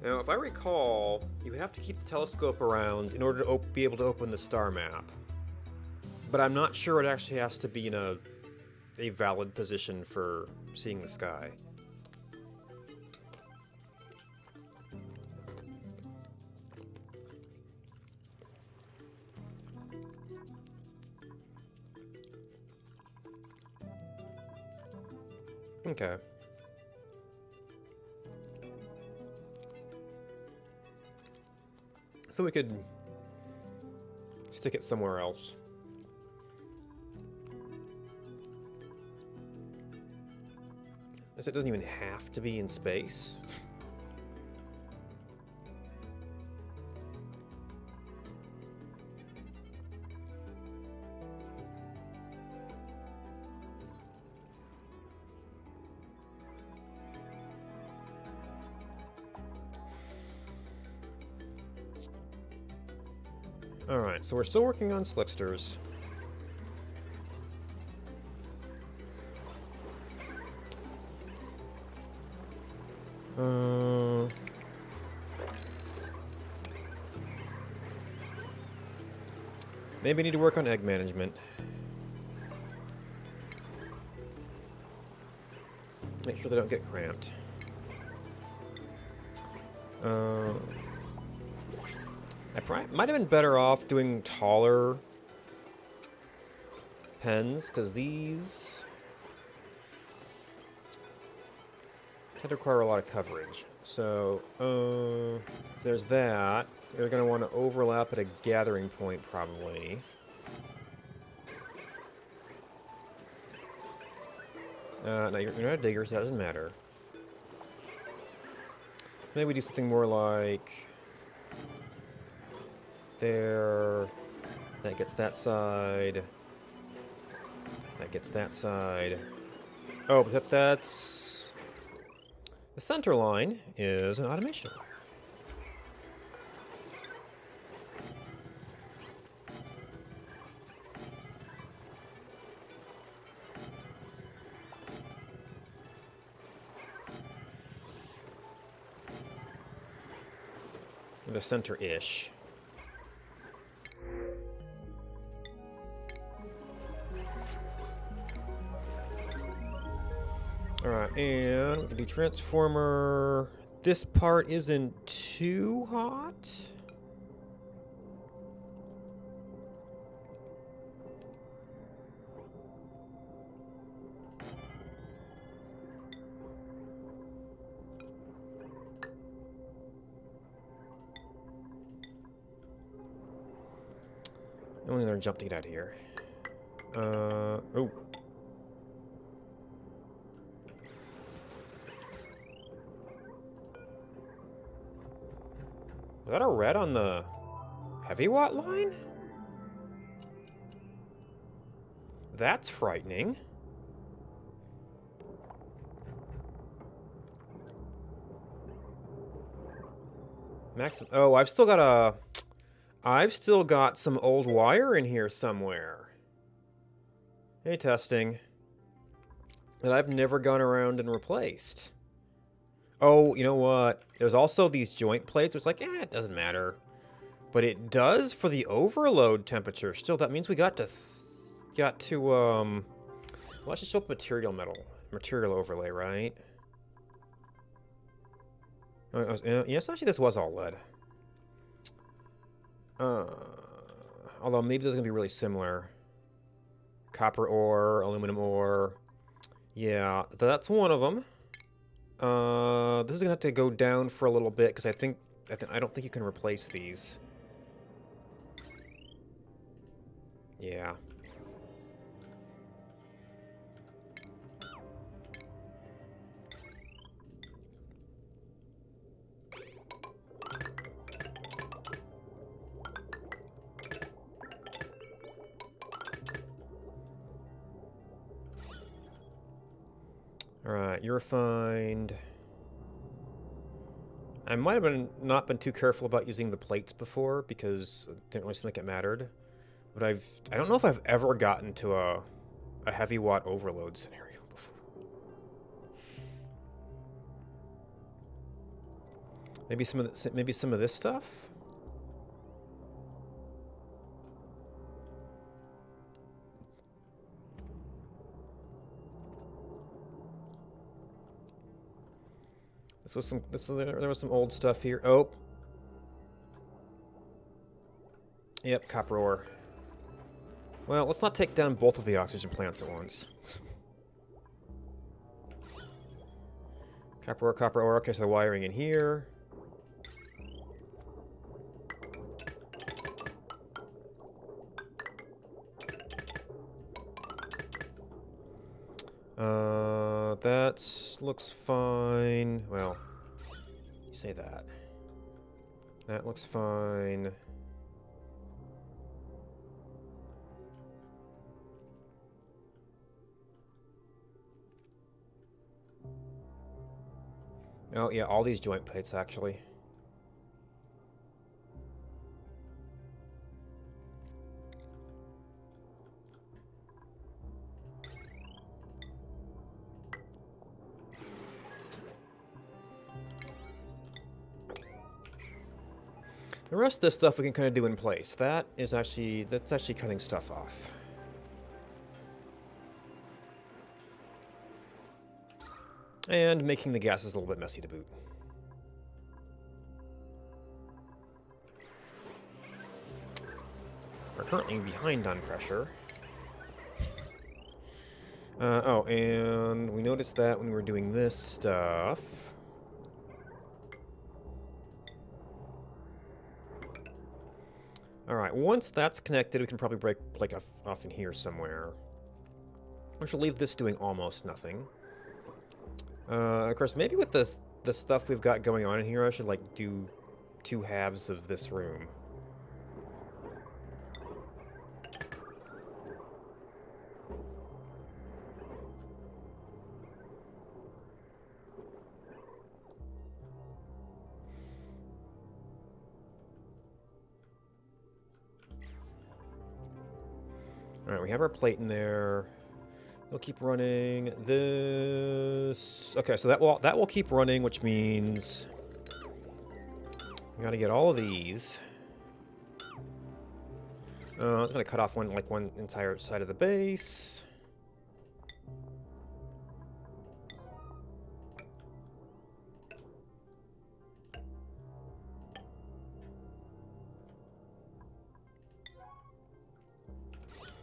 Now, if I recall, you have to keep the telescope around in order to be able to open the star map. But I'm not sure it actually has to be in a valid position for seeing the sky. Okay. So we could stick it somewhere else. It doesn't even have to be in space. Alright, so we're still working on slicksters. Maybe need to work on egg management. Make sure they don't get cramped. I might have been better off doing taller pens, because these tend to require a lot of coverage. So, there's that. They're going to want to overlap at a gathering point, probably. No, you're not a digger, so that doesn't matter. Maybe we do something more like... there. That gets that side. That gets that side. Oh, but that's... the center line is an automation wire. The center-ish. Alright, and we can do transformer. This part isn't too hot. Only another jump to get out of here. Oh. Is that a red on the heavy watt line? That's frightening. Oh, I've still got some old wire in here somewhere. Hey, testing. That I've never gone around and replaced. Oh, you know what? There's also these joint plates, which like, it doesn't matter. But it does for the overload temperature. Still, that means we got to well, let's just show up material overlay, right? Yes, actually this was all lead. Although maybe those are gonna be really similar. Copper ore, aluminum ore. Yeah, that's one of them. This is gonna have to go down for a little bit because I don't think you can replace these. Yeah. Alright, you're refined. I might have not been too careful about using the plates before because it didn't really seem like it mattered. But I don't know if I've ever gotten to a heavy watt overload scenario before. Maybe some of this stuff? There was some old stuff here. Oh. Yep, copper ore. Well, let's not take down both of the oxygen plants at once. Copper ore. Okay, so the wiring in here. That looks fine. Well, you say that. That looks fine. Oh, yeah, all these joint plates, actually. The rest of this stuff we can kind of do in place. That's actually cutting stuff off. And making the gases a little bit messy to boot. We're currently behind on pressure. Oh, and we noticed that when we were doing this stuff. Alright, once that's connected, we can probably break like off in here somewhere. Which will leave this doing almost nothing. Of course, maybe with the stuff we've got going on in here, I should like do 2 halves of this room. Alright, we have our plate in there. We'll keep running this. Okay, so that will keep running, which means we gotta get all of these. I was gonna cut off one entire side of the base.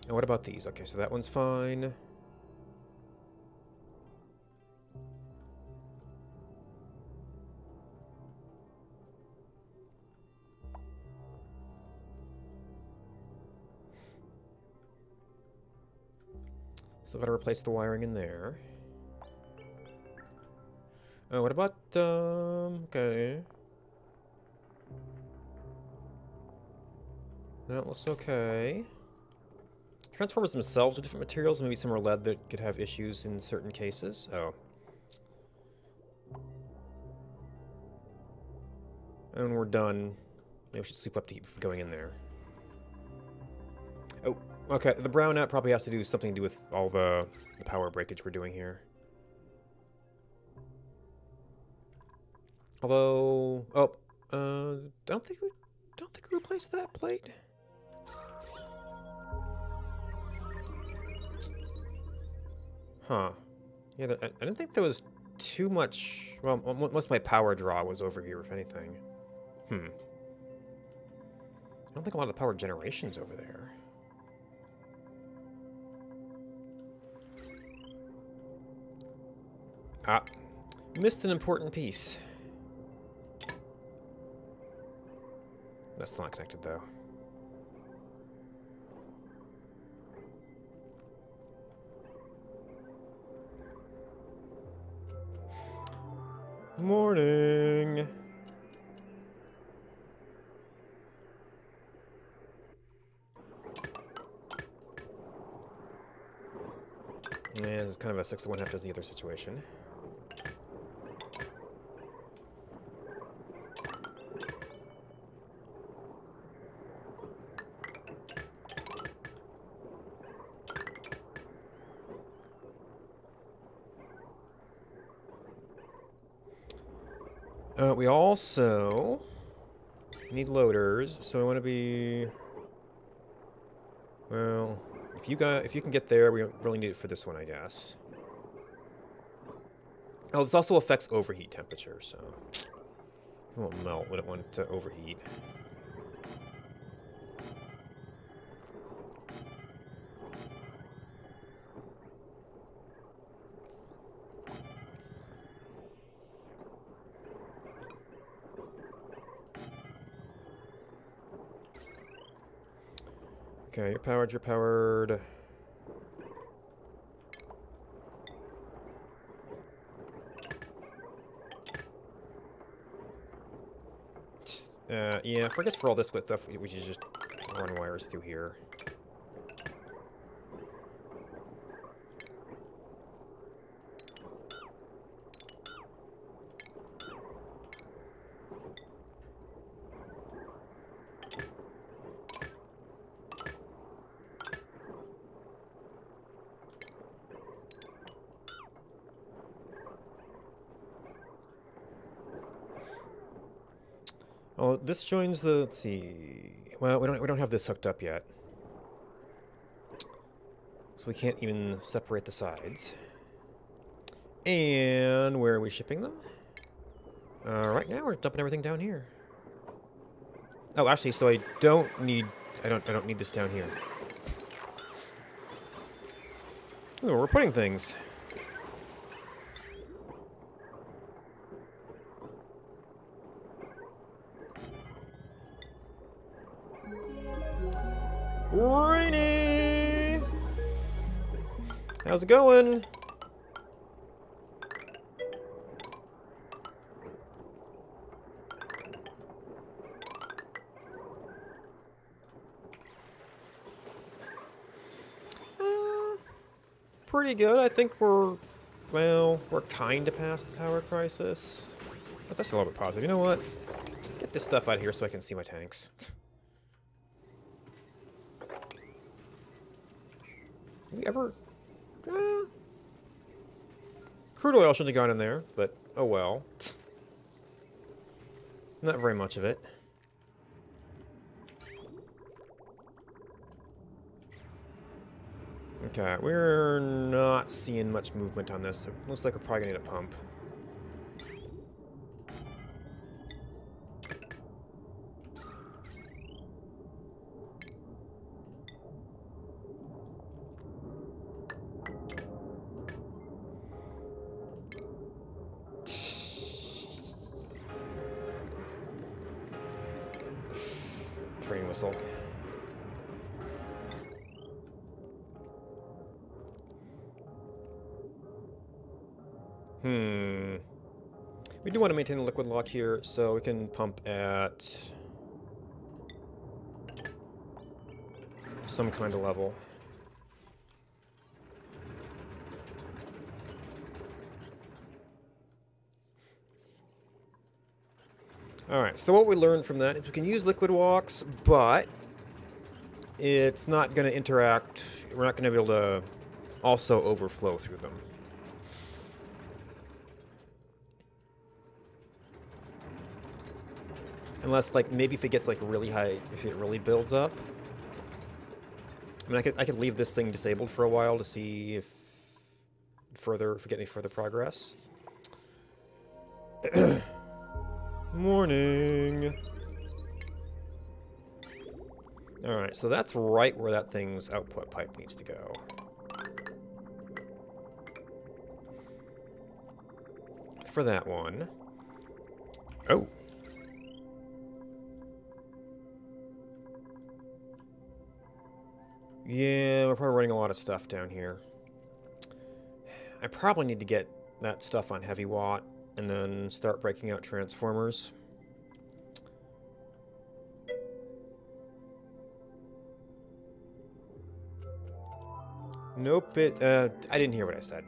And what about these? Okay, so that one's fine. Still gotta replace the wiring in there. Oh, what about, okay. That looks okay. Transformers themselves are different materials. Maybe some are lead that could have issues in certain cases. Oh. And when we're done, maybe we should sweep up to keep from going in there. Oh, okay. The brownout probably has to do something to do with all the power breakage we're doing here. Although, don't think we replaced that plate. Huh. Yeah, I didn't think there was too much. Well, most of my power draw was over here, if anything. I don't think a lot of the power generation's over there. Ah. Missed an important piece. That's still not connected, though. Morning. Yeah, this is kind of a 6 to 1 half dozen the other situation. We also need loaders, so I want to be. Well, if you can get there, we don't really need it for this one, I guess. Oh, this also affects overheat temperature, so it won't melt. We don't want it to overheat. Okay, you're powered, you're powered. Yeah, I guess for all this stuff, we should just run wires through here. Oh, this joins the. Let's see. Well, we don't have this hooked up yet, so we can't even separate the sides. And where are we shipping them? Right now we're dumping everything down here. Oh, actually, so I don't need this down here. Oh, we're putting things. Rainy! How's it going? Pretty good. I think we're kind of past the power crisis. That's actually a little bit positive. You know what? Get this stuff out of here so I can see my tanks. Have we ever... Crude oil shouldn't have gone in there, but oh well. Not very much of it. Okay, we're not seeing much movement on this. It looks like we're probably gonna need a pump. Train whistle. We do want to maintain the liquid lock here, so we can pump at some kind of level. Alright, so what we learned from that is we can use liquid walks, but it's not going to interact, we're not going to be able to also overflow through them. Unless, like, maybe if it gets, like, really high, if it really builds up. I mean, I could leave this thing disabled for a while to see if we get any further progress. Morning! Alright, so that's right where that thing's output pipe needs to go. For that one. Oh! Yeah, we're probably running a lot of stuff down here. I probably need to get that stuff on heavy watt and then start breaking out transformers. Nope, I didn't hear what I said.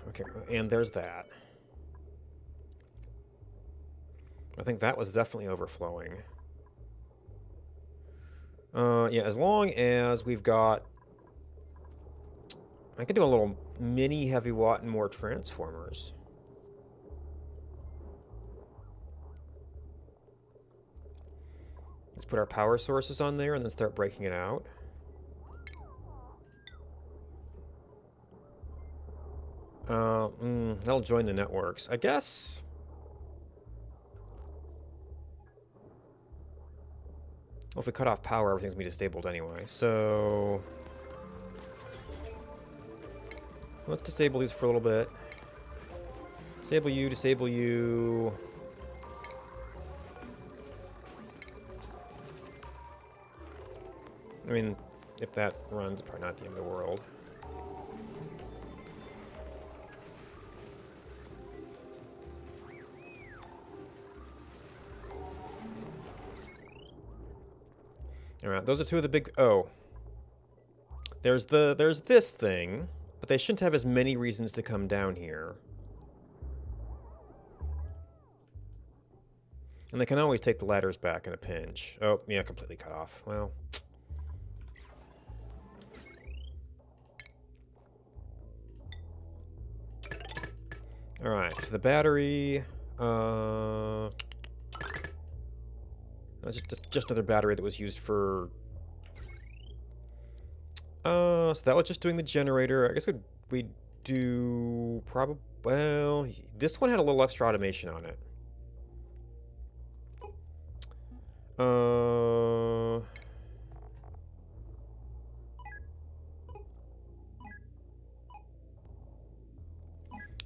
Okay, and there's that. I think that was definitely overflowing. Yeah, as long as we've got... I could do a little mini heavy watt and more transformers. Let's put our power sources on there and then start breaking it out. That'll join the networks. I guess... Well, if we cut off power, everything's going to be disabled anyway. So... let's disable these for a little bit. Disable you, disable you. I mean, if that runs, probably not the end of the world. Alright, those are two of the big... Oh. There's this thing, but they shouldn't have as many reasons to come down here. And they can always take the ladders back in a pinch. Oh, yeah, completely cut off. Well. Alright, so the battery... That's just another battery that was used for... so that was just doing the generator. I guess we'd do... probably... Well, this one had a little extra automation on it.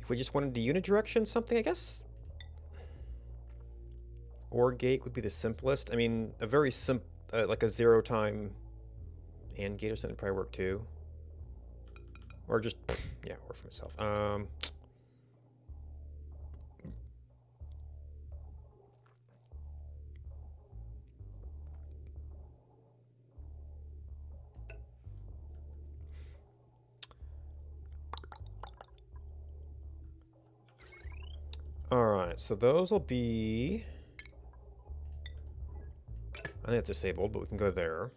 If we just wanted to unidirection something, I guess... OR gate would be the simplest. I mean, a very like a 0-time AND gate or something would probably work too. Or just, yeah, work for myself. Alright, so those will be... I think it's disabled, but we can go there.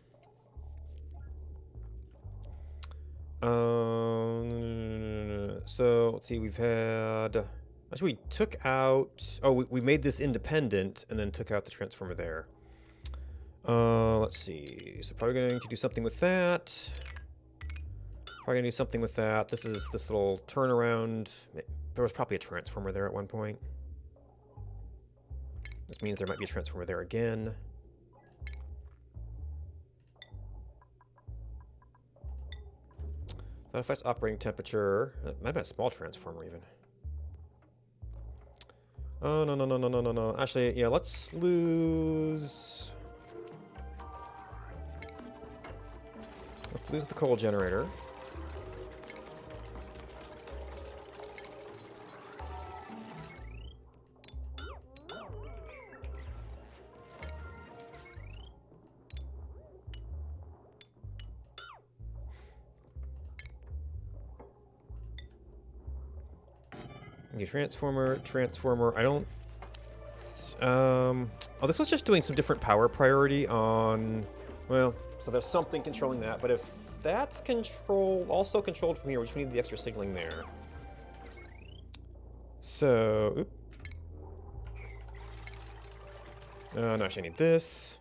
So, let's see, we've had... Actually, we took out... Oh, we made this independent and then took out the transformer there. Let's see. So probably going to do something with that. Probably going to do something with that. This is this little turnaround. There was probably a transformer there at one point. Which means there might be a transformer there again. That affects operating temperature. That might have been a small transformer even. Oh, no. Actually, yeah, let's lose... Let's lose the coal generator. New transformer. I don't... Oh, this was just doing some different power priority on... Well, so there's something controlling that, but if that's also controlled from here, we just need the extra signaling there. So... Oop. No, actually I need this.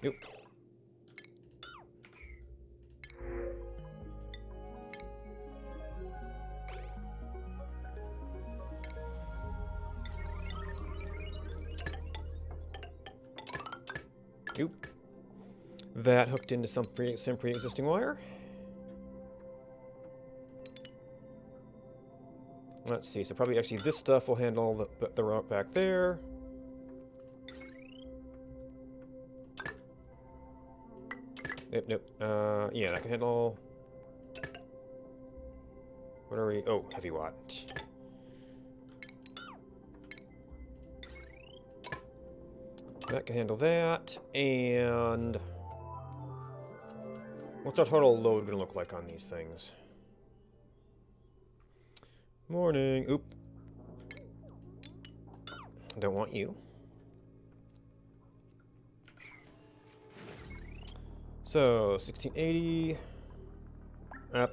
Oop. Oop. That hooked into some pre-existing wire. Let's see, so probably actually this stuff will handle the route back there. Nope. Yeah, that can handle... What are we... Oh, heavy watt. That can handle that, and... What's our total load gonna look like on these things? Morning. Oop. Don't want you. So, 1680.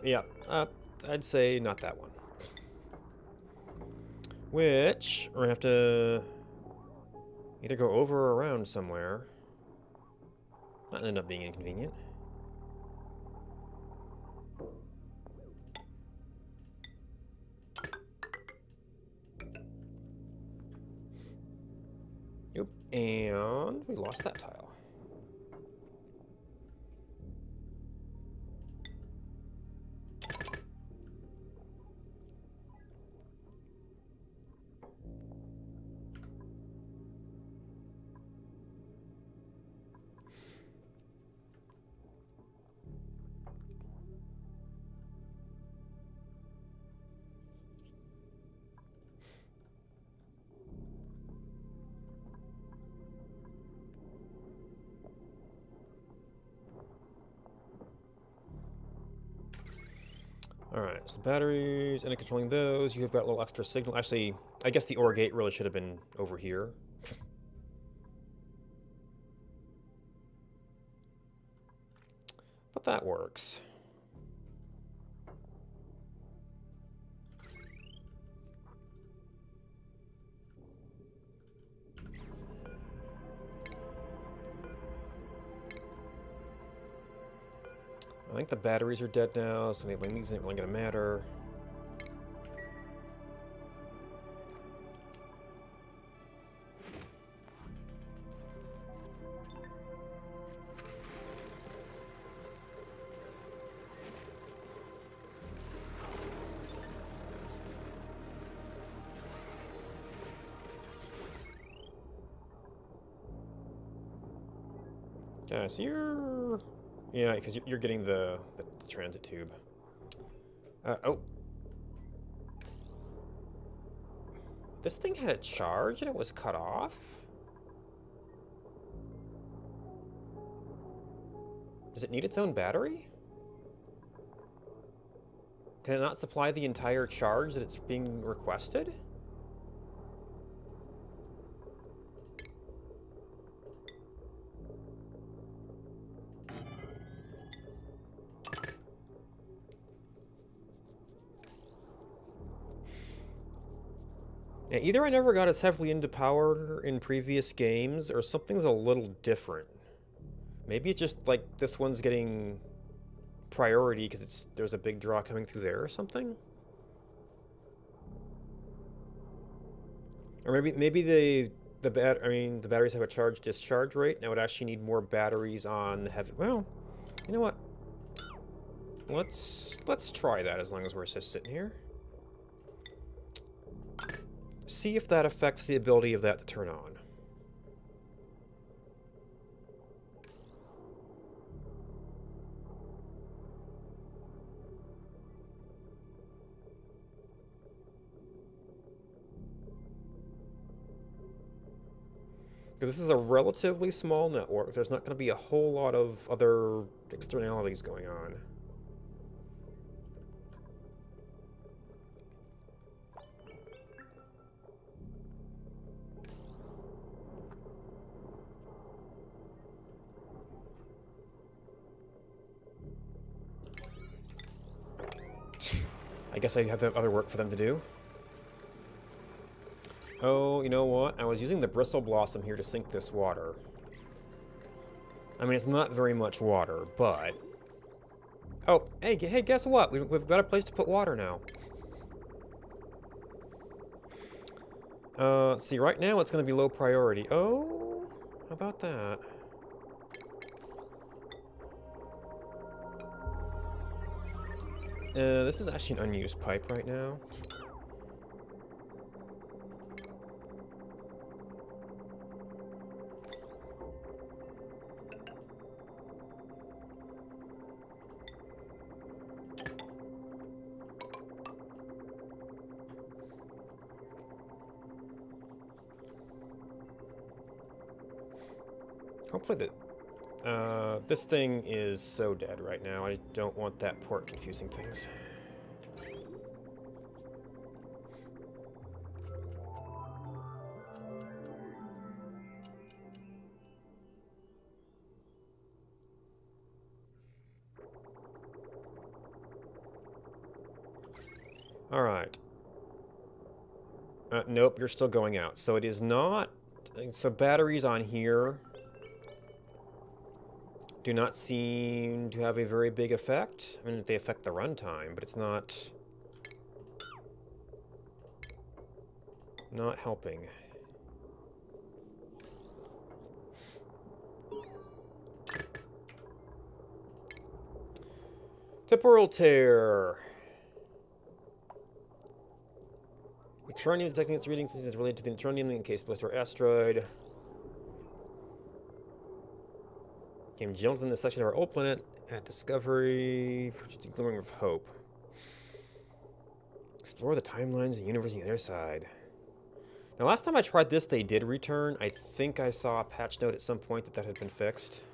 Yeah. I'd say not that one. Which, we're gonna have to either go over or around somewhere. That'll end up being inconvenient. Yep, and we lost that tile. Alright, so batteries, and controlling those. You have got a little extra signal. Actually, I guess the OR gate really should have been over here. But that works. I think the batteries are dead now, so maybe these isn't really going to matter. Yeah, so you're... Yeah, because you're getting the transit tube. Oh. This thing had a charge and it was cut off? Does it need its own battery? Can it not supply the entire charge that it's being requested? Yeah, either I never got as heavily into power in previous games, or something's a little different. Maybe it's just like this one's getting priority because there's a big draw coming through there or something. Or maybe the batteries have a charge discharge rate, and I would actually need more batteries on the heavy. Well, you know what? Let's try that as long as we're just sitting here. See if that affects the ability of that to turn on. Because this is a relatively small network, there's not going to be a whole lot of other externalities going on. I guess I have other work for them to do. Oh, you know what? I was using the Bristle Blossom here to sink this water. I mean, it's not very much water, but... Oh, hey, guess what? We've got a place to put water now. See, right now it's going to be low priority. Oh, how about that? This is actually an unused pipe right now. Hopefully this thing is so dead right now. I don't want that port confusing things. All right. Nope, you're still going out. So it is not... So batteries on here do not seem to have a very big effect. I mean, they affect the runtime, but it's not helping. Temporal tear. Neutronium is detecting its readings is related to the neutronium in case blister asteroid. Came jammed in this section of our old planet at Discovery. Glimmering of hope. Explore the timelines and the universe on the other side. Now, last time I tried this, they did return. I think I saw a patch note at some point that had been fixed.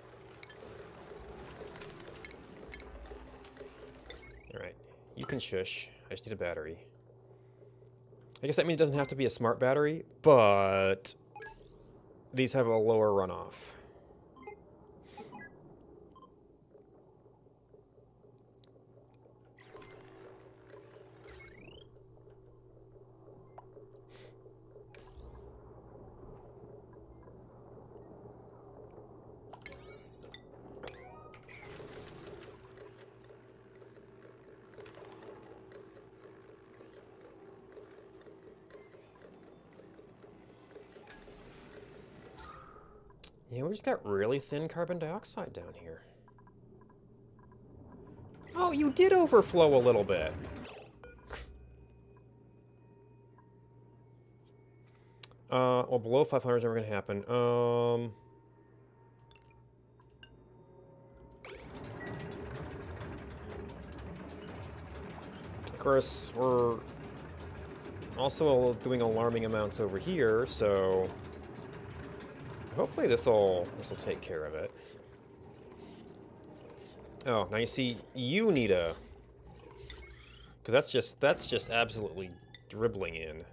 Alright. You can shush. I just need a battery. I guess that means it doesn't have to be a smart battery, but these have a lower runoff. Yeah, we just got really thin carbon dioxide down here. Oh, you did overflow a little bit. Well, below 500 is never going to happen. Of course, we're also doing alarming amounts over here, so hopefully this'll take care of it. Oh, now you see, you need a, because that's just absolutely dribbling in.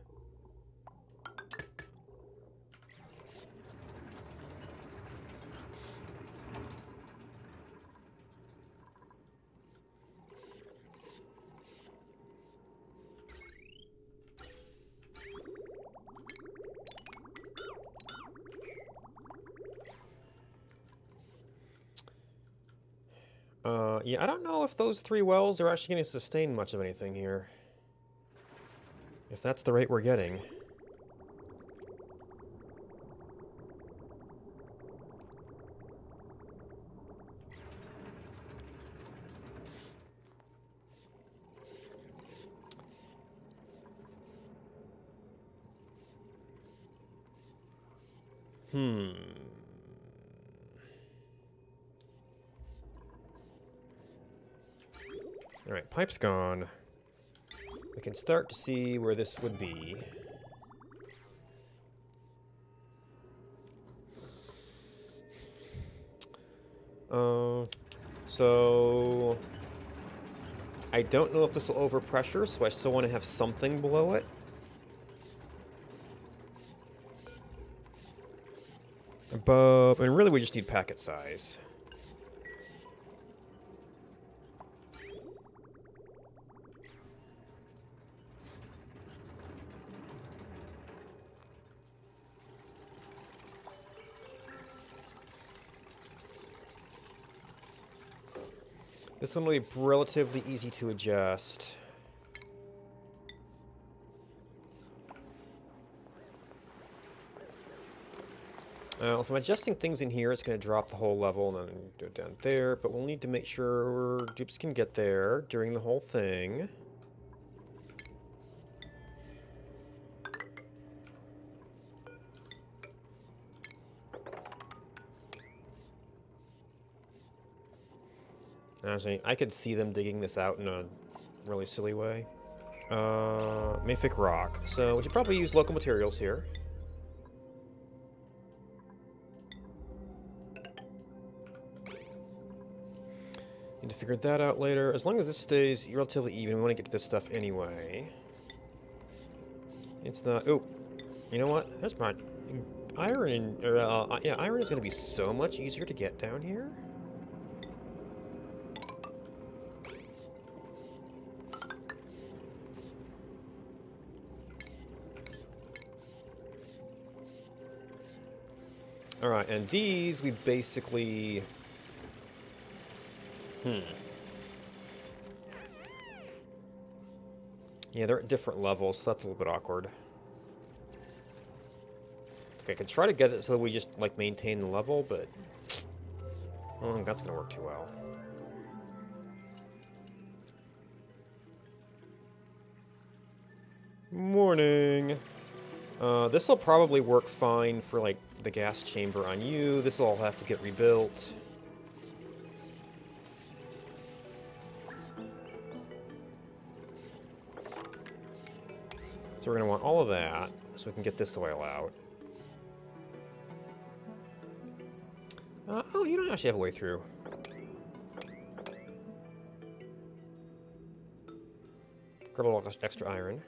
Yeah, I don't know if those 3 wells are actually going to sustain much of anything here. If that's the rate we're getting. Alright, pipe's gone. We can start to see where this would be. So I don't know if this will overpressure, so I still want to have something below it. Above, and really we just need packet size. This one will be relatively easy to adjust. If I'm adjusting things in here, it's going to drop the whole level and then do it down there, but we'll need to make sure dupes can get there during the whole thing. Actually, I could see them digging this out in a really silly way. Mythic rock. So we should probably use local materials here. Need to figure that out later. As long as this stays relatively even, we want to get to this stuff anyway. It's not... Oh, you know what? That's my... Iron, yeah, iron is going to be so much easier to get down here. Alright, and these we basically... Yeah, they're at different levels, so that's a little bit awkward. Okay, I could try to get it so that we just, like, maintain the level, but I don't think that's going to work too well. Morning! This will probably work fine for, like, the gas chamber on you. This will all have to get rebuilt. So we're going to want all of that, so we can get this oil out. Oh, you don't actually have a way through. Got a little extra iron.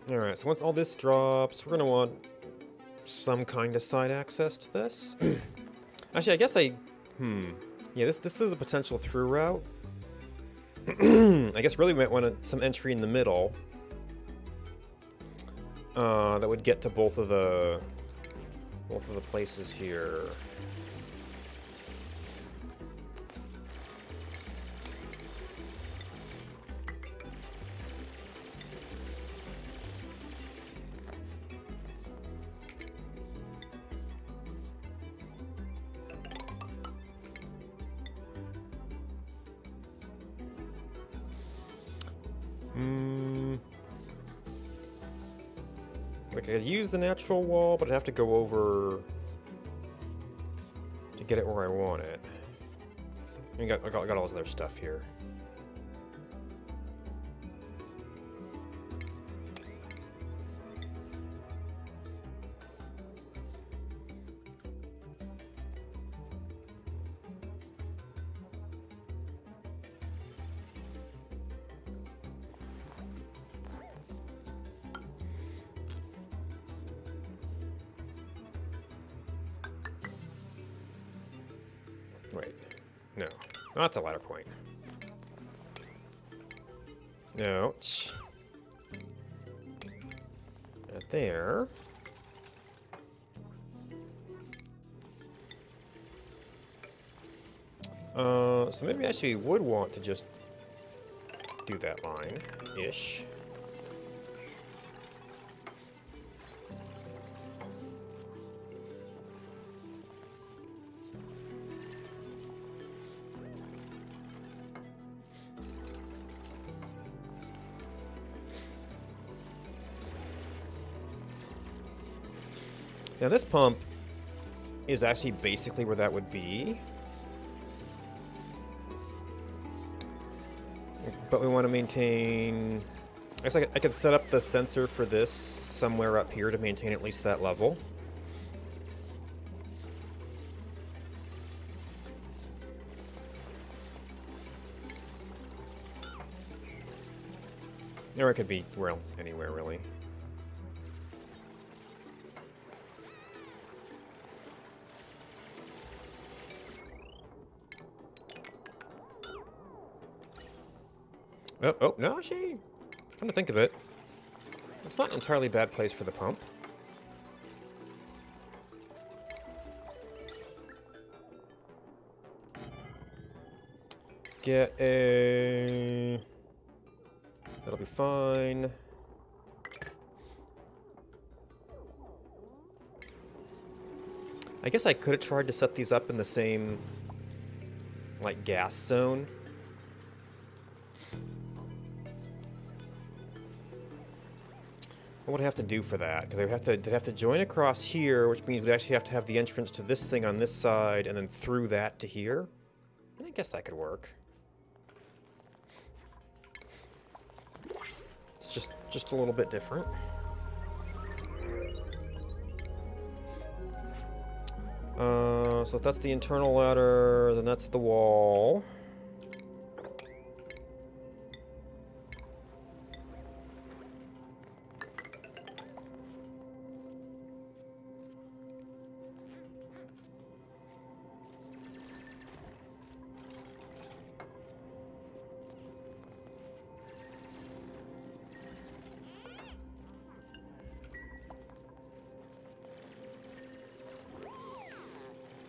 Alright, so once all this drops, we're going to want some kind of side access to this. Actually, I guess yeah, this is a potential through route. I guess really we might want some entry in the middle. That would get to both of the places here. Like, I could use the natural wall, but I'd have to go over to get it where I want it. I got all this other stuff here. Wait, no, not the ladder point. No, not there. So maybe I actually would want to just do that line-ish. Now this pump is actually basically where that would be. But we want to maintain... I guess I could set up the sensor for this somewhere up here to maintain at least that level. Or it could be, well, anywhere really. Oh, no, actually, come to think of it, it's not an entirely bad place for the pump. Get a... That'll be fine. I guess I could have tried to set these up in the same, like, gas zone. What would I have to do for that? Because they'd have to join across here, which means we'd actually have to have the entrance to this thing on this side, and then through that to here. And I guess that could work. It's just a little bit different. So if that's the internal ladder, then that's the wall.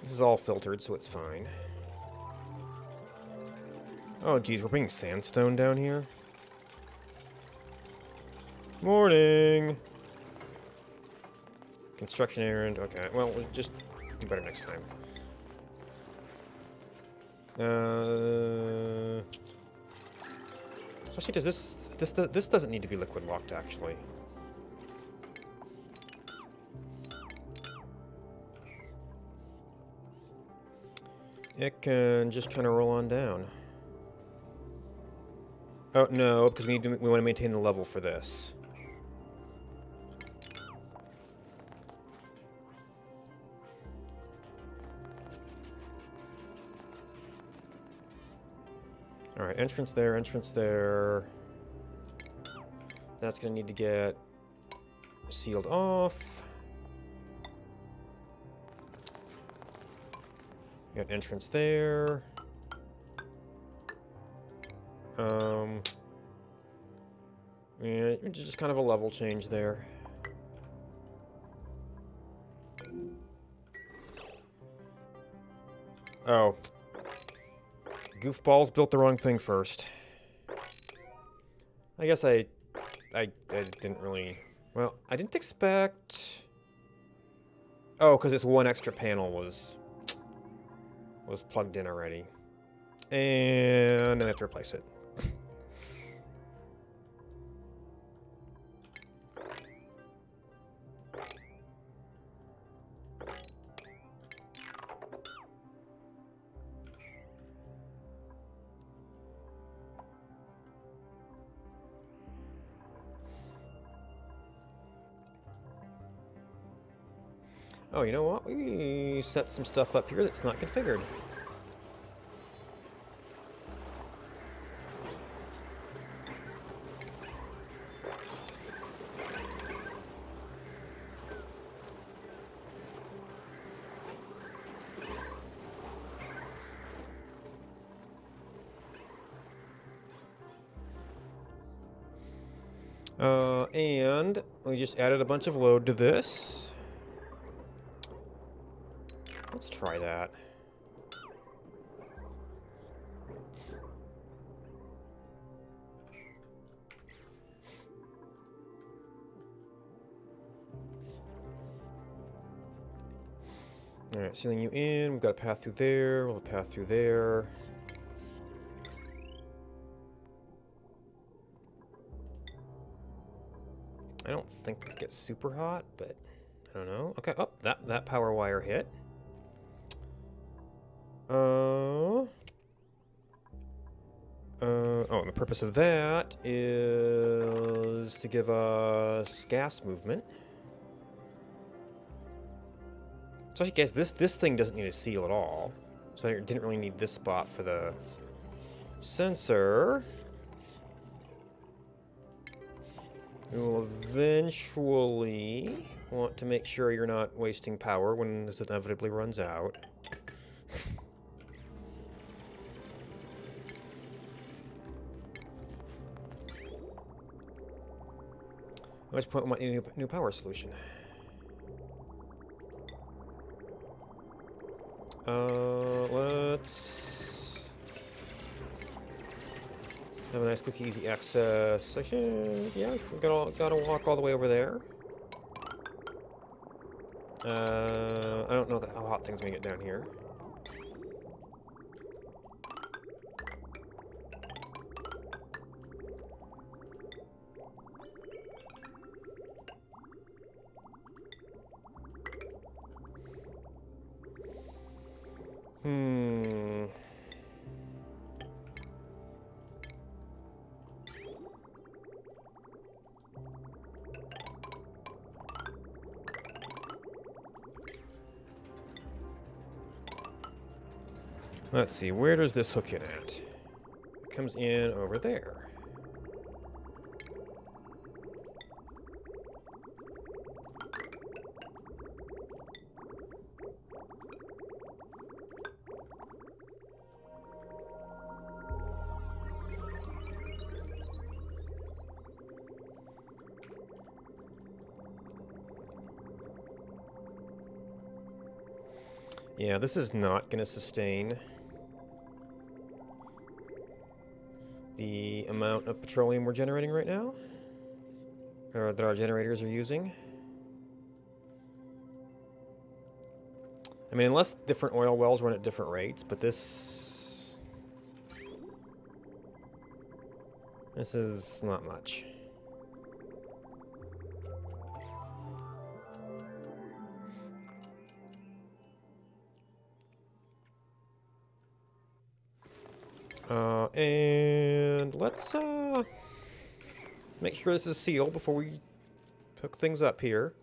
This is all filtered, so it's fine. Oh, geez, we're bringing sandstone down here? Morning! Construction errand, okay. Well, we'll just do better next time. So actually, does this doesn't need to be liquid locked, actually. it can just kind of roll on down. Oh, no, because we want to maintain the level for this. Alright, entrance there, entrance there. That's going to need to get sealed off. Got entrance there. Yeah, it's just kind of a level change there. Oh. Goofballs built the wrong thing first. I guess I didn't really... Well, I didn't expect... Oh, because this one extra panel was plugged in already. And I have to replace it. Oh, you know what? We set some stuff up here that's not configured. And we just added a bunch of load to this. Let's try that. Alright, sealing you in. We've got a path through there. We'll have a path through there. I don't think this gets super hot, but I don't know. Okay, oh, that power wire hit. Oh, and the purpose of that is to give us gas movement. So I guess this thing doesn't need a seal at all. So I didn't really need this spot for the sensor. We will eventually want to make sure you're not wasting power when this inevitably runs out. At which point we might need a new power solution. Let's have a nice, quick, easy access section. Yeah, we gotta walk all the way over there. I don't know how hot things gonna get down here. Let's see, where does this hook in at? It comes in over there. Yeah, this is not going to sustain the amount of petroleum we're generating right now, or that our generators are using. I mean, unless different oil wells run at different rates, but this is not much. And let's make sure this is sealed before we hook things up here.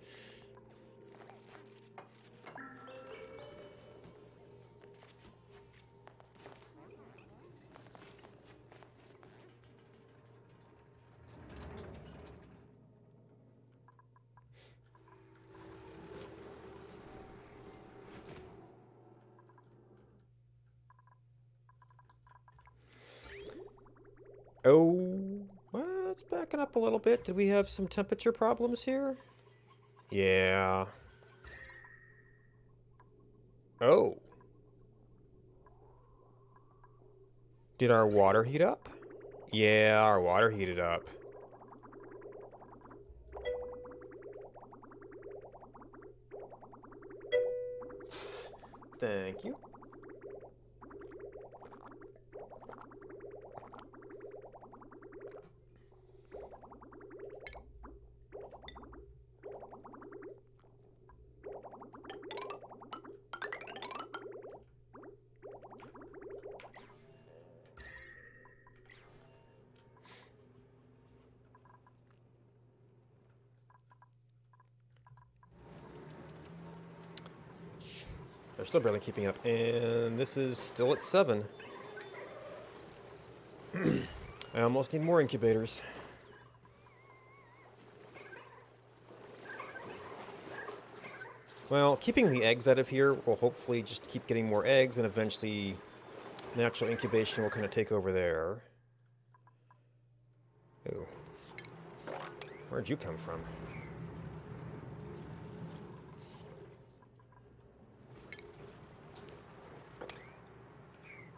Oh, well, let's back it up a little bit. Did we have some temperature problems here? Yeah. Oh. Did our water heat up? Yeah, our water heated up. Thank you. They're still barely keeping up, and this is still at 7. I almost need more incubators. Well, keeping the eggs out of here will hopefully just keep getting more eggs, and eventually natural incubation will kind of take over there. Ooh. Where'd you come from?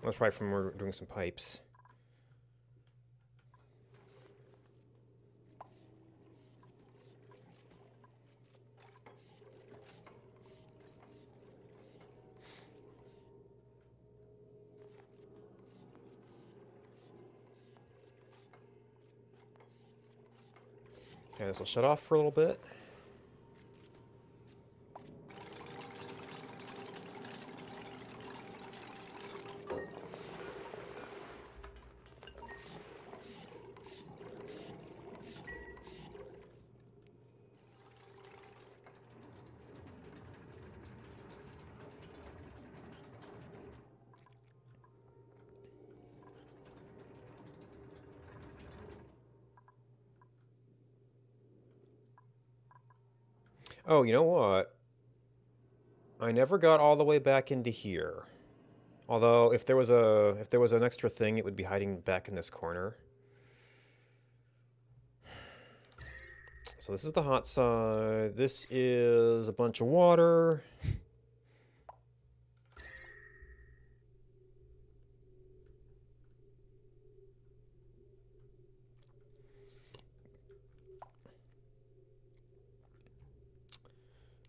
That's probably from where we're doing some pipes. Okay, this will shut off for a little bit. Oh, you know what? I never got all the way back into here. Although if there was an extra thing, it would be hiding back in this corner. So this is the hot side. This is a bunch of water.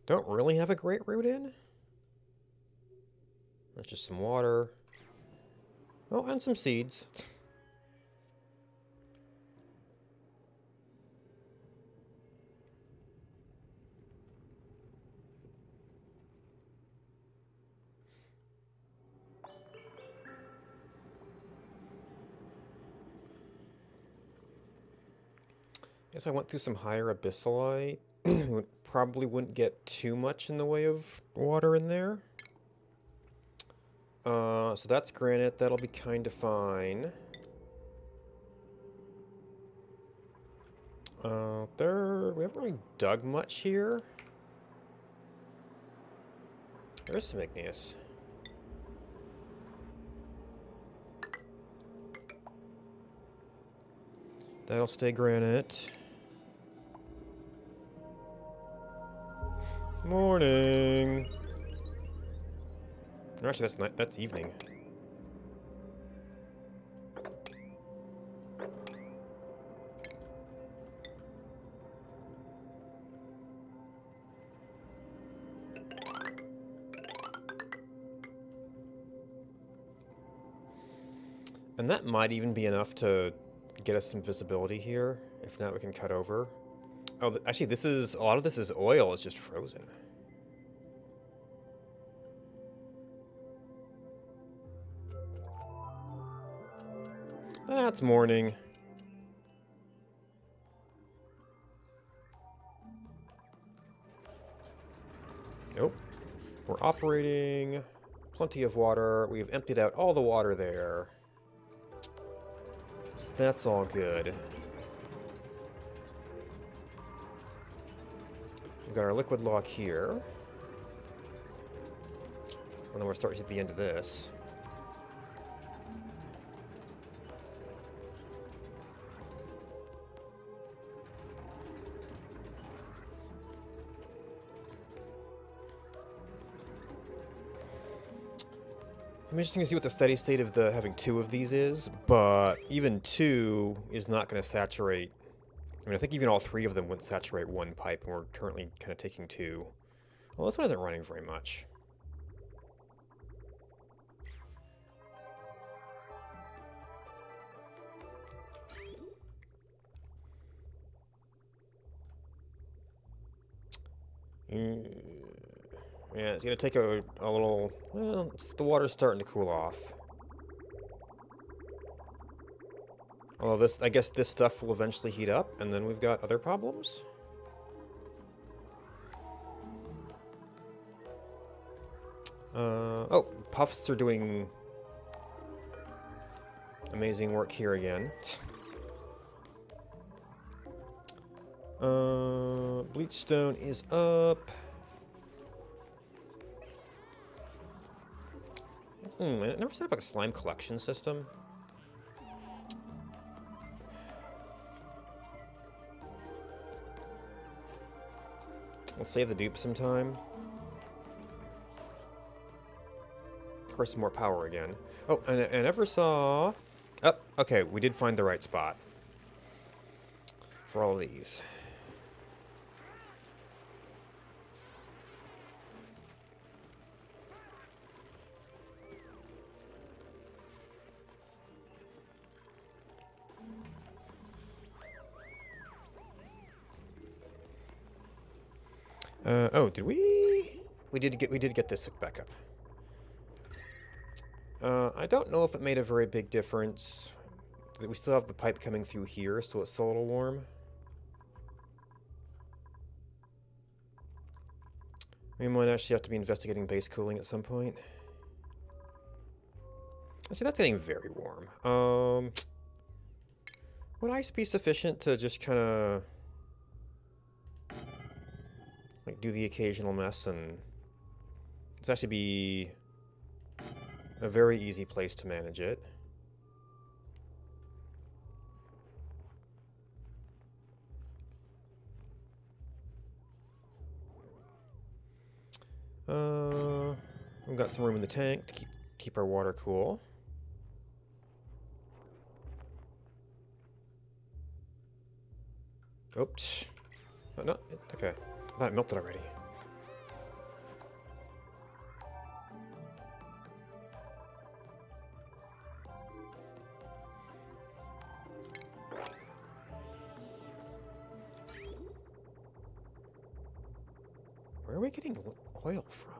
Don't really have a great route in. That's just some water. Oh, and some seeds. Guess I went through some higher abyssalite. Probably wouldn't get too much in the way of water in there. So that's granite. That'll be kind of fine. We haven't really dug much here. There's some igneous. That'll stay granite. Morning. Actually, that's night. That's evening. And that might even be enough to get us some visibility here. If not, we can cut over. Oh, actually, a lot of this is oil. It's just frozen. That's morning. Nope. We're operating. Plenty of water. We've emptied out all the water there. So that's all good. We've got our liquid lock here. And then we're starting at the end of this. I'm interested to see what the steady state of the having 2 of these is, but even 2 is not going to saturate. I mean, I think even all 3 of them would saturate 1 pipe, and we're currently kind of taking 2. Well, this one isn't running very much. Yeah, it's going to take a little... Well, the water's starting to cool off. Although I guess this stuff will eventually heat up, and then we've got other problems. Oh, puffs are doing amazing work here again. Bleachstone is up. I never set up like a slime collection system. We'll save the dupe some time. Of course, some more power again. Oh, and I never saw... Oh, okay, we did find the right spot for all of these. Oh, did we? We did get this hooked back up. I don't know if it made a very big difference. We still have the pipe coming through here, so it's still a little warm. We might actually have to be investigating base cooling at some point. Actually, that's getting very warm. Would ice be sufficient to just kind of... like, do the occasional mess, and it's actually be a very easy place to manage it. We've got some room in the tank to keep our water cool. Oops. Oh, no, okay. I thought it melted already. Where are we getting oil from?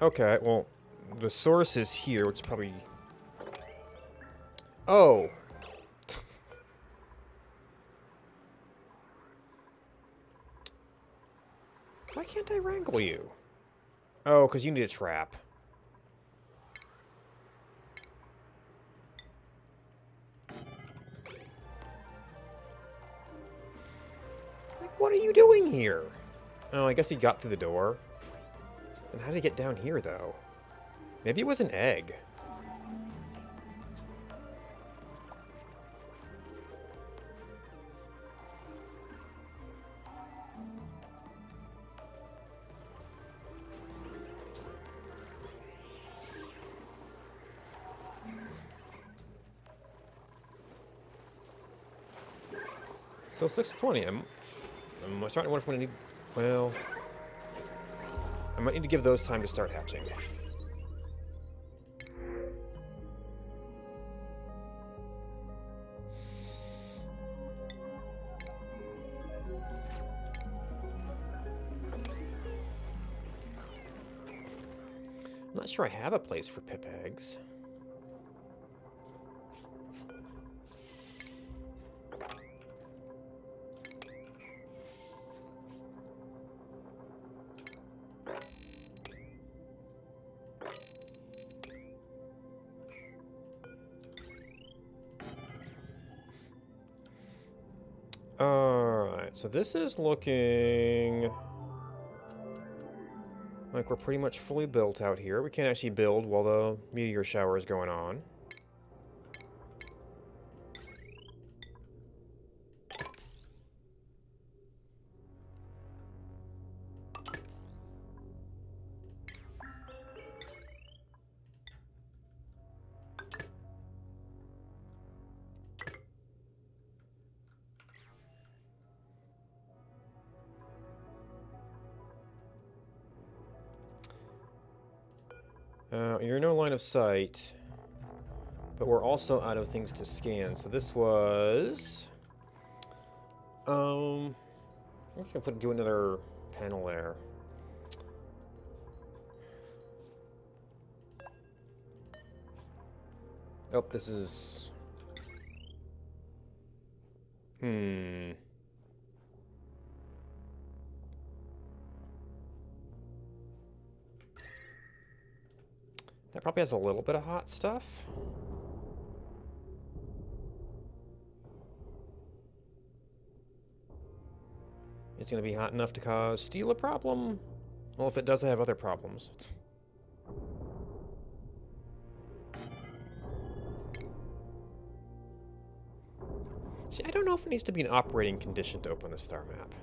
Okay, well, the source is here, which is probably... Oh! Why can't I wrangle you? Oh, because you need a trap. Like, what are you doing here? Oh, I guess he got through the door. And how did he get down here, though? Maybe it was an egg. So 6:20. I'm starting to wonder if I'm gonna need. Well, I might need to give those time to start hatching. I'm not sure I have a place for pip eggs. Alright, so this is looking like we're pretty much fully built out here. We can't actually build while the meteor shower is going on. You're no line of sight, but we're also out of things to scan. So this was, I'm just gonna do another panel there. Oh, this is, That probably has a little bit of hot stuff. It's going to be hot enough to cause steel a problem? Well, if it does, I have other problems. See, I don't know if it needs to be an operating condition to open the star map.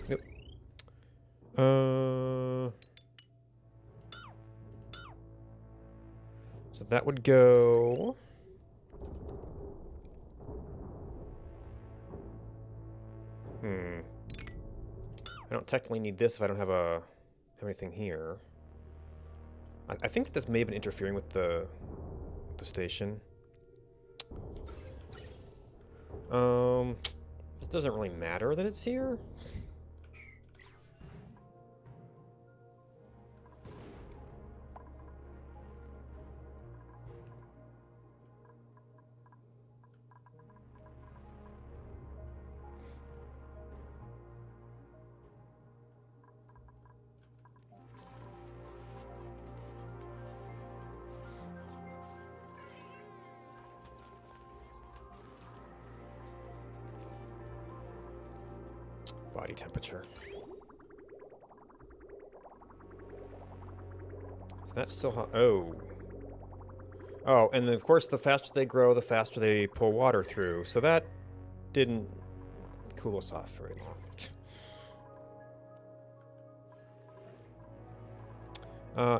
Nope. So that would go... I don't technically need this if I don't have anything here. I think that this may have been interfering with the station. It doesn't really matter that it's here. Body temperature. So that's still hot. Oh. Oh, and then of course the faster they grow, the faster they pull water through. So that didn't cool us off very long.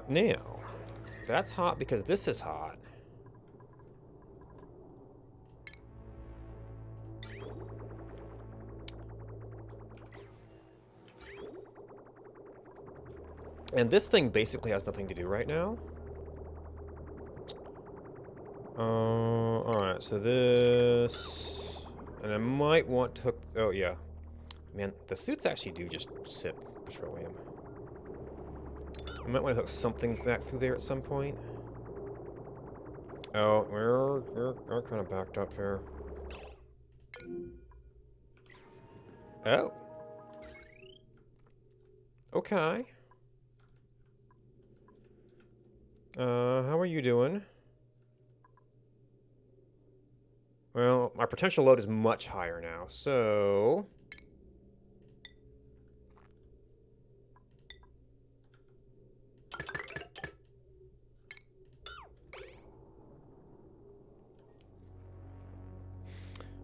Now, that's hot because this is hot. And this thing basically has nothing to do right now. Alright, so this... And I might want to hook... Oh, yeah. Man, the suits actually do just sip petroleum. I might want to hook something back through there at some point. Oh, we're kind of backed up here. Oh. Okay. How are you doing? Well, my potential load is much higher now, so...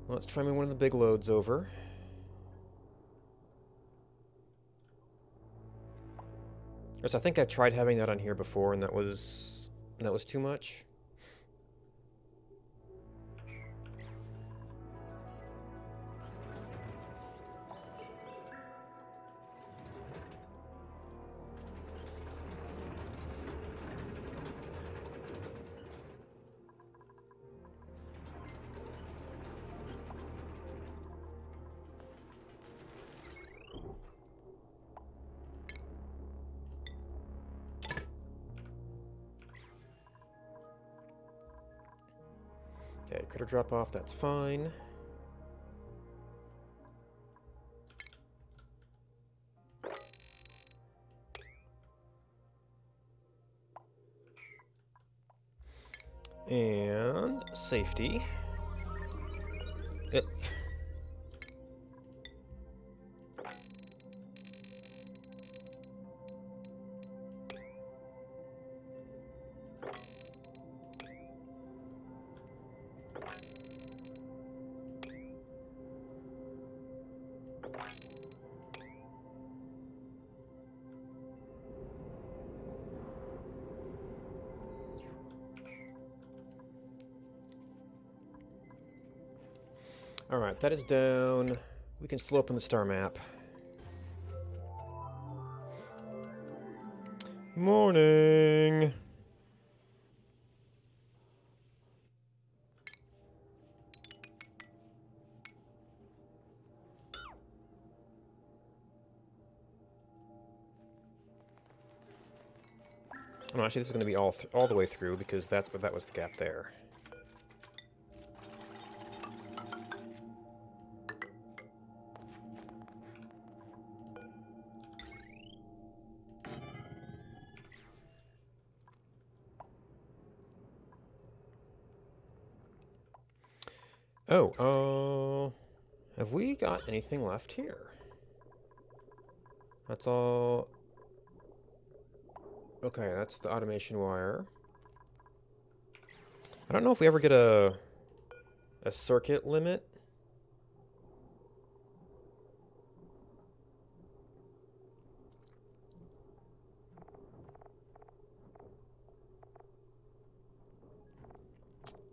Let's try one of the big loads over. Yes, I think I tried having that on here before, and that was too much. Okay, critter drop off, that's fine. And safety. It. Alright, that is down. We can still open the star map. Morning! Oh, actually, this is going to be all the way through because that was the gap there. Oh, have we got anything left here? That's all. Okay, that's the automation wire. I don't know if we ever get a circuit limit.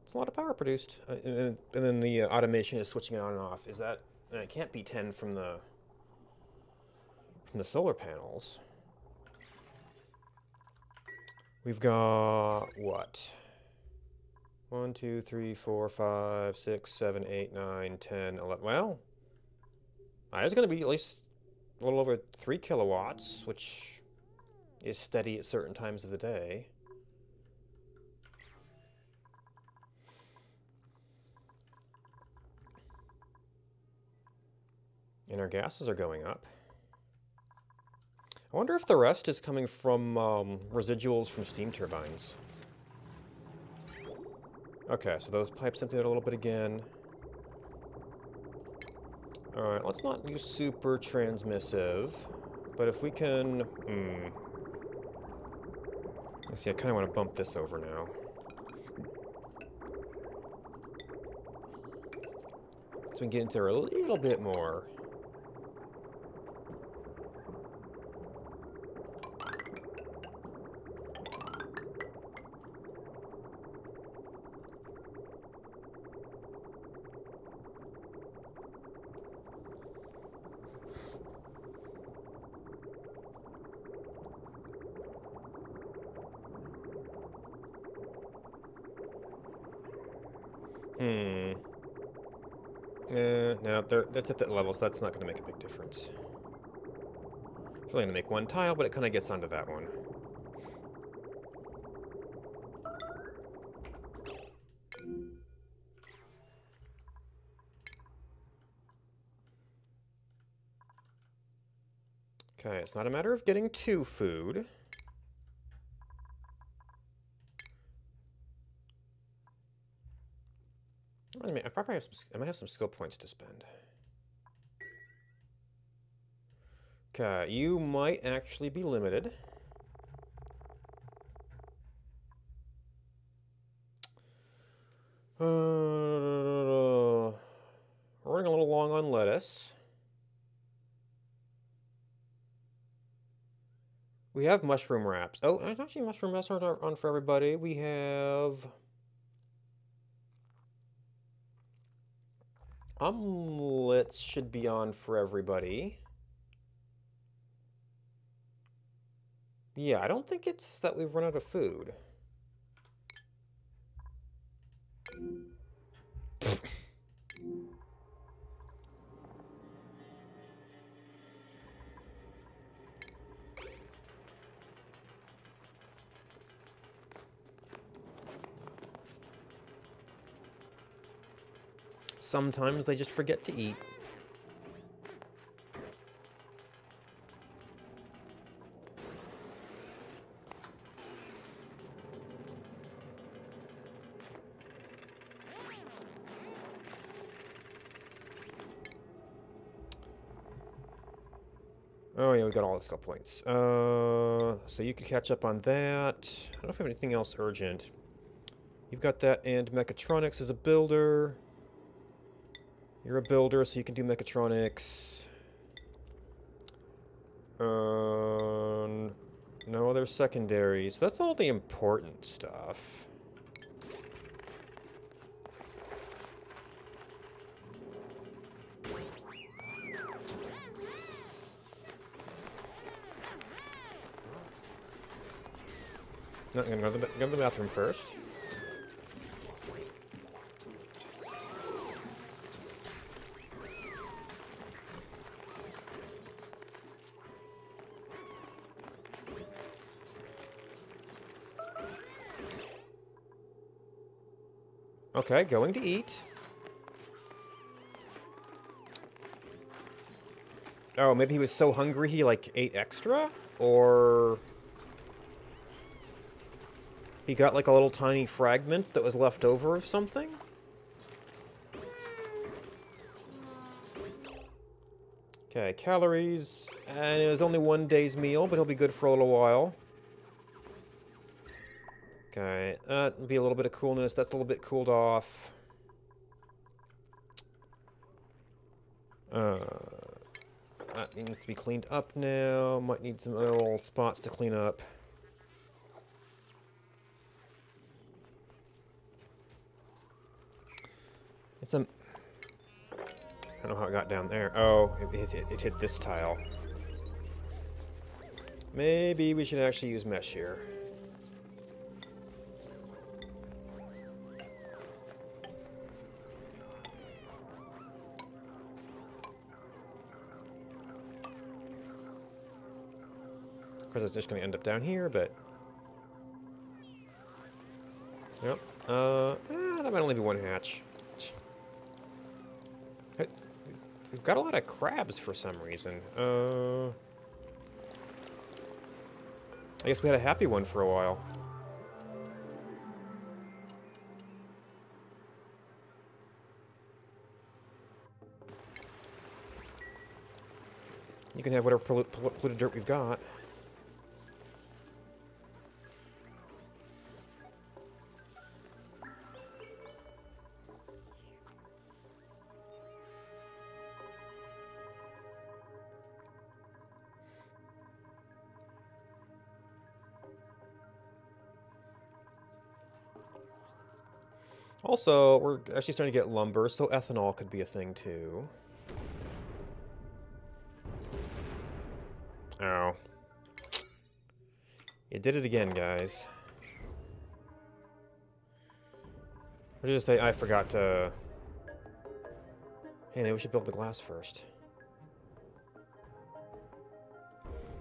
It's a lot of power produced. And then the automation is switching it on and off. Is that... it can't be 10 from the solar panels. We've got... what? 1, 2, 3, 4, 5, 6, 7, 8, 9, 10, 11... Well... it's going to be at least a little over 3 kilowatts, which is steady at certain times of the day. And our gases are going up. I wonder if the rest is coming from residuals from steam turbines. Okay, so those pipes emptied out a little bit again. Alright, let's not use super transmissive. But if we can... let's see, I kind of want to bump this over now. So we can get into there a little bit more. No, that's at that level, so that's not going to make a big difference. It's only going to make one tile, but it kind of gets onto that one. Okay, it's not a matter of getting 2 food. I mean, I might have some skill points to spend. Okay, you might actually be limited. We're running a little long on lettuce. We have mushroom wraps. Oh, actually, mushroom wraps aren't on for everybody. We have... omelets should be on for everybody. Yeah, I don't think it's that we've run out of food. sometimes they just forget to eat. Oh yeah, we got all the skill points. So you can catch up on that. I don't know if I have anything else urgent. You've got that and mechatronics as a builder. You're a builder, so you can do mechatronics. No other secondaries. That's all the important stuff. No, I'm gonna go to the bathroom first. Okay, going to eat. Oh, maybe he was so hungry he, like, ate extra? Or he got, like, a little tiny fragment that was left over of something? Okay, calories. And it was only 1 day's meal, but he'll be good for a little while. Okay, that'd be a little bit of coolness. That's a little bit cooled off. That needs to be cleaned up now. Might need some little spots to clean up. It's a... I don't know how it got down there. Oh, it hit this tile. Maybe we should actually use mesh here. Of course, it's just going to end up down here, but... Yep. That might only be one hatch. We've got a lot of crabs for some reason. I guess we had a happy one for a while. You can have whatever polluted dirt we've got. Also, we're actually starting to get lumber, so ethanol could be a thing too. Oh. You did it again, guys. Or did you just say, I forgot to... Hey, maybe we should build the glass first.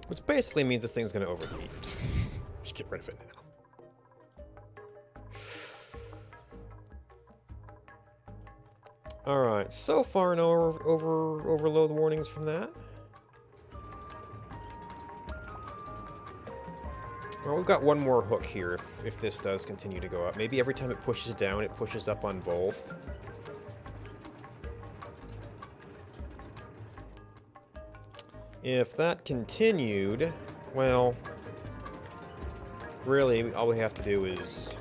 Which basically means this thing's gonna overheat. Just get rid of it now. Alright, so far no overload warnings from that. Well, we've got one more hook here if this does continue to go up. Maybe every time it pushes down, it pushes up on both. If that continued, well, really, all we have to do is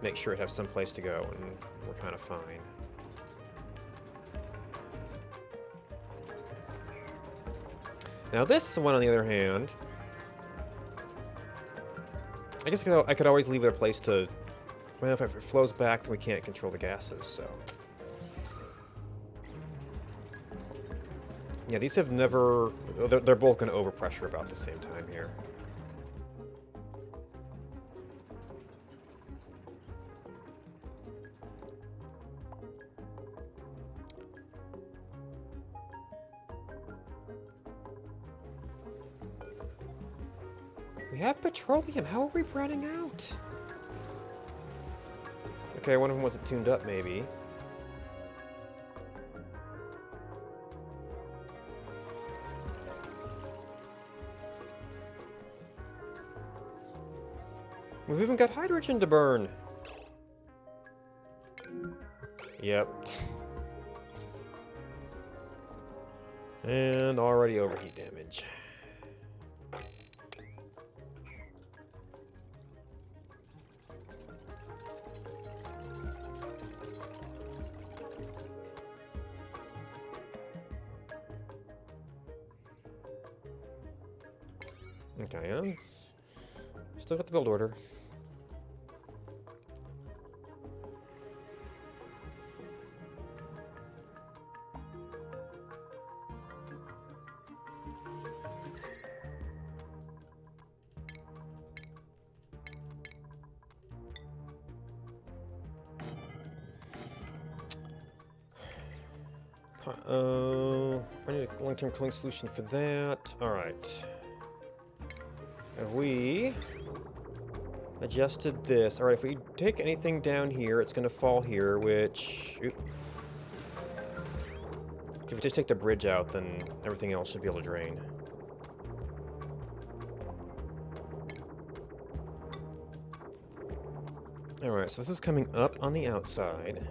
make sure it has some place to go, and we're kind of fine. Now this one, on the other hand, I guess I could always leave it a place to... Well, if it flows back, then we can't control the gases, so... Yeah, these have never... They're both going to overpressure about the same time here. We have petroleum. How are we running out? Okay, one of them wasn't tuned up, maybe. We've even got hydrogen to burn. Yep. And already overheat damage. Okay, and still got the build order. I need a long-term cooling solution for that. Alright. Have we adjusted this? Alright, if we take anything down here, it's going to fall here, which... Oop. If we just take the bridge out, then everything else should be able to drain. Alright, so this is coming up on the outside.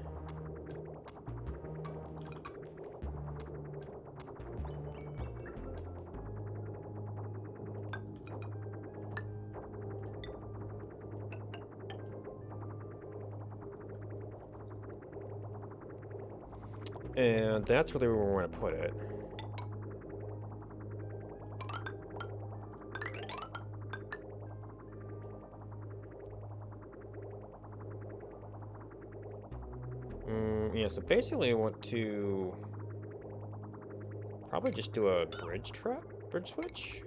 And that's really where we want to put it. Yeah, so basically I want to probably just do a bridge switch.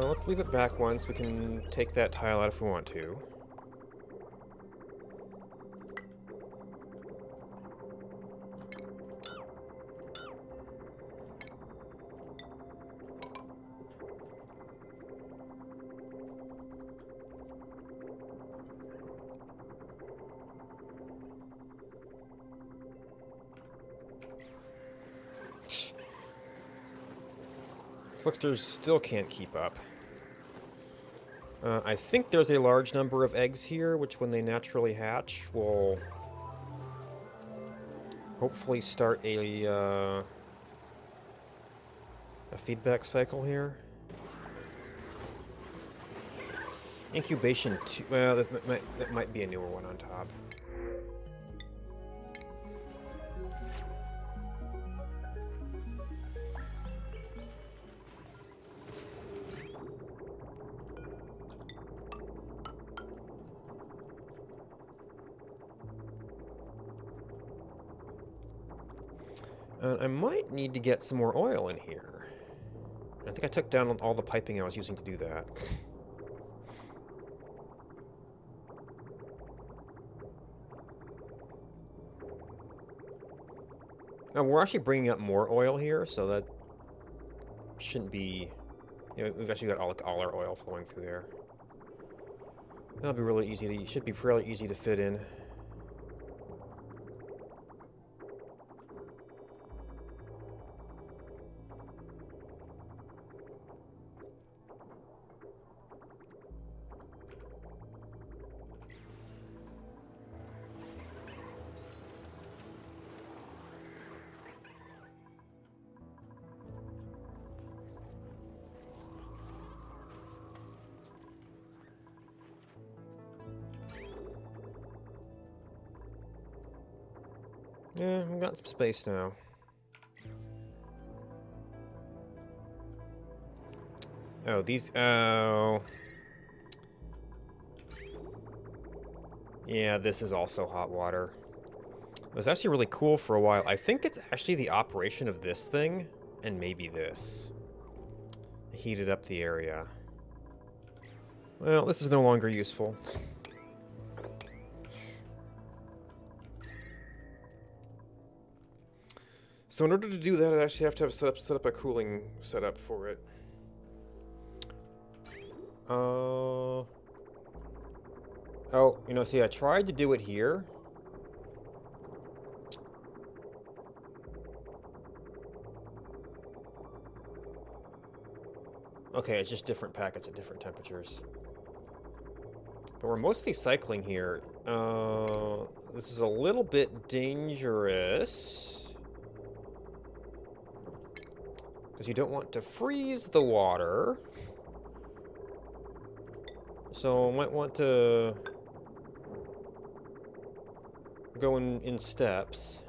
Let's leave it back once. We can take that tile out if we want to. Flicksters still can't keep up. I think there's a large number of eggs here, which when they naturally hatch will hopefully start a feedback cycle here. Incubation 2, well, that might be a newer one on top. I might need to get some more oil in here. I think I took down all the piping I was using to do that. Now, we're actually bringing up more oil here, so that shouldn't be... You know, we've actually got all our oil flowing through there. That'll be really easy to... Should be fairly easy to fit in. Yeah, we've got some space now. Oh, these... Oh... Yeah, this is also hot water. It was actually really cool for a while. I think it's actually the operation of this thing, and maybe this. Heated up the area. Well, this is no longer useful. So in order to do that, I actually have to set up a cooling setup for it. Oh, you know, see, I tried to do it here. Okay, it's just different packets at different temperatures. But we're mostly cycling here. This is a little bit dangerous. Because you don't want to freeze the water. So I might want to go in steps.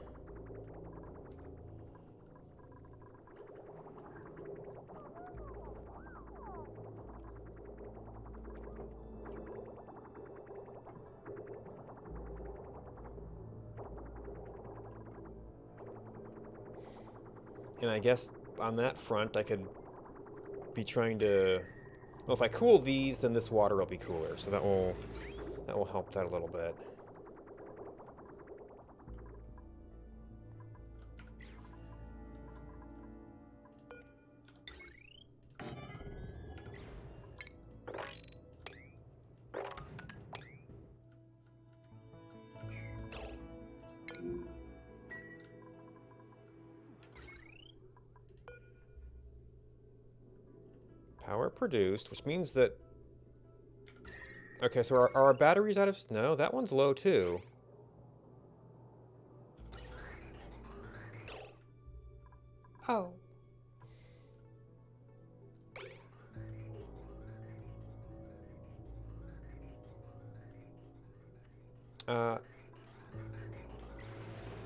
And I guess on that front, I could be trying to... Well, if I cool these, then this water will be cooler, so that will help that a little bit. Power produced, which means that... Okay, so are our batteries out of... No, that one's low too. Oh.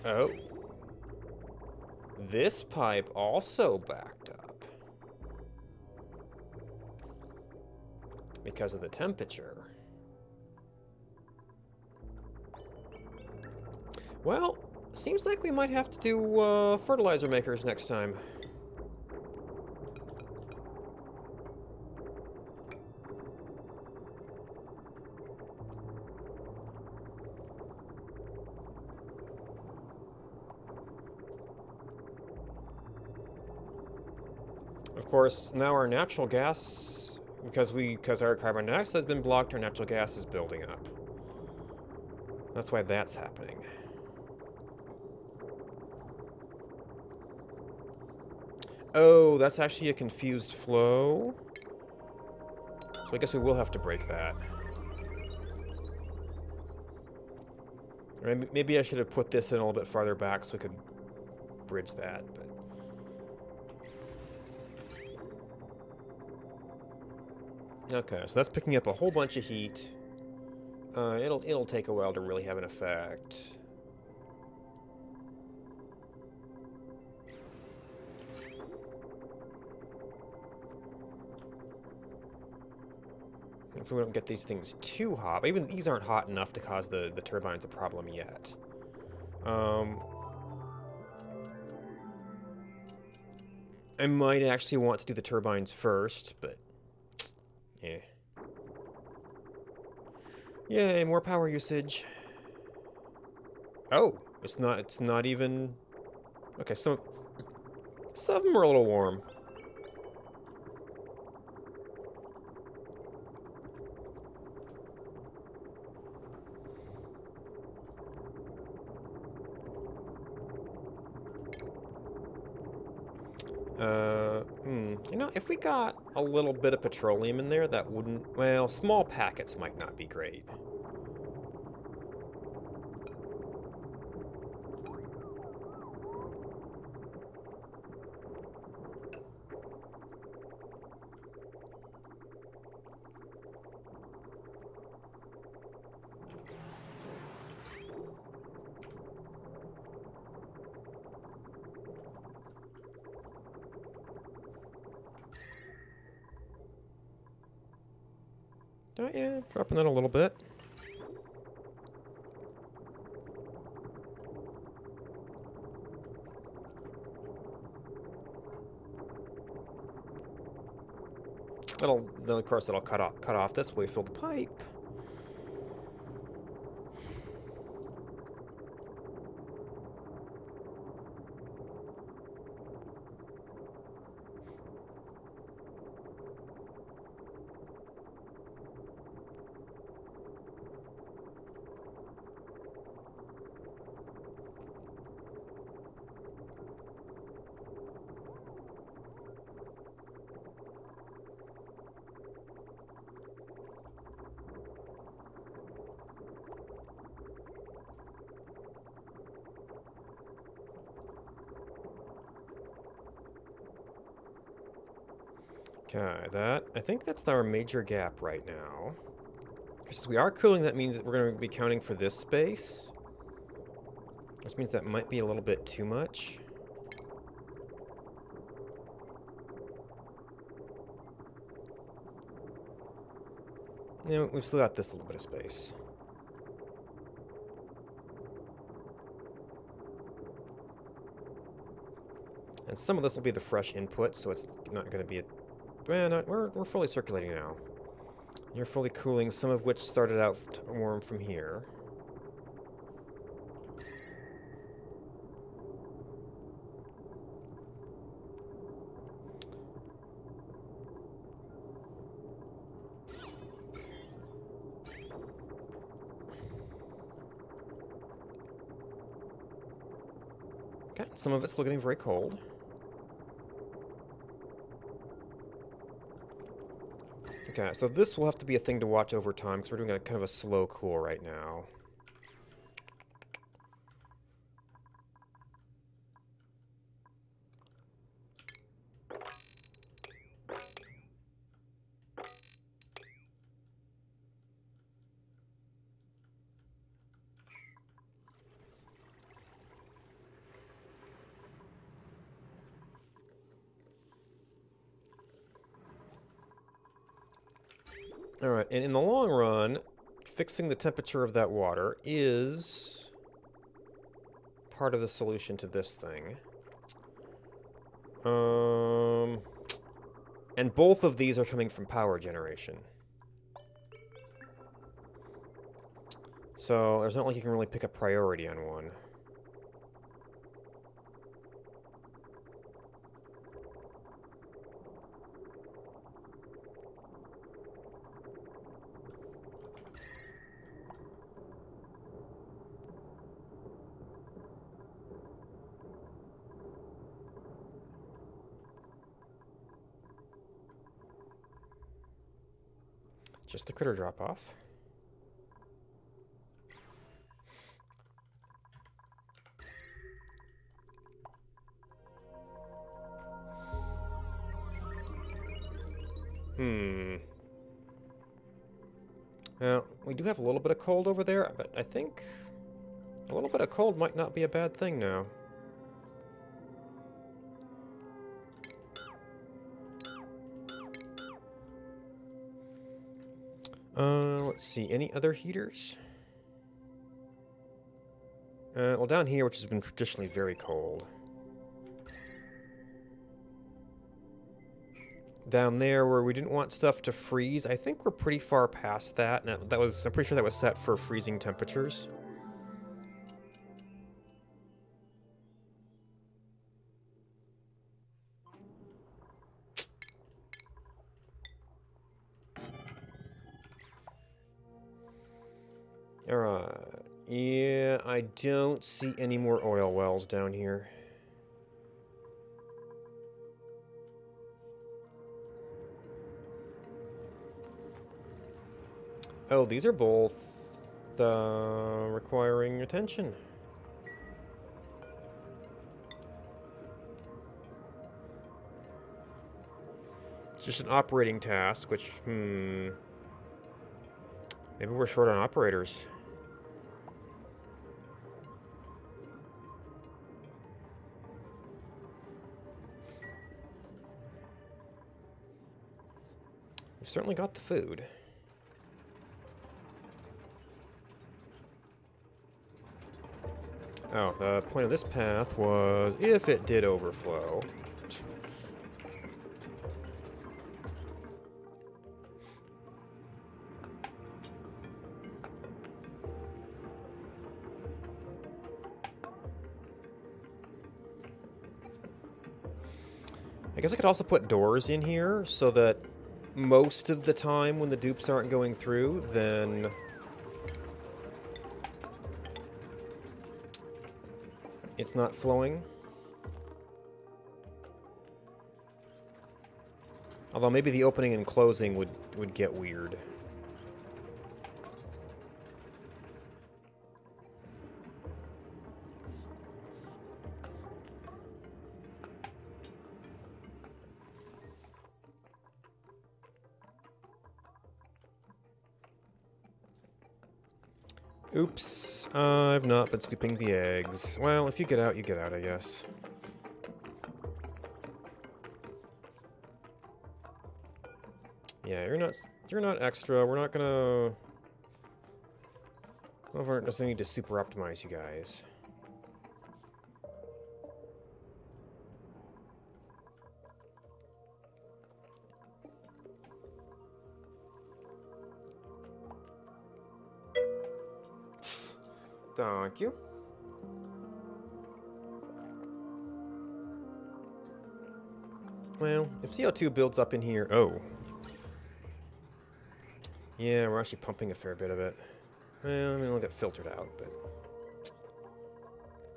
Oh. This pipe also backed up. Because of the temperature. Well, seems like we might have to do fertilizer makers next time. Of course, now our natural gas, because our carbon dioxide has been blocked, our natural gas is building up. That's why that's happening. Oh, that's actually a confused flow. So I guess we will have to break that. Or maybe I should have put this in a little bit farther back so we could bridge that, but... Okay, so that's picking up a whole bunch of heat. It'll take a while to really have an effect. If we don't get these things too hot, but even these aren't hot enough to cause the turbines a problem yet. I might actually want to do the turbines first, but yeah. Yay, more power usage. Oh, it's not even... Okay, some of them are a little warm. You know, if we got a little bit of petroleum in there, that wouldn't... Well, small packets might not be great. Oh, yeah, dropping that a little bit. Then of course that'll cut off this way, fill the pipe. Okay, I think that's our major gap right now. Since we are cooling, that means that we're going to be counting for this space. Which means that might be a little bit too much. Yeah, we've still got this little bit of space. And some of this will be the fresh input, so it's not going to be a... Well, no, we're fully circulating now. You're fully cooling, some of which started out warm from here. Okay, some of it's still getting very cold. Okay, so this will have to be a thing to watch over time, because we're doing a kind of a slow cool right now. Alright, and in the long run, fixing the temperature of that water is part of the solution to this thing. And both of these are coming from power generation. So there's not like you can really pick a priority on one. Just the critter drop off. Now, we do have a little bit of cold over there, but I think a little bit of cold might not be a bad thing now. Let's see, any other heaters? Well, down here, which has been traditionally very cold. Down there, where we didn't want stuff to freeze, I think we're pretty far past that. Now, I'm pretty sure that was set for freezing temperatures. Alright. Yeah, I don't see any more oil wells down here. Oh, these are both requiring attention. It's just an operating task, which, maybe we're short on operators. We've certainly got the food. Oh, the point of this path was if it did overflow. I guess I could also put doors in here so that most of the time when the dupes aren't going through, then it's not flowing. Although maybe the opening and closing would get weird. Oops, I've not been scooping the eggs. Well, if you get out, I guess. Yeah, you're not extra. We're not gonna... We don't necessarily need to super optimize you guys. Thank you. Well, if CO2 builds up in here... Oh. Yeah, we're actually pumping a fair bit of it. Well, I mean, it'll get filtered out,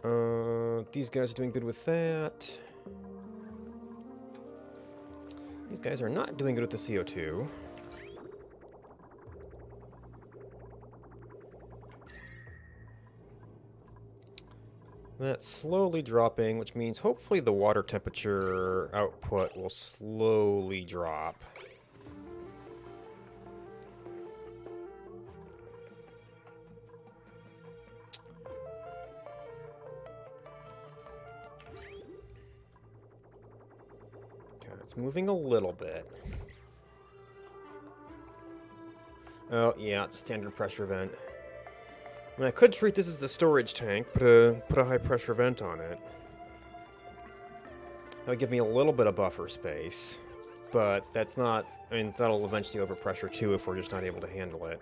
but... these guys are doing good with that. These guys are not doing good with the CO2. That's slowly dropping, which means hopefully the water temperature output will slowly drop. Okay, it's moving a little bit. Oh, yeah, it's a standard pressure vent. I mean, I could treat this as the storage tank, put a high pressure vent on it. That would give me a little bit of buffer space, but that's not, I mean, that'll eventually overpressure too if we're just not able to handle it.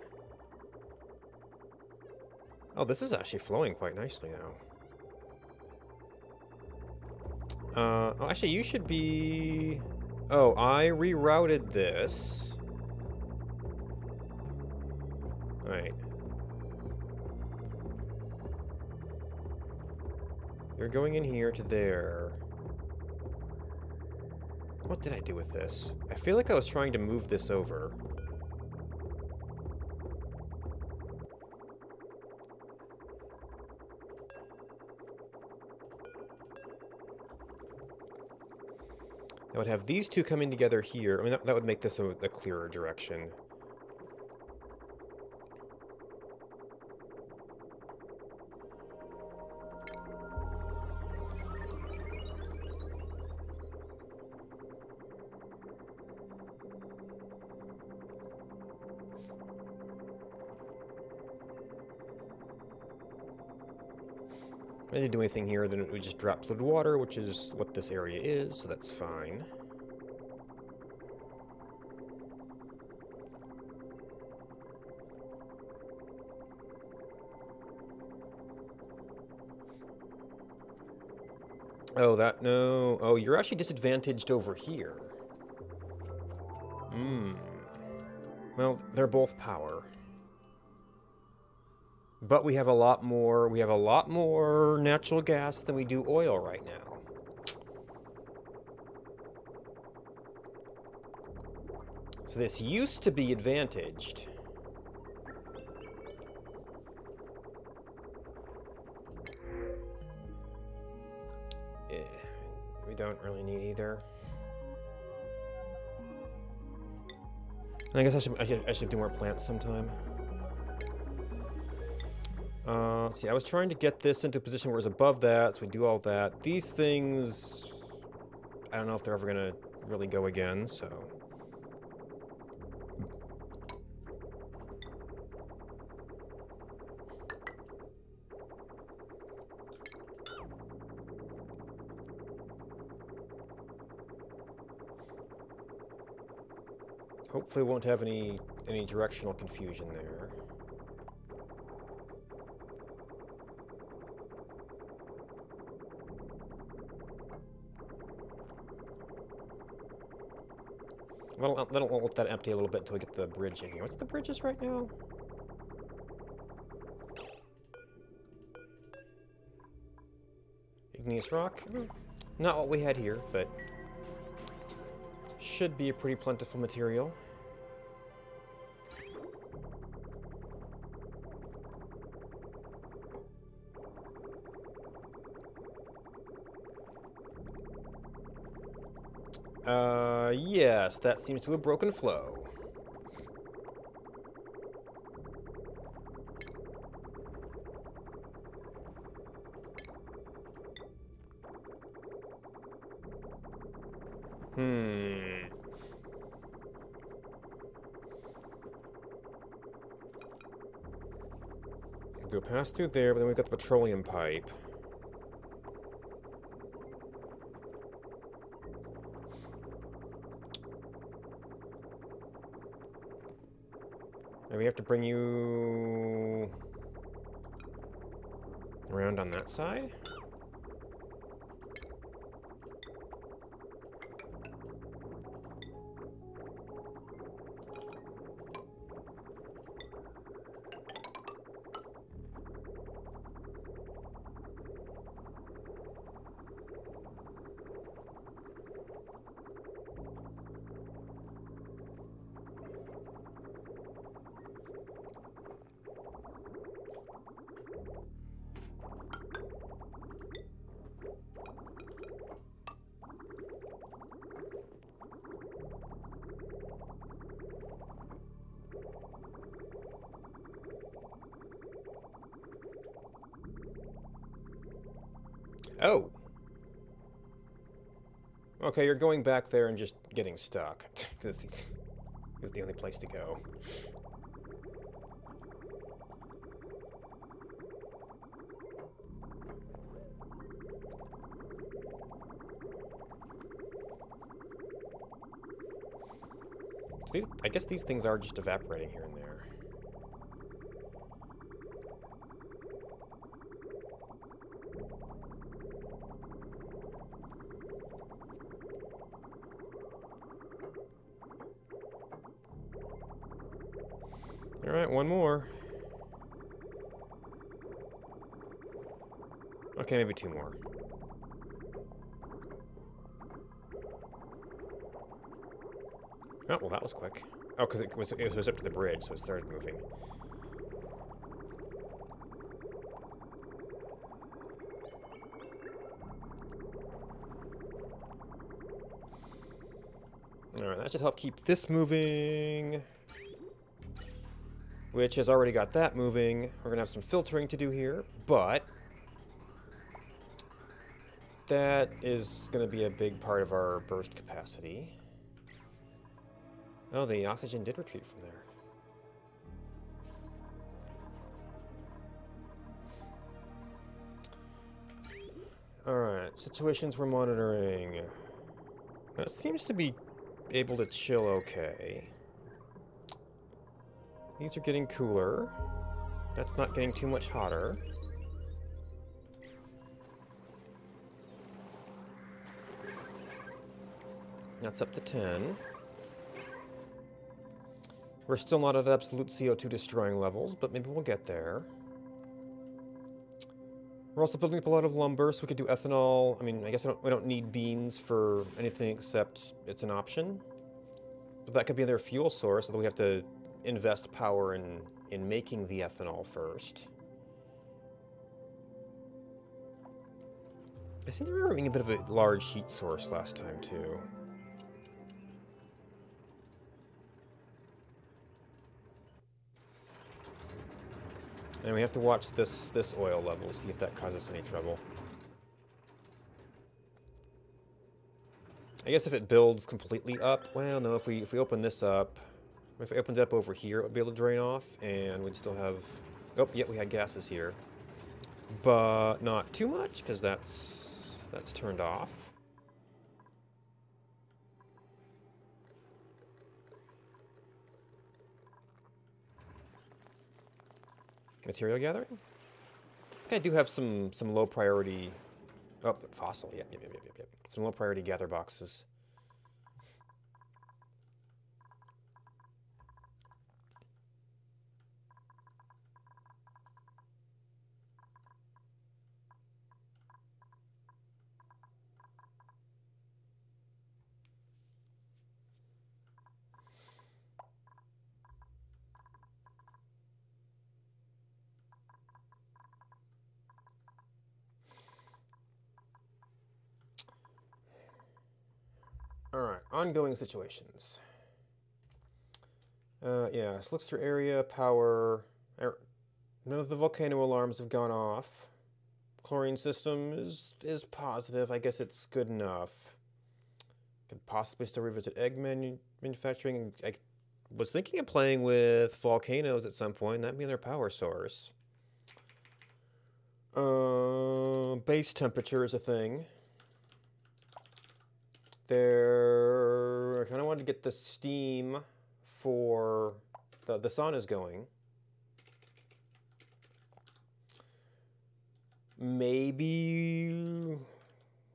Oh, this is actually flowing quite nicely now. Oh, actually, you should be... Oh, I rerouted this. Alright. You're going in here to there. What did I do with this? I feel like I was trying to move this over. I would have these two coming together here. I mean, that would make this a clearer direction. I didn't do anything here, then we just drop fluid water, which is what this area is, so that's fine. Oh, no. Oh, you're actually disadvantaged over here. Well, they're both power. But we have a lot more natural gas than we do oil right now. So this used to be advantaged. Yeah, we don't really need either. And I guess I should do more plants sometime. See, I was trying to get this into a position where it's above that, so we do all that. These things, I don't know if they're ever going to really go again, so... Hopefully we won't have any directional confusion there. I'll let that empty a little bit until we get the bridge in here. What's the bridges right now? Igneous rock? Not what we had here, but should be a pretty plentiful material. Yes, that seems to have broken flow. we'll do a pass through there, but then we've got the petroleum pipe. And we have to bring you around on that side? Oh! Okay, you're going back there and just getting stuck. Because it's the only place to go. So I guess these things are just evaporating here and there. Alright, one more. Okay, maybe two more. Oh, well that was quick. Oh, because it was up to the bridge, so it started moving. Alright, that should help keep this moving. Which has already got that moving. We're going to have some filtering to do here, but that is going to be a big part of our burst capacity. Oh, the oxygen did retreat from there. Alright, situations we're monitoring. That seems to be able to chill okay. These are getting cooler. That's not getting too much hotter. That's up to 10. We're still not at absolute CO2 destroying levels, but maybe we'll get there. We're also building up a lot of lumber, so we could do ethanol. I mean, I guess we don't need beans for anything except it's an option. But that could be their fuel source, although we have to invest power in making the ethanol first. I seem to remember being a bit of a large heat source last time, too. And we have to watch this oil level, see if that causes any trouble. I guess if it builds completely up, well, no, if we open this up, if I opened it up over here, it would be able to drain off, and we'd still have... Oh, yeah, we had gases here. But not too much, because that's turned off. Material gathering? I think I do have some low priority... Oh, fossil, yep. Some low priority gather boxes. Alright, ongoing situations. Yeah, so looks through area, power. None of the volcano alarms have gone off. Chlorine system is positive. I guess it's good enough. Could possibly still revisit egg manufacturing. I was thinking of playing with volcanoes at some point. That'd be their power source. base temperature is a thing. I kind of wanted to get the steam for the sun is going. Maybe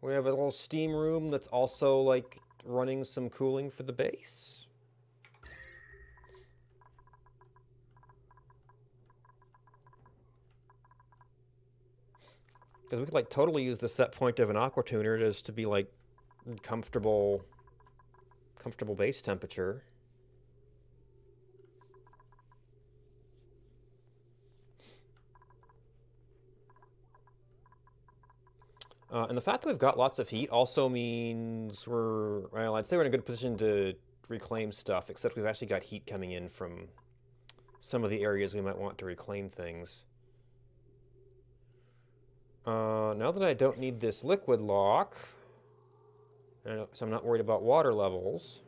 we have a little steam room that's also like running some cooling for the base. Because we could like totally use the set point of an aqua tuner just to be like comfortable base temperature. And the fact that we've got lots of heat also means well, I'd say we're in a good position to reclaim stuff, except we've actually got heat coming in from some of the areas we might want to reclaim things. Now that I don't need this liquid lock, so I'm not worried about water levels,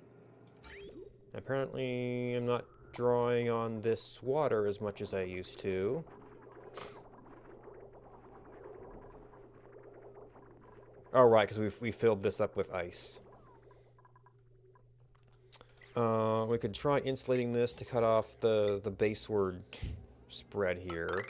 apparently I'm not drawing on this water as much as I used to. Oh, right, because we filled this up with ice. We could try insulating this to cut off the baseward spread here.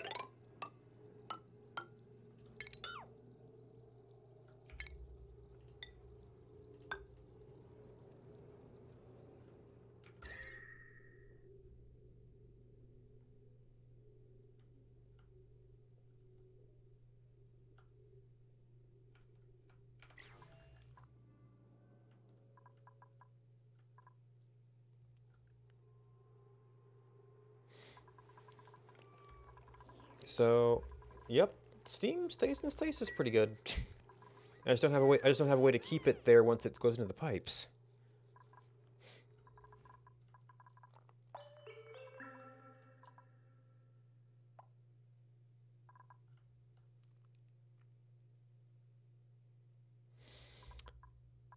So, yep, steam stays in stasis pretty good. I just don't have a way to keep it there once it goes into the pipes.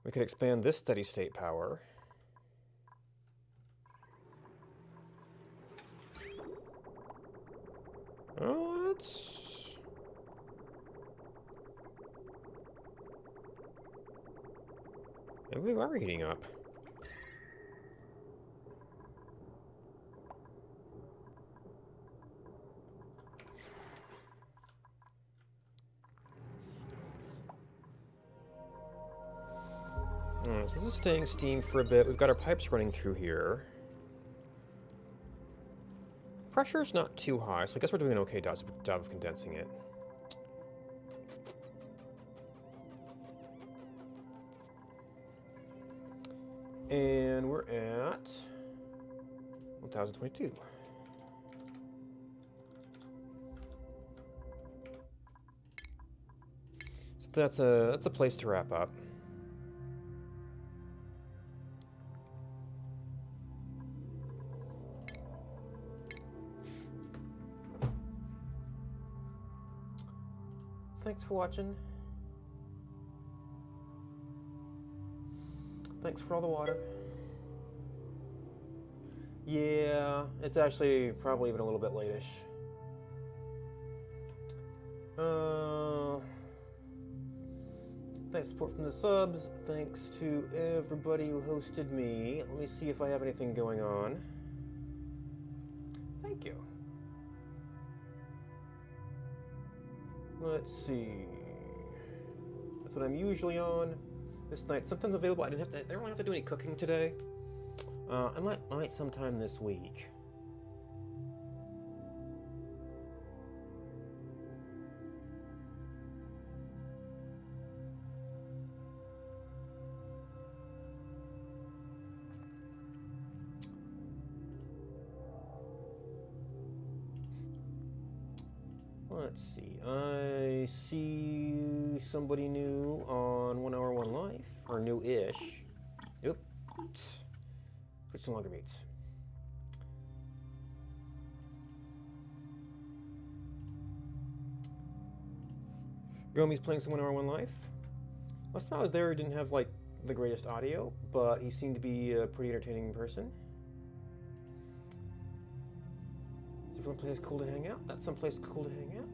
We could expand this steady state power. Oh, that's... Maybe we are heating up. So this is staying steam for a bit. We've got our pipes running through here. Pressure's not too high, so I guess we're doing an okay job of condensing it. And we're at 1022. So that's a place to wrap up. Thanks for watching. Thanks for all the water. Yeah, it's actually probably even a little bit late-ish. Thanks for support from the subs. Thanks to everybody who hosted me. Let me see if I have anything going on. Thank you. Let's see. That's what I'm usually on. This night, sometimes available. I don't really have to do any cooking today. I might sometime this week. Let's see. I see somebody new on 1 Hour 1 Life, or new-ish. Oops. Put some longer meats. Gomi's playing some 1 Hour 1 Life. Last time I was there, he didn't have like the greatest audio, but he seemed to be a pretty entertaining person. Is everyone place cool to hang out? That's someplace cool to hang out.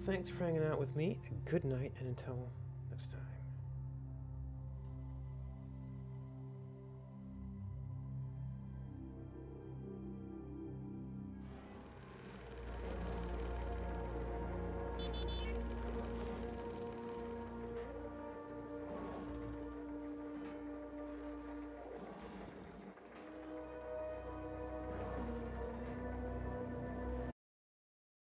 thanks for hanging out with me. Good night, and until